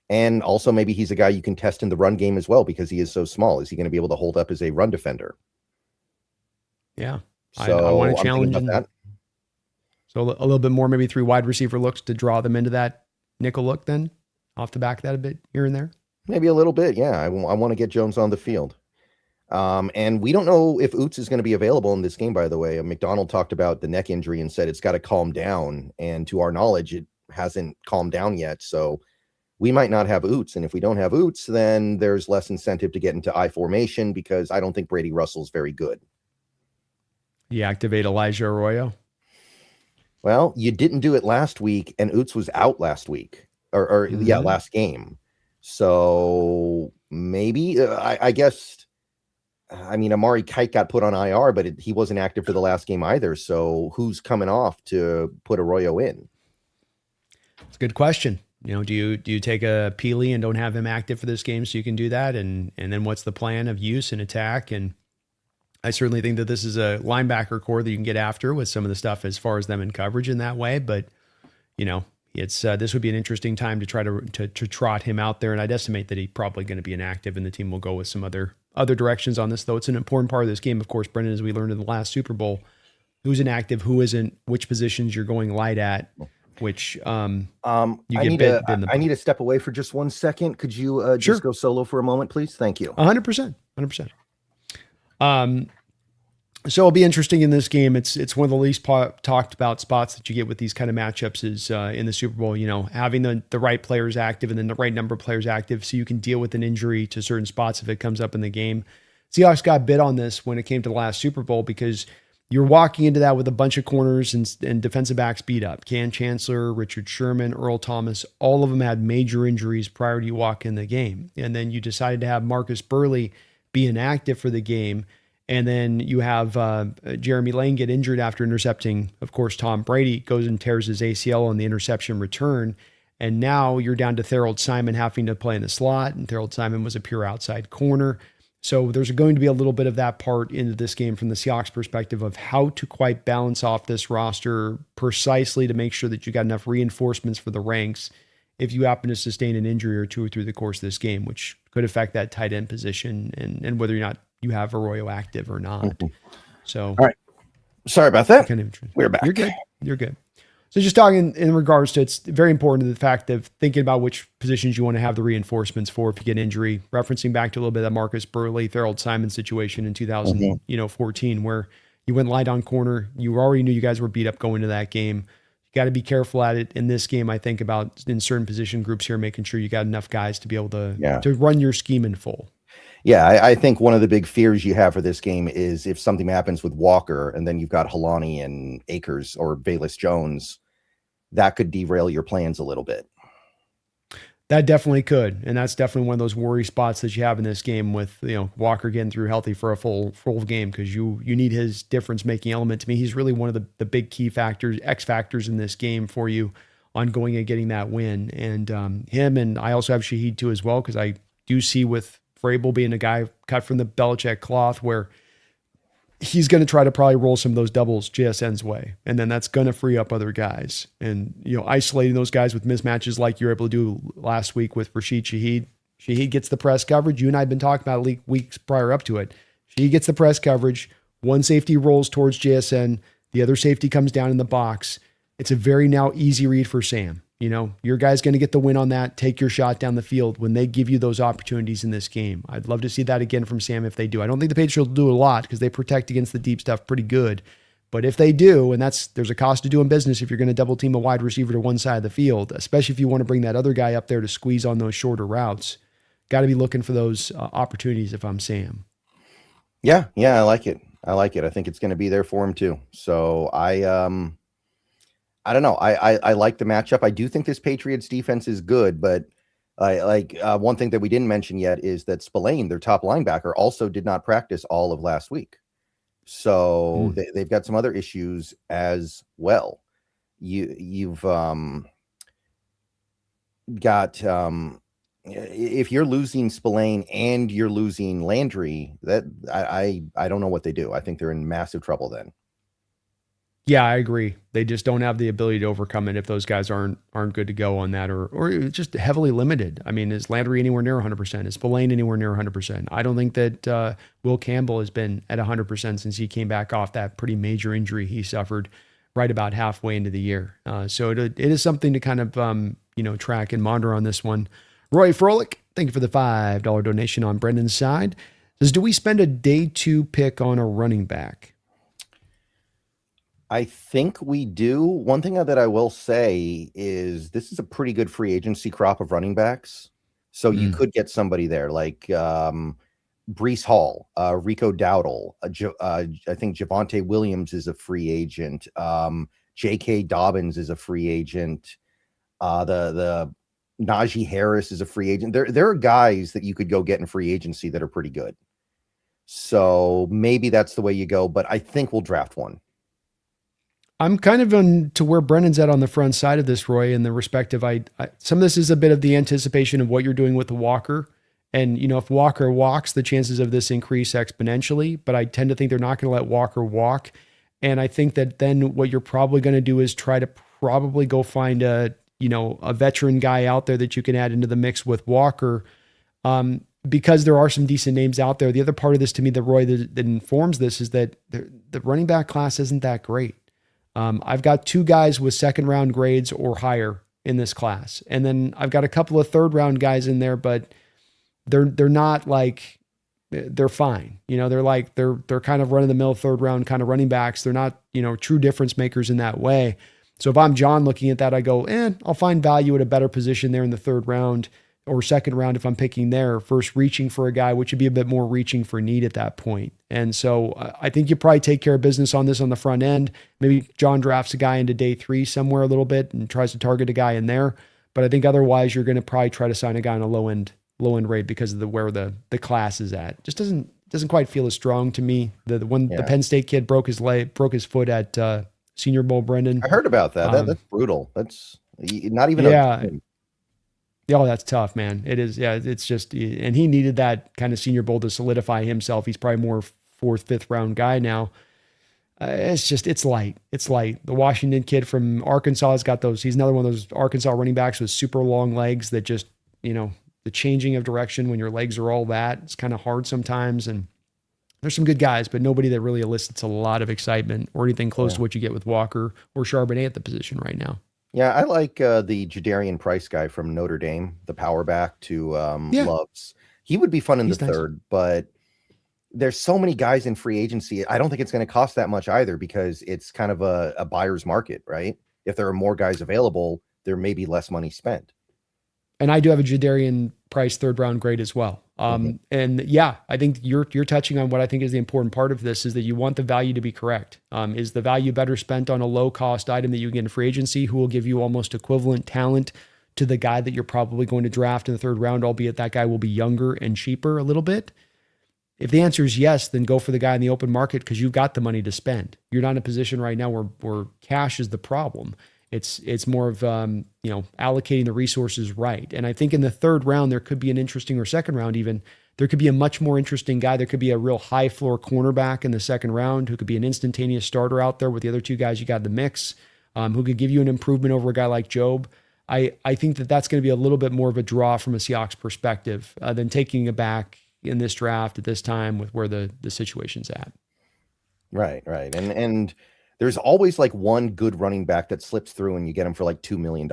Speaker 2: And also maybe he's a guy you can test in the run game as well because he is so small. Is he going to be able to hold up as a run defender?
Speaker 1: Yeah.
Speaker 2: So
Speaker 1: I want to challenge
Speaker 2: that.
Speaker 1: So a little bit more, maybe 3 wide receiver looks to draw them into that nickel look then, off the back of that a bit here and there?
Speaker 2: Maybe a little bit, yeah. I want to get Jones on the field. And we don't know if Oots is going to be available in this game, by the way. McDonald talked about the neck injury and said it's got to calm down. And to our knowledge, it hasn't calmed down yet. So we might not have Oots. And if we don't have Oots, then there's less incentive to get into I formation because I don't think Brady Russell's very good.
Speaker 1: You activate Elijah Arroyo?
Speaker 2: Well, you didn't do it last week, and Oots was out last week. Last game. So maybe, I guess... I mean, Amari Kite got put on IR, but he wasn't active for the last game either. So who's coming off to put Arroyo in?
Speaker 1: It's a good question. Do you take a Peely and don't have him active for this game so you can do that? And then what's the plan of use and attack? And I certainly think that this is a linebacker core that you can get after with some of the stuff as far as them in coverage in that way. But, it's this would be an interesting time to try to trot him out there. And I'd estimate that he's probably going to be inactive and the team will go with some other directions on this, though. It's an important part of this game, of course, Brendan, as we learned in the last Super Bowl, who's inactive, who isn't, which positions you're going light at, which I
Speaker 2: need to step away for just 1 second. Could you just go solo for a moment, please? Thank you.
Speaker 1: 100%. So it'll be interesting in this game. It's one of the least talked about spots that you get with these kind of matchups is in the Super Bowl, having the right players active and then the right number of players active so you can deal with an injury to certain spots if it comes up in the game. Seahawks got bit on this when it came to the last Super Bowl because you're walking into that with a bunch of corners and defensive backs beat up. Ken Chancellor, Richard Sherman, Earl Thomas, all of them had major injuries prior to you walking in the game. And then you decided to have Marcus Burley be inactive for the game. And then you have Jeremy Lane get injured after intercepting, of course, Tom Brady, goes and tears his ACL on the interception return. And now you're down to Thorold Simon having to play in the slot, and Thorold Simon was a pure outside corner. So there's going to be a little bit of that part into this game from the Seahawks perspective of how to quite balance off this roster precisely to make sure that you got enough reinforcements for the ranks if you happen to sustain an injury or two through the course of this game, which could affect that tight end position and whether or not you have Arroyo active or not. So,
Speaker 2: all right. Sorry about that. We're back.
Speaker 1: You're good. So just talking in regards to, it's very important to the fact of thinking about which positions you want to have the reinforcements for if you get injury, referencing back to a little bit of that Marcus Burley, Thorold Simon situation in 2014, where you went light on corner. You already knew you guys were beat up going to that game. You got to be careful at it in this game. I think about in certain position groups here, making sure you got enough guys to be able to run your scheme in full.
Speaker 2: Yeah, I think one of the big fears you have for this game is if something happens with Walker and then you've got Halani and Akers or Bayless Jones, that could derail your plans a little bit.
Speaker 1: That definitely could. And that's definitely one of those worry spots that you have in this game with, Walker getting through healthy for a full game because you need his difference making element. To me, he's really one of the big key factors, X factors in this game for you on going and getting that win. And him, and I also have Shaheed too as well, because I do see with Vrabel being a guy cut from the Belichick cloth where he's going to try to probably roll some of those doubles JSN's way. And then that's going to free up other guys. And, isolating those guys with mismatches like you were able to do last week with Rashid Shaheed. Shaheed gets the press coverage. You and I have been talking about weeks prior up to it. Shaheed gets the press coverage. One safety rolls towards JSN. The other safety comes down in the box. It's a very now easy read for Sam. Your guy's going to get the win on that. Take your shot down the field when they give you those opportunities in this game. I'd love to see that again from Sam if they do. I don't think the Patriots will do a lot because they protect against the deep stuff pretty good. But if they do, and there's a cost to doing business if you're going to double team a wide receiver to one side of the field, especially if you want to bring that other guy up there to squeeze on those shorter routes, got to be looking for those opportunities if I'm Sam.
Speaker 2: Yeah, I like it. I think it's going to be there for him too. So I don't know. I like the matchup. I do think this Patriots defense is good, but one thing that we didn't mention yet is that Spillane, their top linebacker, also did not practice all of last week. So they've got some other issues as well. You've got if you're losing Spillane and you're losing Landry, that I don't know what they do. I think they're in massive trouble then.
Speaker 1: Yeah, I agree. They just don't have the ability to overcome it if those guys aren't good to go on that or just heavily limited. I mean, is Landry anywhere near 100%? Is Spillane anywhere near 100%? I don't think that Will Campbell has been at 100% since he came back off that pretty major injury he suffered right about halfway into the year. So it is something to kind of track and monitor on this one. Roy Froelich, thank you for the $5 donation on Brendan's side. Says, do we spend a day 2 pick on a running back?
Speaker 2: I think we do. One thing that I will say is this is a pretty good free agency crop of running backs. So you could get somebody there like Brees Hall, Rico Dowdle. I think Javonte Williams is a free agent. J.K. Dobbins is a free agent. The Najee Harris is a free agent. There are guys that you could go get in free agency that are pretty good. So maybe that's the way you go, but I think we'll draft one.
Speaker 1: I'm kind of on to where Brennan's at on the front side of this, Roy, in the respect of some of this is a bit of the anticipation of what you're doing with the Walker. And, if Walker walks, the chances of this increase exponentially, but I tend to think they're not going to let Walker walk. And I think that then what you're probably going to do is try to probably go find a veteran guy out there that you can add into the mix with Walker. Because there are some decent names out there. The other part of this to me, Roy, that informs this is that the running back class isn't that great. I've got 2 guys with second round grades or higher in this class. And then I've got a couple of third round guys in there, but they're not like, they're fine. They're kind of run of the mill third round kind of running backs. They're not, true difference makers in that way. So if I'm John looking at that, I go, I'll find value at a better position there in the third round or second round if I'm picking there, first reaching for a guy, which would be a bit more reaching for need at that point. And so I think you probably take care of business on this on the front end. Maybe John drafts a guy into day 3 somewhere a little bit and tries to target a guy in there. But I think otherwise you're going to probably try to sign a guy on a low end rate because of where the class is at. Just doesn't quite feel as strong to me. The Penn State kid broke his foot at Senior Bowl, Brendan.
Speaker 2: I heard about that. That's brutal. That's not even
Speaker 1: Oh, that's tough, man. It is. Yeah, it's just, and he needed that kind of Senior Bowl to solidify himself. He's probably more 4th, 5th round guy now. It's light. It's light. The Washington kid from Arkansas has got those. He's another one of those Arkansas running backs with super long legs that just, the changing of direction when your legs are all that, it's kind of hard sometimes. And there's some good guys, but nobody that really elicits a lot of excitement or anything close to what you get with Walker or Charbonnet at the position right now.
Speaker 2: Yeah, I like the Jadarian Price guy from Notre Dame, the power back to Loves. He would be fun in the third, but there's so many guys in free agency. I don't think it's going to cost that much either because it's kind of a buyer's market, right? If there are more guys available, there may be less money spent.
Speaker 1: And I do have a Jadarian Price third round grade as well. And yeah, I think you're touching on what I think is the important part of this is that you want the value to be correct. Is the value better spent on a low cost item that you get in free agency who will give you almost equivalent talent to the guy that you're probably going to draft in the third round, albeit that guy will be younger and cheaper a little bit? If the answer is yes, then go for the guy in the open market because you've got the money to spend. You're not in a position right now where cash is the problem. It's more of, allocating the resources right. And I think in the third round, there could be an interesting, or second round even, there could be a much more interesting guy. There could be a real high floor cornerback in the second round who could be an instantaneous starter out there with the other 2 guys you got in the mix, who could give you an improvement over a guy like Job. I think that's going to be a little bit more of a draw from a Seahawks perspective than taking it back in this draft at this time with where the situation's at. Right.
Speaker 2: And there's always like one good running back that slips through and you get him for like $2 million.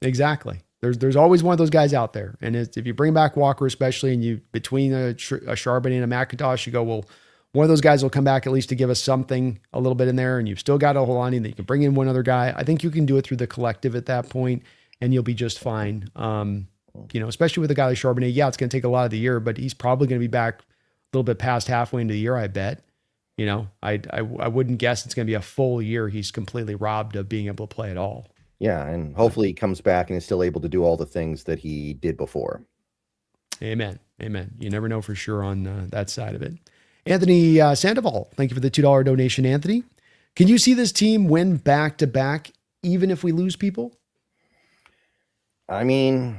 Speaker 1: Exactly. There's always one of those guys out there. And if you bring back Walker, especially, and you between a Charbonnet and a McIntosh, you go, well, one of those guys will come back at least to give us something a little bit in there. And you've still got a Holani that you can bring in one other guy. I think you can do it through the collective at that point and you'll be just fine. Especially with a guy like Charbonnet. Yeah, it's going to take a lot of the year, but he's probably going to be back a little bit past halfway into the year, I bet. I wouldn't guess it's going to be a full year. He's completely robbed of being able to play at all.
Speaker 2: Yeah, and hopefully he comes back and is still able to do all the things that he did before.
Speaker 1: Amen. You never know for sure on that side of it. Anthony Sandoval, thank you for the $2 donation, Anthony. Can you see this team win back-to-back even if we lose people?
Speaker 2: I mean,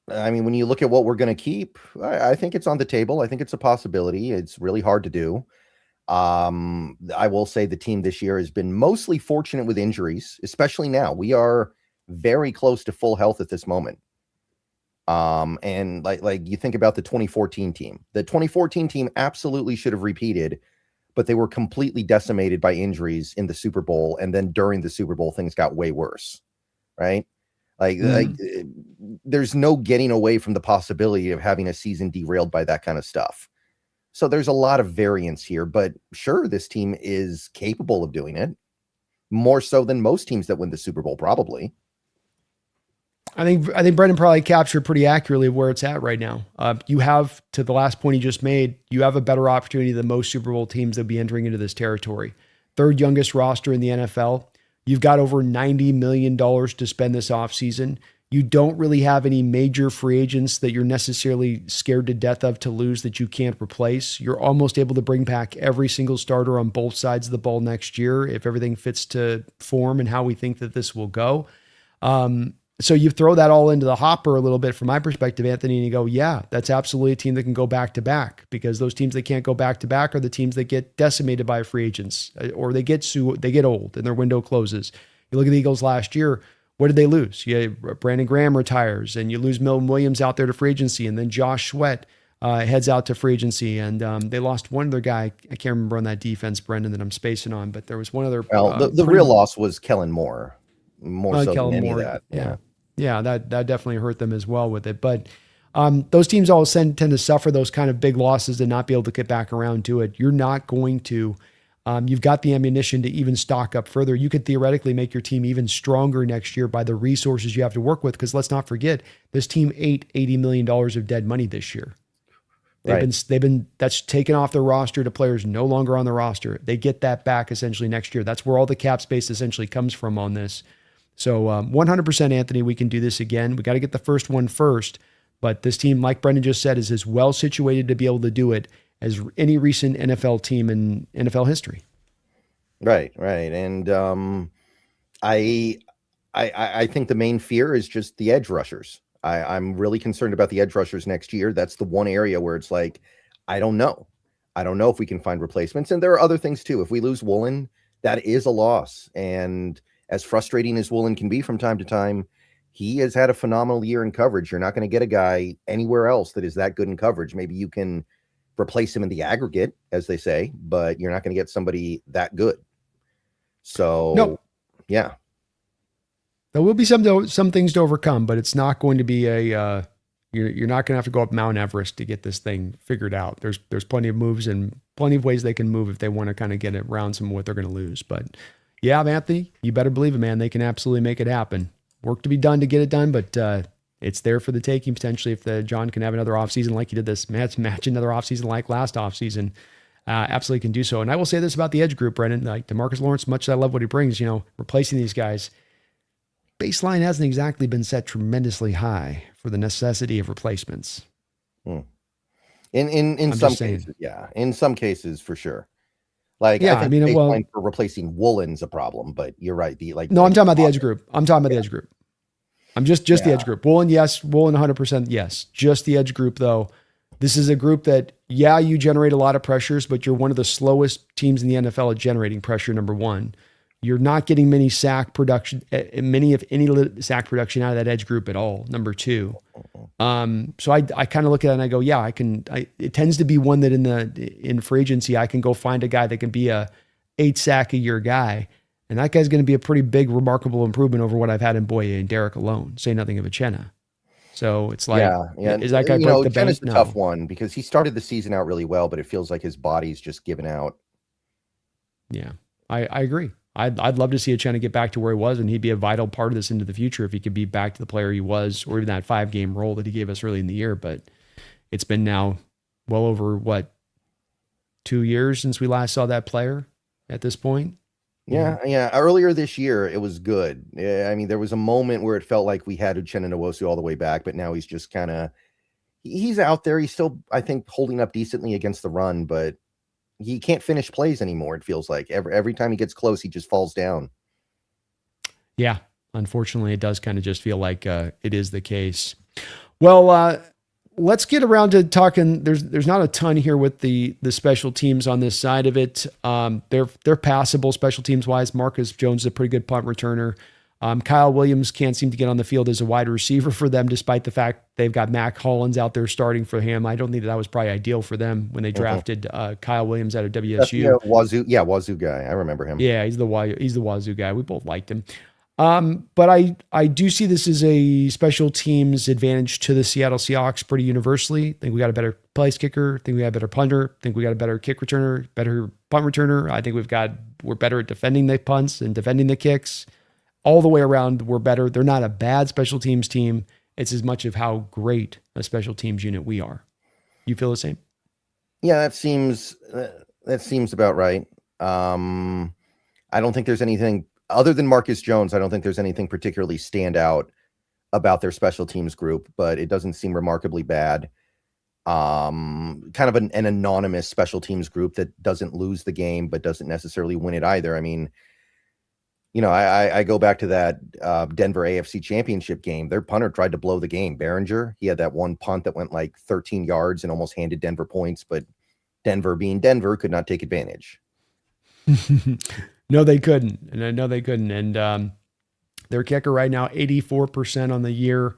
Speaker 2: when you look at what we're going to keep, I think it's on the table. I think it's a possibility. It's really hard to do. I will say the team this year has been mostly fortunate with injuries, especially now. We are very close to full health at this moment. And like you think about the 2014 team. The 2014 team absolutely should have repeated, but they were completely decimated by injuries in the Super Bowl. And then during the Super Bowl, things got way worse, right? There's no getting away from the possibility of having a season derailed by that kind of stuff. So there's a lot of variance here, but sure, this team is capable of doing it more so than most teams that win the Super Bowl, probably.
Speaker 1: I think Brendan probably captured pretty accurately where it's at right now. You have, to the last point he just made, you have a better opportunity than most Super Bowl teams that will be entering into this territory. Third youngest roster in the NFL. You've got over $90 million to spend this offseason. You don't really have any major free agents that you're necessarily scared to death of to lose that you can't replace. You're almost able to bring back every single starter on both sides of the ball next year if everything fits to form and how we think that this will go. So you throw that all into the hopper a little bit from my perspective, Anthony, and you go, yeah, that's absolutely a team that can go back to back, because those teams that can't go back to back are the teams that get decimated by free agents, or they get old and their window closes. You look at the Eagles last year. What did they lose? Brandon Graham retires, and you lose Milton Williams out there to free agency, and then Josh Sweat heads out to free agency, and they lost one other guy. I can't remember on that defense, Brendan, that I'm spacing on, but there was one other.
Speaker 2: Well, the real loss was Kellen Moore, more so
Speaker 1: Kellen
Speaker 2: than any
Speaker 1: Moore,
Speaker 2: of that.
Speaker 1: Yeah, that definitely hurt them as well with it. But those teams all tend to suffer those kind of big losses and not be able to get back around to it. You're not going to. You've got the ammunition to even stock up further. You could theoretically make your team even stronger next year by the resources you have to work with. Because let's not forget, this team ate $80 million of dead money this year. They've been that's taken off their roster to players no longer on the roster. They get that back essentially next year. That's where all the cap space essentially comes from on this. So 100%, Anthony, we can do this again. We got to get the first one first. But this team, like Brendan just said, is as well situated to be able to do it as any recent NFL team in NFL history.
Speaker 2: Right. And I think the main fear is just the edge rushers. I'm really concerned about the edge rushers next year. That's the one area where it's like, I don't know if we can find replacements. And there are other things too. If we lose Woolen, that is a loss. And as frustrating as Woolen can be from time to time, he has had a phenomenal year in coverage. You're not going to get a guy anywhere else that is that good in coverage. Maybe you can replace him in the aggregate, as they say, but you're not going to get somebody that good. So,
Speaker 1: no.
Speaker 2: Yeah.
Speaker 1: There will be some things to overcome, but it's not going to be a, you're not going to have to go up Mount Everest to get this thing figured out. There's plenty of moves and plenty of ways they can move if they want to kind of get around some of what they're going to lose. But yeah, Anthony, you better believe it, man. They can absolutely make it happen. Work to be done to get it done, but it's there for the taking potentially if John can have another offseason like he did this match another offseason like last offseason. Absolutely can do so. And I will say this about the edge group, Brendan, like DeMarcus Lawrence, much as I love what he brings, replacing these guys, baseline hasn't exactly been set tremendously high for the necessity of replacements.
Speaker 2: In some cases, yeah. In some cases, for sure. Like,
Speaker 1: yeah,
Speaker 2: I think baseline for replacing Woolen's a problem, but you're right.
Speaker 1: I'm talking about the edge group. The edge group. I'm just the edge group. Woolen, yes. Woolen, 100%, yes. Just the edge group, though. This is a group that, yeah, you generate a lot of pressures, but you're one of the slowest teams in the NFL at generating pressure, number one. You're not getting many sack production, any sack production out of that edge group at all, number two. So I kind of look at it and I go, yeah, it tends to be one that in free agency, I can go find a guy that can be a 8 sack a year guy. And that guy's going to be a pretty big, remarkable improvement over what I've had in Boye and Derek alone, say nothing of Uchenna. So it's like, is that guy break the bank?
Speaker 2: Uchenna's a tough one because he started the season out really well, but it feels like his body's just given out.
Speaker 1: Yeah, I agree. I'd love to see Uchenna get back to where he was, and he'd be a vital part of this into the future if he could be back to the player he was, or even that 5-game role that he gave us early in the year. But it's been now well over 2 years since we last saw that player at this point.
Speaker 2: Yeah. Earlier this year, it was good. I mean, there was a moment where it felt like we had Uchenna Nwosu all the way back, but now he's just he's out there. He's still, I think, holding up decently against the run, but he can't finish plays anymore. It feels like every time he gets close, he just falls down.
Speaker 1: Yeah, unfortunately, it does kind of just feel like it is the case. Well, let's get around to talking. There's not a ton here with the special teams on this side of it. They're passable special teams wise. Marcus Jones is a pretty good punt returner. Kyle Williams can't seem to get on the field as a wide receiver for them, despite the fact they've got Mac Hollins out there starting for him. I don't think that was probably ideal for them when they drafted Kyle Williams out of WSU.
Speaker 2: Wazoo guy. I remember him.
Speaker 1: Yeah, he's the Wazoo guy. We both liked him. But I do see this as a special teams advantage to the Seattle Seahawks pretty universally. I think we got a better place kicker. I think we got a better punter. I think we got a better kick returner, better punt returner. I think we're better at defending the punts and defending the kicks. All the way around, we're better. They're not a bad special teams team. It's as much of how great a special teams unit we are. You feel the same?
Speaker 2: Yeah, that seems about right. I don't think there's anything other than Marcus Jones. I don't think there's anything particularly stand out about their special teams group, but it doesn't seem remarkably bad. Kind of an anonymous special teams group that doesn't lose the game, but doesn't necessarily win it either. I mean, I go back to that Denver AFC Championship game. Their punter tried to blow the game. Behringer, he had that one punt that went like 13 yards and almost handed Denver points, but Denver, being Denver, could not take advantage.
Speaker 1: No, they couldn't. And I know they couldn't. And their kicker right now, 84% on the year,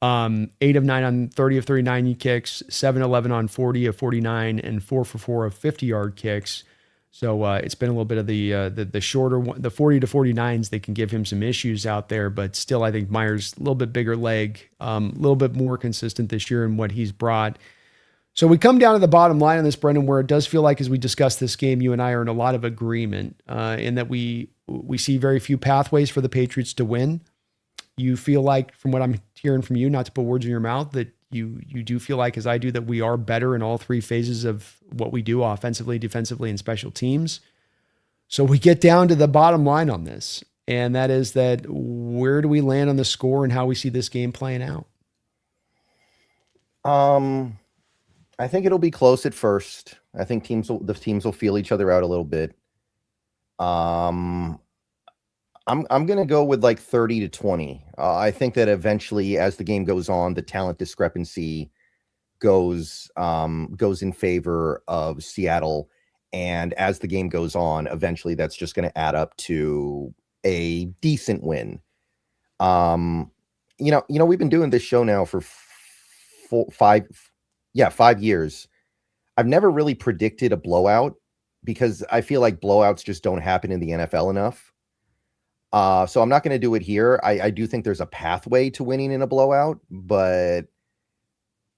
Speaker 1: 8 of 9 on 30 of 39 kicks, 7-11 on 40 of 49, and 4 for 4 of 50-yard kicks. So it's been a little bit of the shorter one, the 40 to 49s. They can give him some issues out there, but still, I think Myers a little bit bigger leg, a little bit more consistent this year in what he's brought. So we come down to the bottom line on this, Brendan, where it does feel like as we discuss this game, you and I are in a lot of agreement in that we see very few pathways for the Patriots to win. You feel like, from what I'm hearing from you, not to put words in your mouth, that you do feel like, as I do, that we are better in all three phases of what we do, offensively, defensively, and special teams. So we get down to the bottom line on this, and that is that where do we land on the score and how we see this game playing out?
Speaker 2: I think it'll be close at first. I think the teams will feel each other out a little bit. I'm gonna go with like 30-20. I think that eventually, as the game goes on, the talent discrepancy goes in favor of Seattle, and as the game goes on, eventually that's just going to add up to a decent win. We've been doing this show now for 5 years. I've never really predicted a blowout because I feel like blowouts just don't happen in the NFL enough. So I'm not going to do it here. I do think there's a pathway to winning in a blowout, but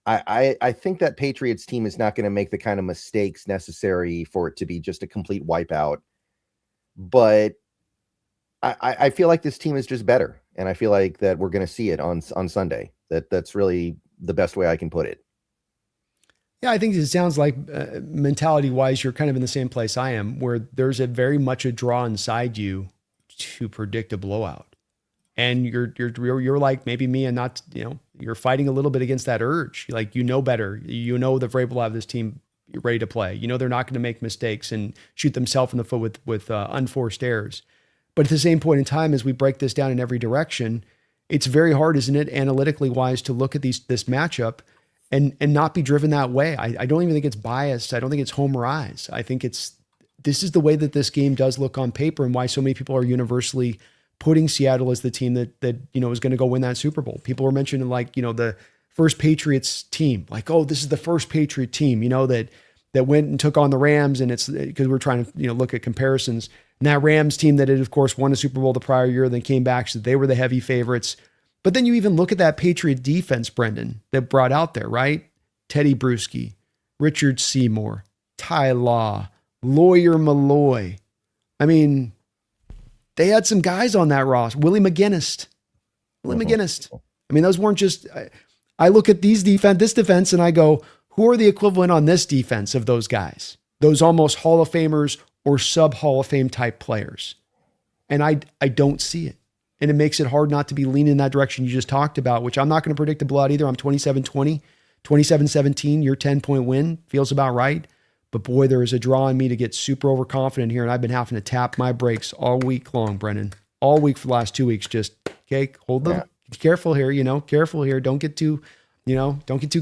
Speaker 2: I think that Patriots team is not going to make the kind of mistakes necessary for it to be just a complete wipeout. But I feel like this team is just better, and I feel like that we're going to see it on Sunday. That's really the best way I can put it.
Speaker 1: Yeah, I think it sounds like mentality-wise, you're kind of in the same place I am, where there's very much a draw inside you to predict a blowout, and you're like maybe me, and not, you're fighting a little bit against that urge. Like, better. That Vrabel will have this team ready to play. They're not going to make mistakes and shoot themselves in the foot with unforced errors. But at the same point in time, as we break this down in every direction, it's very hard, isn't it, analytically wise, to look at this matchup and not be driven that way. I don't even think it's biased. I don't think it's homer eyes. I think this is the way that this game does look on paper, and why so many people are universally putting Seattle as the team that is going to go win that Super Bowl. People were mentioning the first Patriots team, like, oh, this is the first Patriot team, that went and took on the Rams, and it's because we're trying to look at comparisons. And that Rams team that had, of course, won a Super Bowl the prior year, then came back, so they were the heavy favorites. But then you even look at that Patriot defense, Brendan, that brought out there, right? Teddy Bruschi, Richard Seymour, Ty Law, Lawyer Malloy. I mean, they had some guys on that roster. Willie McGinnis. I mean, those weren't just. I look at this defense, and I go, who are the equivalent on this defense of those guys? Those almost Hall of Famers or sub Hall of Fame type players. And I don't see it. And it makes it hard not to be leaning in that direction you just talked about, which I'm not going to predict a blowout either. I'm 27-20, 27-17. Your 10-point win feels about right. But boy, there is a draw in me to get super overconfident here. And I've been having to tap my brakes all week long, Brennan. All week for the last 2 weeks. Just, okay, hold them. Yeah. Careful here, careful here. Don't get too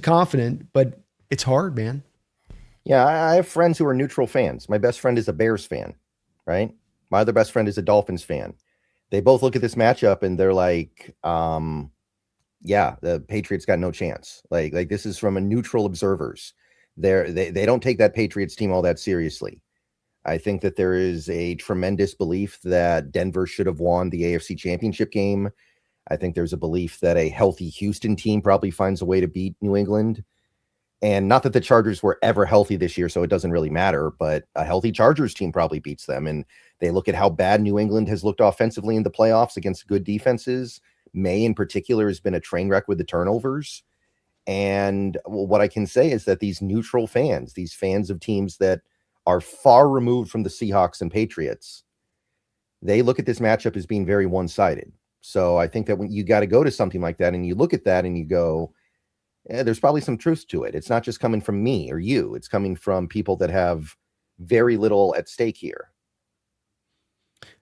Speaker 1: confident. But it's hard, man.
Speaker 2: Yeah, I have friends who are neutral fans. My best friend is a Bears fan, right? My other best friend is a Dolphins fan. They both look at this matchup and they're like, the Patriots got no chance. Like this is from a neutral observers. They don't take that Patriots team all that seriously. I think that there is a tremendous belief that Denver should have won the AFC Championship game. I think there's a belief that a healthy Houston team probably finds a way to beat New England. And not that the Chargers were ever healthy this year, so it doesn't really matter, but a healthy Chargers team probably beats them. And they look at how bad New England has looked offensively in the playoffs against good defenses. May in particular has been a train wreck with the turnovers. And what I can say is that these neutral fans, these fans of teams that are far removed from the Seahawks and Patriots, they look at this matchup as being very one-sided. So I think that when you got to go to something like that and you look at that and you go, there's probably some truth to it. It's not just coming from me or you. It's coming from people that have very little at stake here.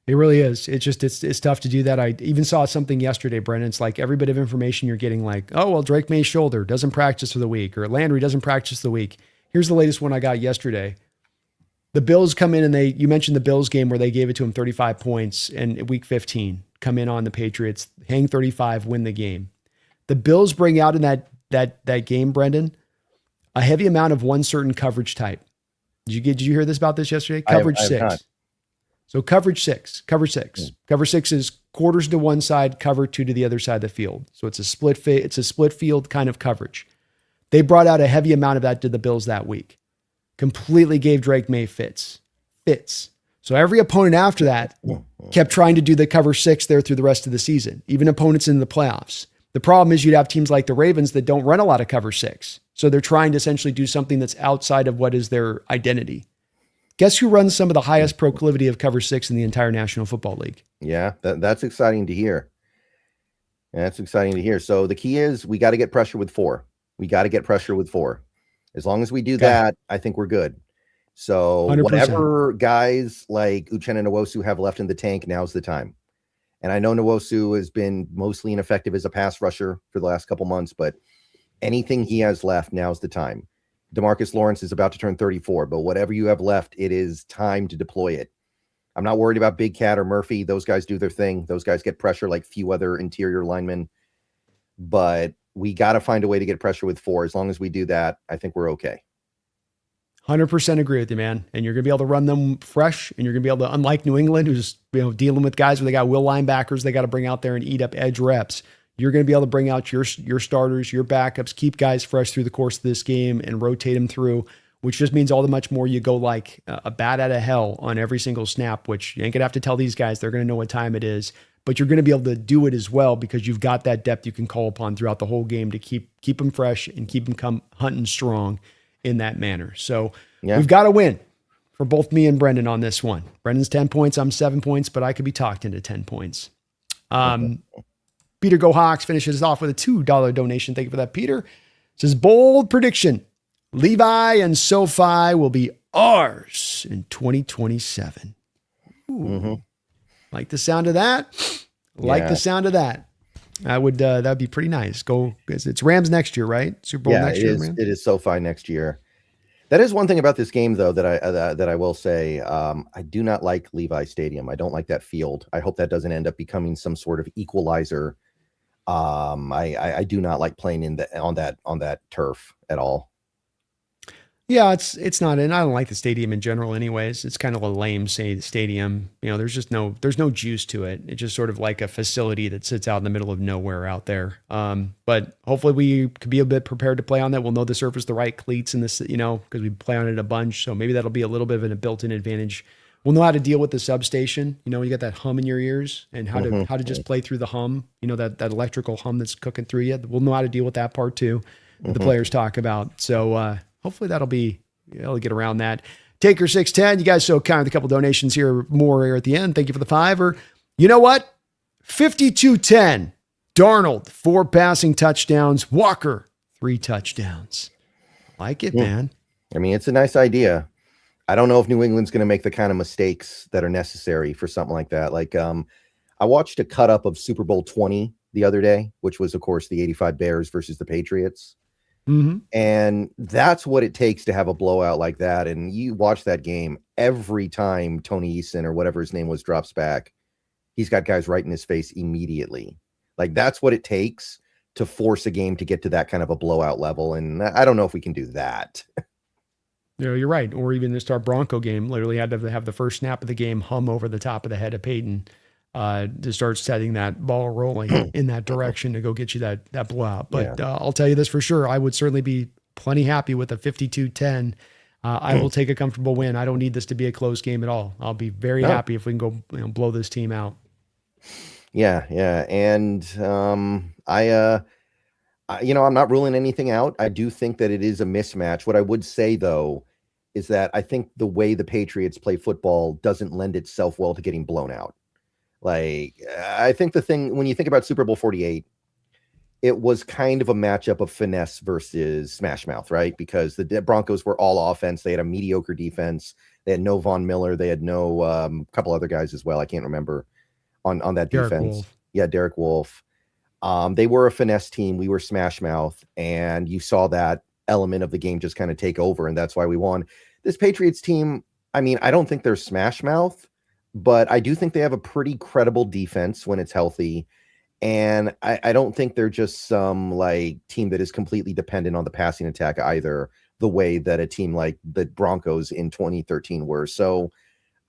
Speaker 1: It really is. It's tough to do that. I even saw something yesterday, Brennan. It's like every bit of information you're getting, like, oh, well, Drake May's shoulder doesn't practice for the week, or Landry doesn't practice the week. Here's the latest one I got yesterday. The Bills come in and you mentioned the Bills game where they gave it to him 35 points in week 15, come in on the Patriots, hang 35, win the game. The Bills bring out in that game, Brendan, a heavy amount of one certain coverage type. Did you hear this about this yesterday? Coverage six. So coverage six. Cover six is quarters to one side, cover two to the other side of the field. So it's a split field kind of coverage. They brought out a heavy amount of that to the Bills that week. Completely gave Drake May fits. So every opponent after that kept trying to do the cover six there through the rest of the season, even opponents in the playoffs. The problem is you'd have teams like the Ravens that don't run a lot of cover six. So they're trying to essentially do something that's outside of what is their identity. Guess who runs some of the highest proclivity of cover six in the entire National Football League?
Speaker 2: Yeah, that's exciting to hear. So the key is we got to get pressure with four. As long as we do that, I think we're good. So
Speaker 1: 100%.
Speaker 2: Whatever guys like Uchenna Nwosu have left in the tank, now's the time. And I know Nwosu has been mostly ineffective as a pass rusher for the last couple months, but anything he has left, now's the time. DeMarcus Lawrence is about to turn 34, but whatever you have left, it is time to deploy it. I'm not worried about Big Cat or Murphy. Those guys do their thing. Those guys get pressure like few other interior linemen. But we got to find a way to get pressure with four. As long as we do that, I think we're okay.
Speaker 1: 100% agree with you, man. And you're going to be able to run them fresh, and you're going to be able to, unlike New England, who's dealing with guys where they got will linebackers they got to bring out there and eat up edge reps. You're going to be able to bring out your starters, your backups, keep guys fresh through the course of this game and rotate them through, which just means all the much more you go like a bat out of hell on every single snap, which you ain't going to have to tell these guys. They're going to know what time it is, but you're going to be able to do it as well because you've got that depth you can call upon throughout the whole game to keep them fresh and keep them hunting strong in that manner. So We've got to win for both me and Brendan on this one. Brendan's 10 points. I'm 7 points, but I could be talked into 10 points. Peter Go Hawks finishes off with a $2 donation. Thank you for that, Peter. It says, bold prediction. Levi and SoFi will be ours in 2027. Like the sound of that? The sound of that. That'd be pretty nice. It's Rams next year, right? Super Bowl next year.
Speaker 2: It is SoFi next year. That is one thing about this game, though, that I will say. I do not like Levi Stadium. I don't like that field. I hope that doesn't end up becoming some sort of equalizer. I do not like playing on that turf at all.
Speaker 1: Yeah, it's not, and I don't like the stadium in general anyways. It's kind of a lame stadium. There's no juice to it. It's just sort of like a facility that sits out in the middle of nowhere out there. But hopefully we could be a bit prepared to play on that. We'll know the surface, the right cleats in this, because we play on it a bunch. So maybe that'll be a little bit of a built-in advantage. We'll know how to deal with the substation. You got that hum in your ears and how to just play through the hum, that electrical hum that's cooking through you. We'll know how to deal with that part too, that the players talk about. So, hopefully that'll get around that. Taker 610, you guys so kind with a couple donations here, more here at the end. Thank you for the $5. You know what? 52-10. Darnold, 4 passing touchdowns. Walker, 3 touchdowns. Like it, man.
Speaker 2: I mean, it's a nice idea. I don't know if New England's going to make the kind of mistakes that are necessary for something like that. Like, I watched a cut up of Super Bowl 20 the other day, which was, of course, the 85 Bears versus the Patriots. And that's what it takes to have a blowout like that. And you watch that game, every time Tony Eason or whatever his name was drops back, he's got guys right in his face immediately. Like, that's what it takes to force a game to get to that kind of a blowout level. And I don't know if we can do that.
Speaker 1: You're right. Or even this our Bronco game, literally had to have the first snap of the game hum over the top of the head of Peyton to start setting that ball rolling in that direction to go get you that blowout.
Speaker 2: Yeah.
Speaker 1: But I'll tell you this for sure. I would certainly be plenty happy with a 52-10. I will take a comfortable win. I don't need this to be a close game at all. I'll be very
Speaker 2: No.
Speaker 1: happy if we can go blow this team out.
Speaker 2: Yeah, yeah. And I'm not ruling anything out. I do think that it is a mismatch. What I would say though is that I think the way the Patriots play football doesn't lend itself well to getting blown out. Like, I think the thing when you think about Super Bowl 48, it was kind of a matchup of finesse versus smash mouth, right? Because the Broncos were all offense. They had a mediocre defense. They had no Von Miller. They had no couple other guys as well. I can't remember on that
Speaker 1: Derek
Speaker 2: defense.
Speaker 1: Wolfe.
Speaker 2: Yeah, Derek Wolfe. They were a finesse team. We were smash mouth, and you saw that element of the game just kind of take over, and that's why we won. This Patriots team, I mean, I don't think they're smash mouth, but I do think they have a pretty credible defense when it's healthy. And I don't think they're just some like team that is completely dependent on the passing attack either, the way that a team like the Broncos in 2013 were. So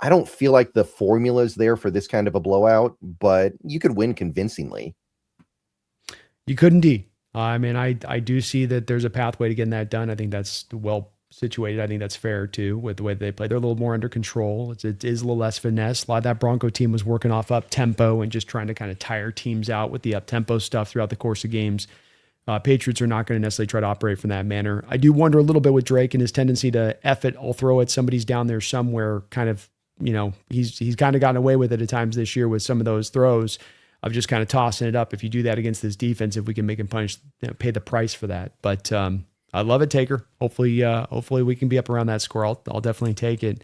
Speaker 2: I don't feel like the formula is there for this kind of a blowout, but you could win convincingly.
Speaker 1: You could indeed. I mean, I do see that there's a pathway to getting that done. I think that's well situated. I think that's fair too with the way they play. They're a little more under control. It is a little less finesse. A lot of that Bronco team was working off up tempo and just trying to kind of tire teams out with the up tempo stuff throughout the course of games. Patriots are not going to necessarily try to operate from that manner. I do wonder a little bit with Drake and his tendency to F it, I'll throw it. Somebody's down there somewhere. Kind of, he's kind of gotten away with it at times this year with some of those throws of just kind of tossing it up. If you do that against this defense, if we can make him pay the price for that. But I love it, Taker. Hopefully we can be up around that score. I'll definitely take it.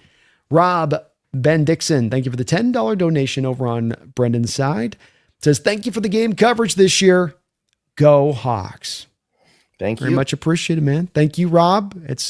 Speaker 1: Rob Ben Dixon, thank you for the $10 donation over on Brendan's side. Says, thank you for the game coverage this year. Go Hawks.
Speaker 2: Thank you.
Speaker 1: Very much appreciated, man. Thank you, Rob. It's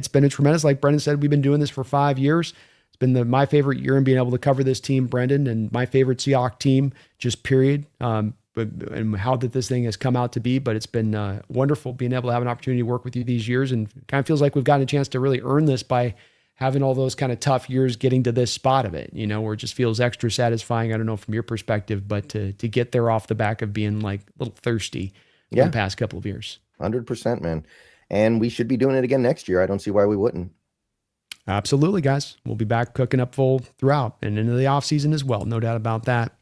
Speaker 1: been a tremendous, like Brendan said, we've been doing this for 5 years. It's been my favorite year in being able to cover this team, Brendan, and my favorite Seahawks team, just period. And how that this thing has come out to be, but it's been wonderful being able to have an opportunity to work with you these years, and kind of feels like we've gotten a chance to really earn this by having all those kind of tough years getting to this spot of it, where it just feels extra satisfying. I don't know from your perspective, but to get there off the back of being like a little thirsty in the past couple of years.
Speaker 2: 100%, man. And we should be doing it again next year. I don't see why we wouldn't.
Speaker 1: Absolutely, guys. We'll be back cooking up full throughout and into the off season as well. No doubt about that.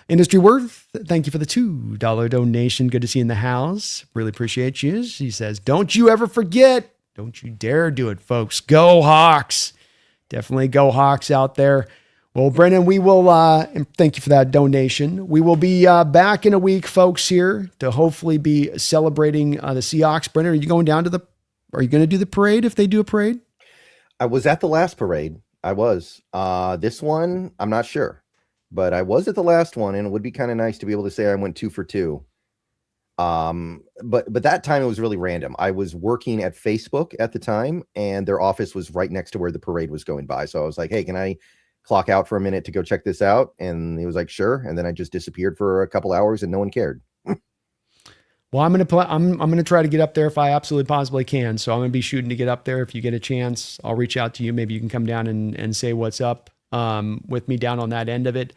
Speaker 1: Industry Worth, thank you for the $2 donation. Good to see you in the house. Really appreciate you. He says, don't you ever forget. Don't you dare do it, folks. Go Hawks. Definitely go Hawks out there. Well, Brendan, we will, and thank you for that donation. We will be back in a week, folks, here to hopefully be celebrating the Seahawks. Brendan, are you going down are you going to do the parade if they do a parade?
Speaker 2: I was at the last parade. I was. This one, I'm not sure. But I was at the last one, and it would be kind of nice to be able to say I went 2 for 2. But that time it was really random. I was working at Facebook at the time, and their office was right next to where the parade was going by. So I was like, "Hey, can I clock out for a minute to go check this out?" And he was like, "Sure." And then I just disappeared for a couple hours, and no one cared.
Speaker 1: Well, I'm gonna try to get up there if I absolutely possibly can. So I'm gonna be shooting to get up there. If you get a chance, I'll reach out to you. Maybe you can come down and say what's up with me down on that end of it.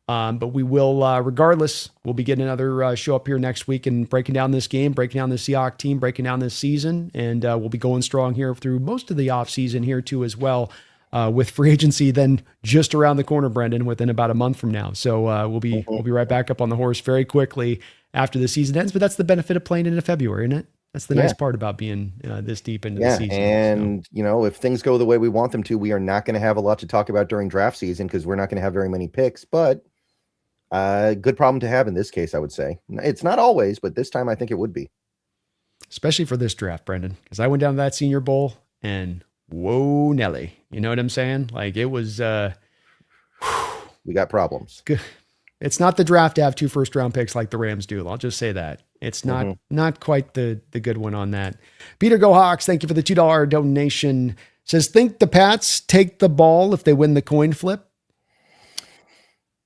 Speaker 1: But we will, regardless, we'll be getting another show up here next week and breaking down this game, breaking down the Seahawks team, breaking down this season. And we'll be going strong here through most of the off season here too, as well, with free agency then just around the corner, Brendan, within about a month from now. So we'll be right back up on the horse very quickly after the season ends. But that's the benefit of playing into February, isn't it? That's the nice part about being this deep into the season.
Speaker 2: And, if things go the way we want them to, we are not going to have a lot to talk about during draft season because we're not going to have very many picks. But good problem to have in this case, I would say. It's not always, but this time I think it would be.
Speaker 1: Especially for this draft, Brendan, because I went down to that Senior Bowl and whoa, Nelly. You know what I'm saying? Like it was...
Speaker 2: we got problems.
Speaker 1: Good. It's not the draft to have 2 first-round picks like the Rams do. I'll just say that. It's not quite the good one on that. Peter Go Hawks, thank you for the $2 donation. Says, think the Pats take the ball if they win the coin flip?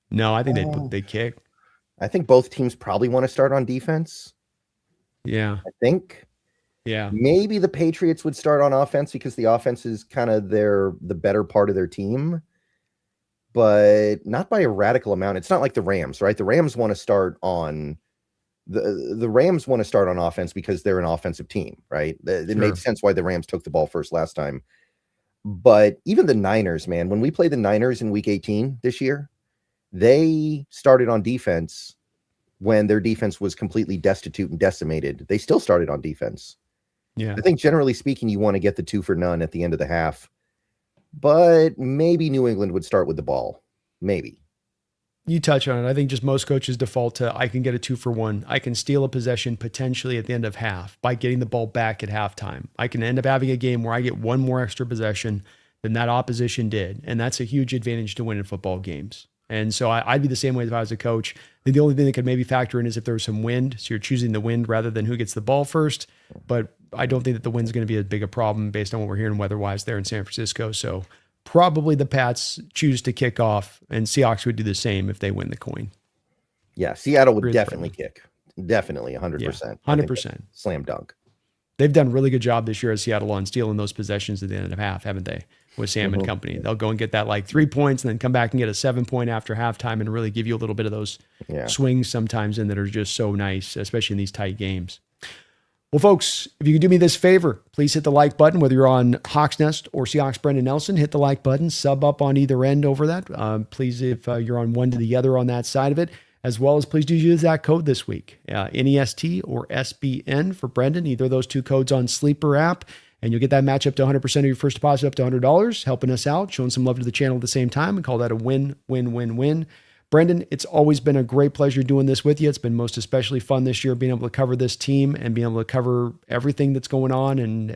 Speaker 1: No, I think they kick.
Speaker 2: I think both teams probably want to start on defense.
Speaker 1: Yeah.
Speaker 2: I think.
Speaker 1: Yeah,
Speaker 2: Maybe the Patriots would start on offense because the offense is kind of the better part of their team, but not by a radical amount. It's not like the Rams, right? The Rams want to start on the Rams want to start on offense because they're an offensive team, right? It made
Speaker 1: sure.
Speaker 2: sense why the Rams took the ball first last time. But even the Niners, man, when we played the Niners in week 18 this year, they started on defense when their defense was completely destitute and decimated. They still started on defense.
Speaker 1: Yeah.
Speaker 2: I think generally speaking, you want to get the 2 for none at the end of the half, but maybe New England would start with the ball. Maybe.
Speaker 1: You touch on it. I think just most coaches default to I can get a 2-for-1. I can steal a possession potentially at the end of half by getting the ball back at halftime. I can end up having a game where I get one more extra possession than that opposition did. And that's a huge advantage to win in football games. And so I'd be the same way if I was a coach. I think the only thing that could maybe factor in is if there was some wind. So you're choosing the wind rather than who gets the ball first. But I don't think that the wind's going to be as big a problem based on what we're hearing weather-wise there in San Francisco. So probably the Pats choose to kick off, and Seahawks would do the same if they win the coin.
Speaker 2: Yeah, Seattle would
Speaker 1: Really
Speaker 2: definitely kick. Definitely, 100%.
Speaker 1: 100%.
Speaker 2: Slam dunk.
Speaker 1: They've done a really good job this year at Seattle on stealing those possessions at the end of half, haven't they? With Sam and company. They'll go and get that like 3 points and then come back and get a 7-point after halftime and really give you a little bit of those swings sometimes in that are just so nice, especially in these tight games. Well, folks, if you could do me this favor, please hit the like button, whether you're on Hawks Nest or Seahawks Brendan Nelson, hit the like button, sub up on either end over that. Please, if you're on one to the other on that side of it, as well as please do use that code this week, NEST or SBN for Brendan, either of those two codes on Sleeper app, and you'll get that match up to 100% of your first deposit up to $100, helping us out, showing some love to the channel at the same time, and call that a win-win-win-win. Brendan, it's always been a great pleasure doing this with you. It's been most especially fun this year, being able to cover this team and being able to cover everything that's going on, and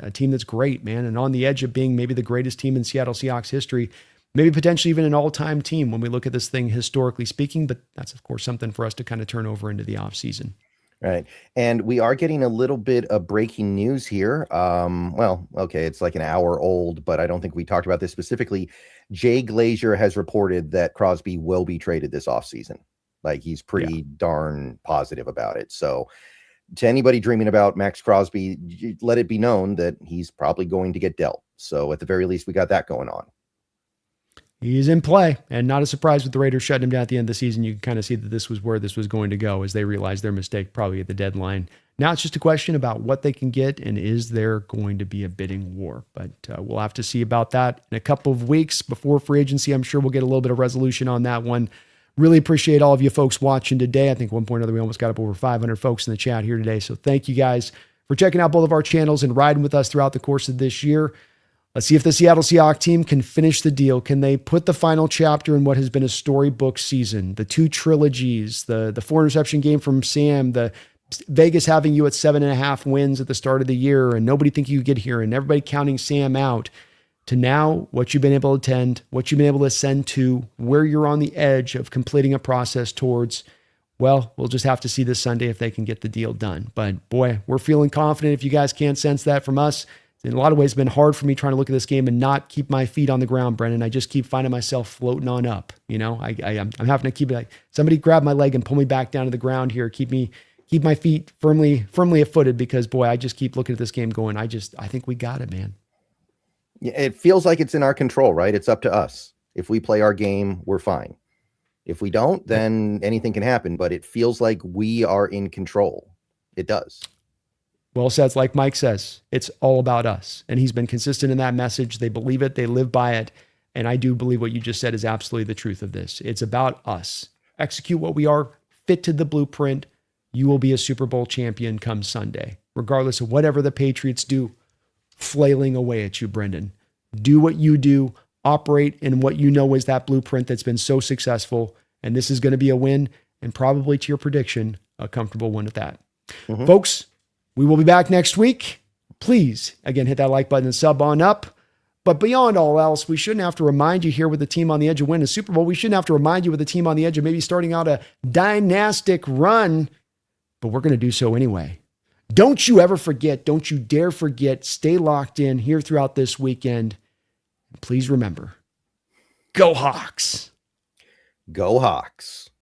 Speaker 1: a team that's great, man, and on the edge of being maybe the greatest team in Seattle Seahawks history, maybe potentially even an all-time team when we look at this thing historically speaking, but that's, of course, something for us to kind of turn over into the offseason.
Speaker 2: Right. And we are getting a little bit of breaking news here. Well, okay, it's like an hour old, but I don't think we talked about this specifically. Jay Glazer has reported that Crosby will be traded this offseason. Like, he's pretty darn positive about it. So to anybody dreaming about Max Crosby, let it be known that he's probably going to get dealt. So at the very least, we got that going on.
Speaker 1: He's in play, and not a surprise with the Raiders shutting him down at the end of the season. You can kind of see that this was where this was going to go as they realized their mistake probably at the deadline. Now it's just a question about what they can get, and is there going to be a bidding war? But we'll have to see about that in a couple of weeks before free agency. I'm sure we'll get a little bit of resolution on that one. Really appreciate all of you folks watching today. I think at one point or other we almost got up over 500 folks in the chat here today. So thank you guys for checking out both of our channels and riding with us throughout the course of this year. Let's see if the Seattle Seahawks team can finish the deal. Can they put the final chapter in what has been a storybook season? The 2 trilogies, the 4 interception game from Sam, the Vegas having you at 7.5 wins at the start of the year, and nobody think you could get here, and everybody counting Sam out, to now what you've been able to attend, what you've been able to ascend to, where you're on the edge of completing a process towards, well, we'll just have to see this Sunday if they can get the deal done. But boy, we're feeling confident. If you guys can't sense that from us, in a lot of ways, it's been hard for me trying to look at this game and not keep my feet on the ground, Brendan. I just keep finding myself floating on up. You know, I'm having to keep it like somebody grab my leg and pull me back down to the ground here. Keep my feet firmly footed, because boy, I just keep looking at this game going, I think we got it, man.
Speaker 2: Yeah, it feels like it's in our control, right? It's up to us. If we play our game, we're fine. If we don't, then anything can happen, but it feels like we are in control. It does.
Speaker 1: Well said. Like Mike says, it's all about us. And he's been consistent in that message. They believe it. They live by it. And I do believe what you just said is absolutely the truth of this. It's about us. Execute what we are, fit to the blueprint. You will be a Super Bowl champion come Sunday, regardless of whatever the Patriots do, flailing away at you, Brendan. Do what you do. Operate in what you know is that blueprint that's been so successful. And this is going to be a win, and probably, to your prediction, a comfortable one at that. Folks, we will be back next week. Please, again, hit that like button and sub on up. But beyond all else, we shouldn't have to remind you here with the team on the edge of winning a Super Bowl. We shouldn't have to remind you with the team on the edge of maybe starting out a dynastic run, but we're going to do so anyway. Don't you ever forget. Don't you dare forget. Stay locked in here throughout this weekend. And please remember, go Hawks.
Speaker 2: Go Hawks.